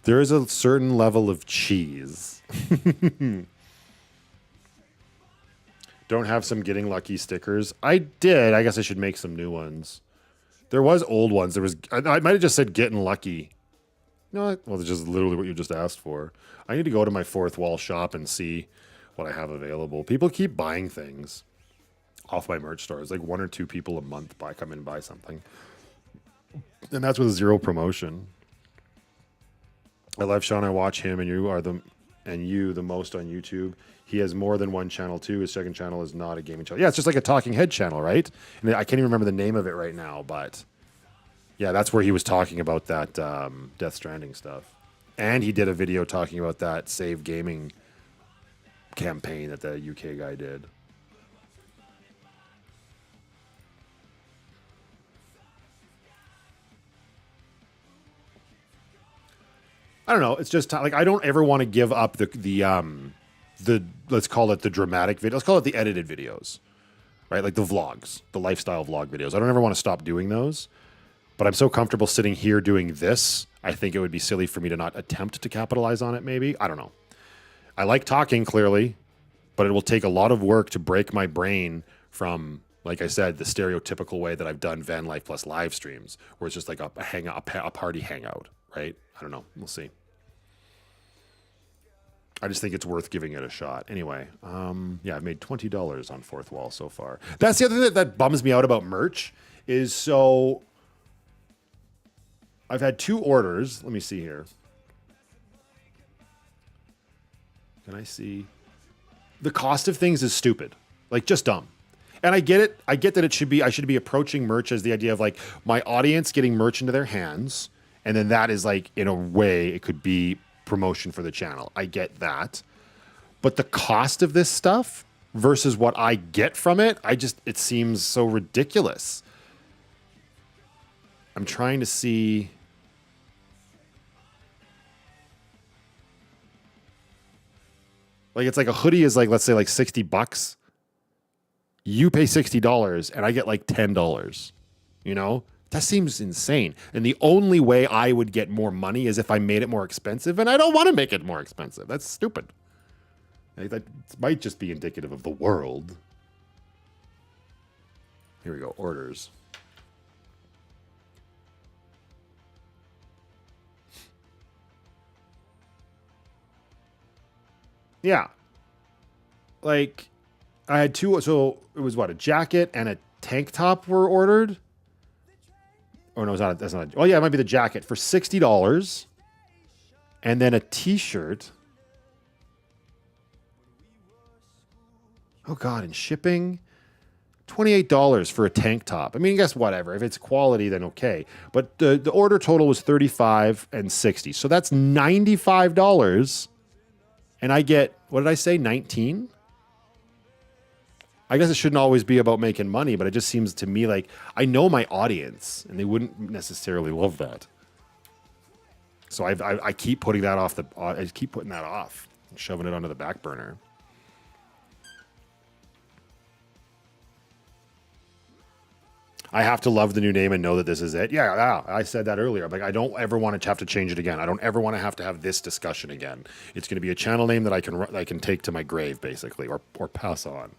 There is a certain level of cheese. Don't have some Getting Lucky stickers. I did. I guess I should make some new ones. There was old ones. There was. I might have just said Getting Lucky. No, well, it's just literally what you just asked for. I need to go to my fourth wall shop and see what I have available. People keep buying things off my merch stores. Like 1 or 2 people a month come in and buy something, and that's with zero promotion. I love Sean. I watch him, and you the most on YouTube. He has more than one channel too. His second channel is not a gaming channel. Yeah, it's just like a talking head channel, right? And I can't even remember the name of it right now, but yeah, that's where he was talking about that Death Stranding stuff. And he did a video talking about that Save Gaming campaign that the UK guy did. I don't know. It's just like I don't ever want to give up the let's call it the dramatic video. Let's call it the edited videos, right? Like the vlogs, the lifestyle vlog videos. I don't ever want to stop doing those, but I'm so comfortable sitting here doing this. I think it would be silly for me to not attempt to capitalize on it. Maybe. I don't know. I like talking clearly, but it will take a lot of work to break my brain from, like I said, the stereotypical way that I've done van life plus live streams, where it's just like a party hangout, right? I don't know. We'll see. I just think it's worth giving it a shot. Anyway, yeah, I've made $20 on Fourth Wall so far. That's the other thing that bums me out about merch is so I've had 2 orders. Let me see here. Can I see? The cost of things is stupid. Like just dumb. And I get it. I get that I should be approaching merch as the idea of like my audience getting merch into their hands. And then that is like, in a way, it could be promotion for the channel. I get that. But the cost of this stuff versus what I get from it, it seems so ridiculous. I'm trying to see. Like, it's like a hoodie is like, let's say like $60. You pay $60 and I get like $10, you know? That seems insane. And the only way I would get more money is if I made it more expensive, and I don't want to make it more expensive. That's stupid. That might just be indicative of the world. Here we go, orders. Yeah. Like, I had 2, so it was what, a jacket and a tank top were ordered? Oh no, that's not. Oh yeah, it might be the jacket for $60, and then a T-shirt. Oh God, and shipping, $28 for a tank top. I mean, I guess whatever. If it's quality, then okay. But the order total was $35 and $60, so that's $95, and I get, what did I say, 19? I guess it shouldn't always be about making money, but it just seems to me like I know my audience, and they wouldn't necessarily love that. So I keep putting that off I keep putting that off, and shoving it onto the back burner. I have to love the new name and know that this is it. Yeah, I said that earlier. I'm like, I don't ever want to have to change it again. I don't ever want to have this discussion again. It's going to be a channel name that I can take to my grave, basically, or pass on.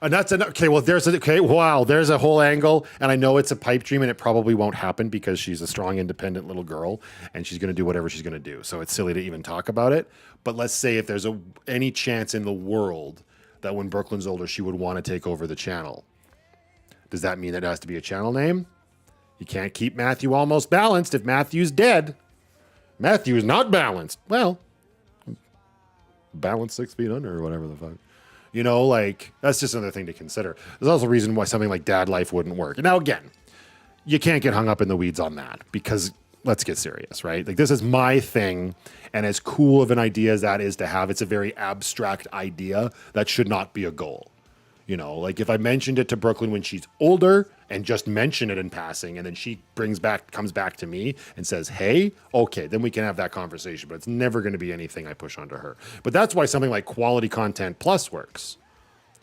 And that's okay. Well, there's a whole angle, and I know it's a pipe dream, and it probably won't happen because she's a strong, independent little girl, and she's going to do whatever she's going to do. So it's silly to even talk about it. But let's say if there's any chance in the world that when Brooklyn's older, she would want to take over the channel. Does that mean it has to be a channel name? You can't keep Matthew almost balanced if Matthew's dead. Matthew is not balanced. Well, balanced 6 feet under or whatever the fuck. You know, like, that's just another thing to consider. There's also a reason why something like Dad Life wouldn't work. And now, again, you can't get hung up in the weeds on that because let's get serious, right? Like, this is my thing, and as cool of an idea as that is to have, it's a very abstract idea that should not be a goal. You know, like if I mentioned it to Brooklyn when she's older and just mention it in passing, and then she comes back to me and says, hey, okay, then we can have that conversation, but it's never going to be anything I push onto her. But that's why something like Quality Content Plus works.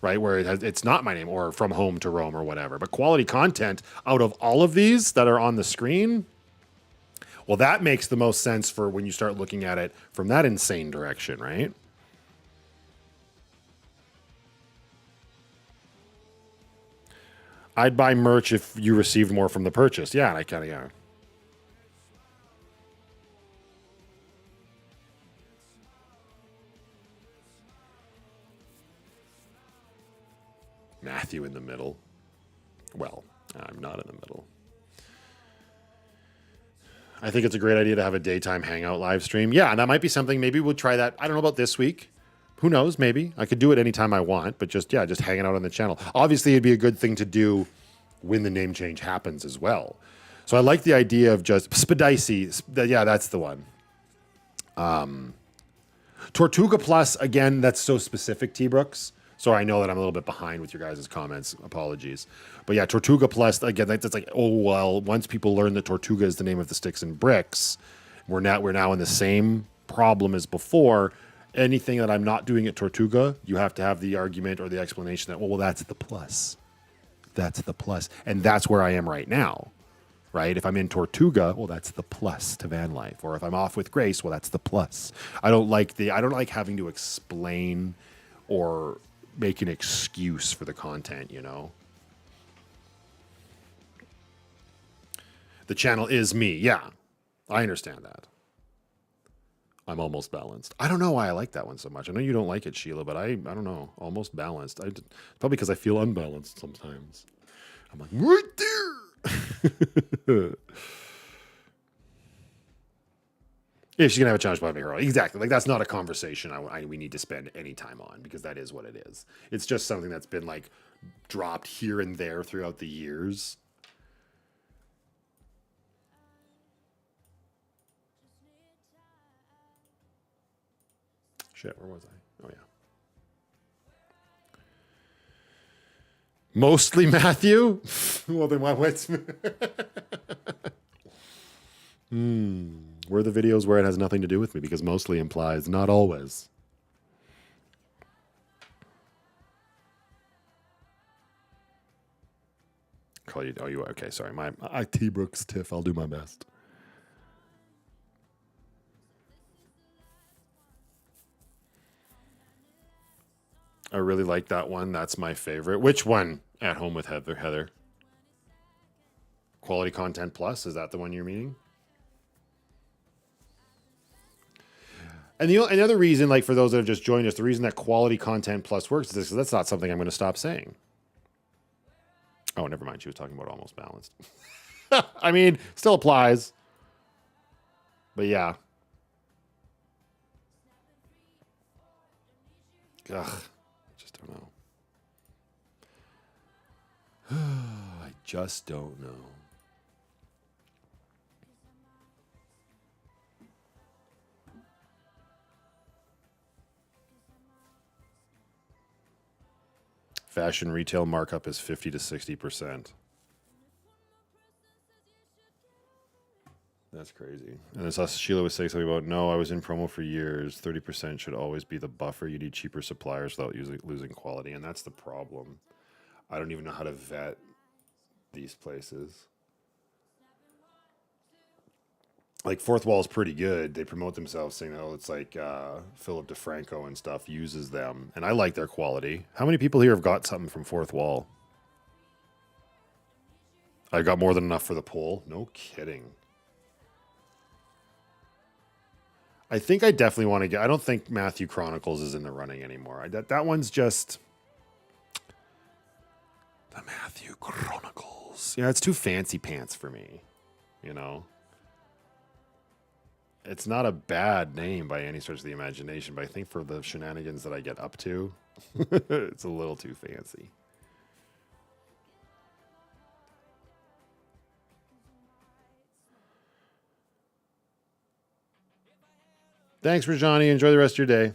right? Where it's not my name or from home to Rome or whatever. But quality content out of all of these that are on the screen, well, that makes the most sense for when you start looking at it from that insane direction, right? I'd buy merch if you received more from the purchase. Yeah, and I kind of, yeah. Matthew in the middle. Well, I'm not in the middle. I think it's a great idea to have a daytime hangout live stream. Yeah, and that might be something. Maybe we'll try that. I don't know about this week. Who knows? Maybe I could do it anytime I want, but just hanging out on the channel. Obviously, it'd be a good thing to do when the name change happens as well. So I like the idea of just Spadici. Yeah, that's the one. Tortuga Plus, again, that's so specific, T. Brooks. So I know that I'm a little bit behind with your guys' comments. Apologies. But yeah, Tortuga Plus, again, that's like, oh, well, once people learn that Tortuga is the name of the sticks and bricks, we're now in the same problem as before. Anything that I'm not doing at Tortuga, you have to have the argument or the explanation that, well, that's the plus. That's the plus. And that's where I am right now. Right? If I'm in Tortuga, well, that's the plus to van life. Or if I'm off with Grace, well, that's the plus. I don't like having to explain or make an excuse for the content, you know? The channel is me. Yeah. I understand that. I'm almost balanced. I don't know why I like that one so much. I know you don't like it, Sheila, but I don't know. Almost balanced. Probably because I feel unbalanced sometimes. I'm like, right there. If she's gonna have a challenge by me, exactly. Like that's not a conversation we need to spend any time on because that is what it is. It's just something that's been like dropped here and there throughout the years. Shit, where was I? Oh yeah. Mostly Matthew? Well, then what's... Where are the videos where it has nothing to do with me? Because mostly implies not always. Call you... Oh, you are? Okay, sorry. I T. Brooks Tiff. I'll do my best. I really like that one. That's my favorite. Which one? At Home with Heather. Quality Content Plus. Is that the one you're meaning? And the other reason, like for those that have just joined us, the reason that Quality Content Plus works is because that's not something I'm going to stop saying. Oh, never mind. She was talking about almost balanced. I mean, still applies. But yeah. Ugh. Just don't know. I just don't know. Fashion retail markup is 50 to 60%. That's crazy. And this Sheila was saying something about, no, I was in promo for years. 30% should always be the buffer. You need cheaper suppliers without losing quality. And that's the problem. I don't even know how to vet these places. Like Fourth Wall is pretty good. They promote themselves saying, oh, it's like Philip DeFranco and stuff uses them. And I like their quality. How many people here have got something from Fourth Wall? I got more than enough for the poll. No kidding. I think I definitely want to get... I don't think Matthew Chronicles is in the running anymore. That one's just... The Matthew Chronicles. Yeah, it's too fancy pants for me. You know? It's not a bad name by any stretch of the imagination, but I think for the shenanigans that I get up to, it's a little too fancy. Thanks, Rajani. Enjoy the rest of your day.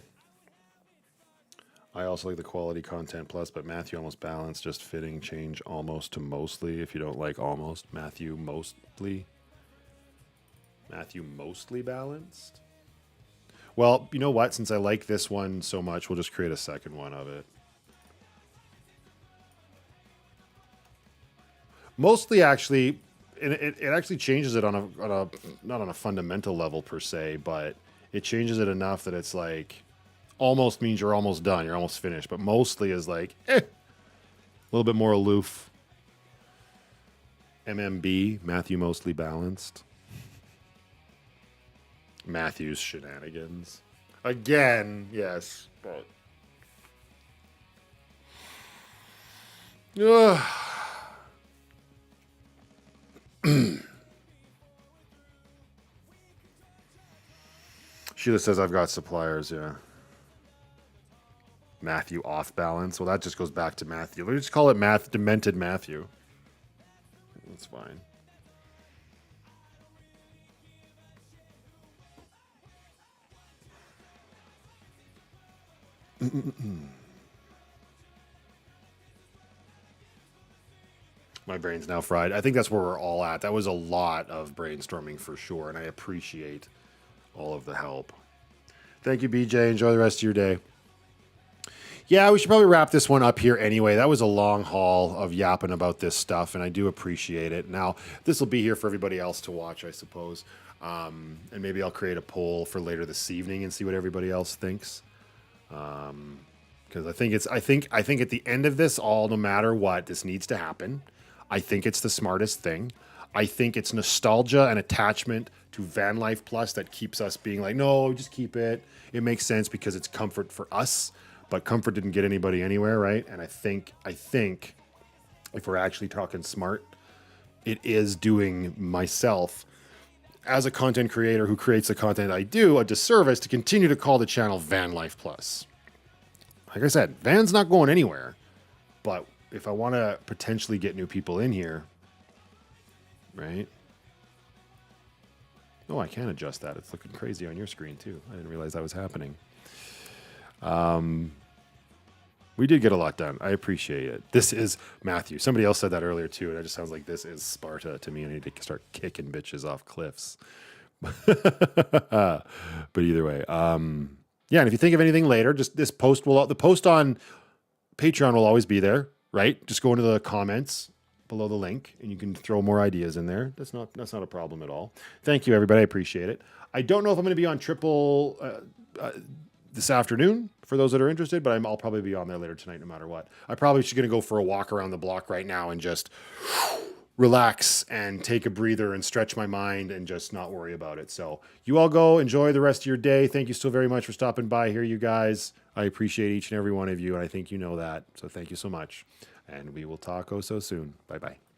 I also like the Quality Content Plus, but Matthew almost balanced, just fitting, change almost to mostly. If you don't like almost, Matthew mostly. Matthew mostly balanced. Well, you know what? Since I like this one so much, we'll just create a second one of it. Mostly, actually, it actually changes it on a not on a fundamental level per se, but it changes it enough that it's like almost means you're almost done, you're almost finished. But mostly is like a little bit more aloof. MMB, Matthew mostly balanced. Matthew's shenanigans. Again, yes, but. Ugh. Sheila says I've got suppliers, yeah. Matthew off balance. Well, that just goes back to Matthew. Let's just call it Demented Matthew. That's fine. My brain's now fried. I think that's where we're all at. That was a lot of brainstorming for sure, and I appreciate all of the help. Thank you, BJ. Enjoy the rest of your day. Yeah, we should probably wrap this one up here anyway. That was a long haul of yapping about this stuff, and I do appreciate it. Now, this will be here for everybody else to watch, I suppose. And maybe I'll create a poll for later this evening and see what everybody else thinks. Because I think at the end of this all, no matter what, this needs to happen. I think it's the smartest thing. I think it's nostalgia and attachment to Van Life Plus that keeps us being like, no, just keep it. It makes sense because it's comfort for us, but comfort didn't get anybody anywhere, right? And I think if we're actually talking smart, it is doing myself as a content creator who creates the content I do a disservice to continue to call the channel Van Life Plus. Like I said, Van's not going anywhere, but if I want to potentially get new people in here, right? Oh, I can adjust that. It's looking crazy on your screen too. I didn't realize that was happening. We did get a lot done. I appreciate it. This is Matthew. Somebody else said that earlier too, and it just sounds like this is Sparta to me. I need to start kicking bitches off cliffs. But either way, yeah. And if you think of anything later, just the post on Patreon will always be there, right? Just go into the comments below the link, and you can throw more ideas in there. That's not a problem at all. Thank you, everybody. I appreciate it. I don't know if I'm going to be on Triple this afternoon for those that are interested, but I'll probably be on there later tonight no matter what. I probably should going to go for a walk around the block right now and just relax and take a breather and stretch my mind and just not worry about it. So you all go enjoy the rest of your day. Thank you so very much for stopping by here, you guys. I appreciate each and every one of you, and I think you know that. So thank you so much. And we will talk so soon. Bye-bye.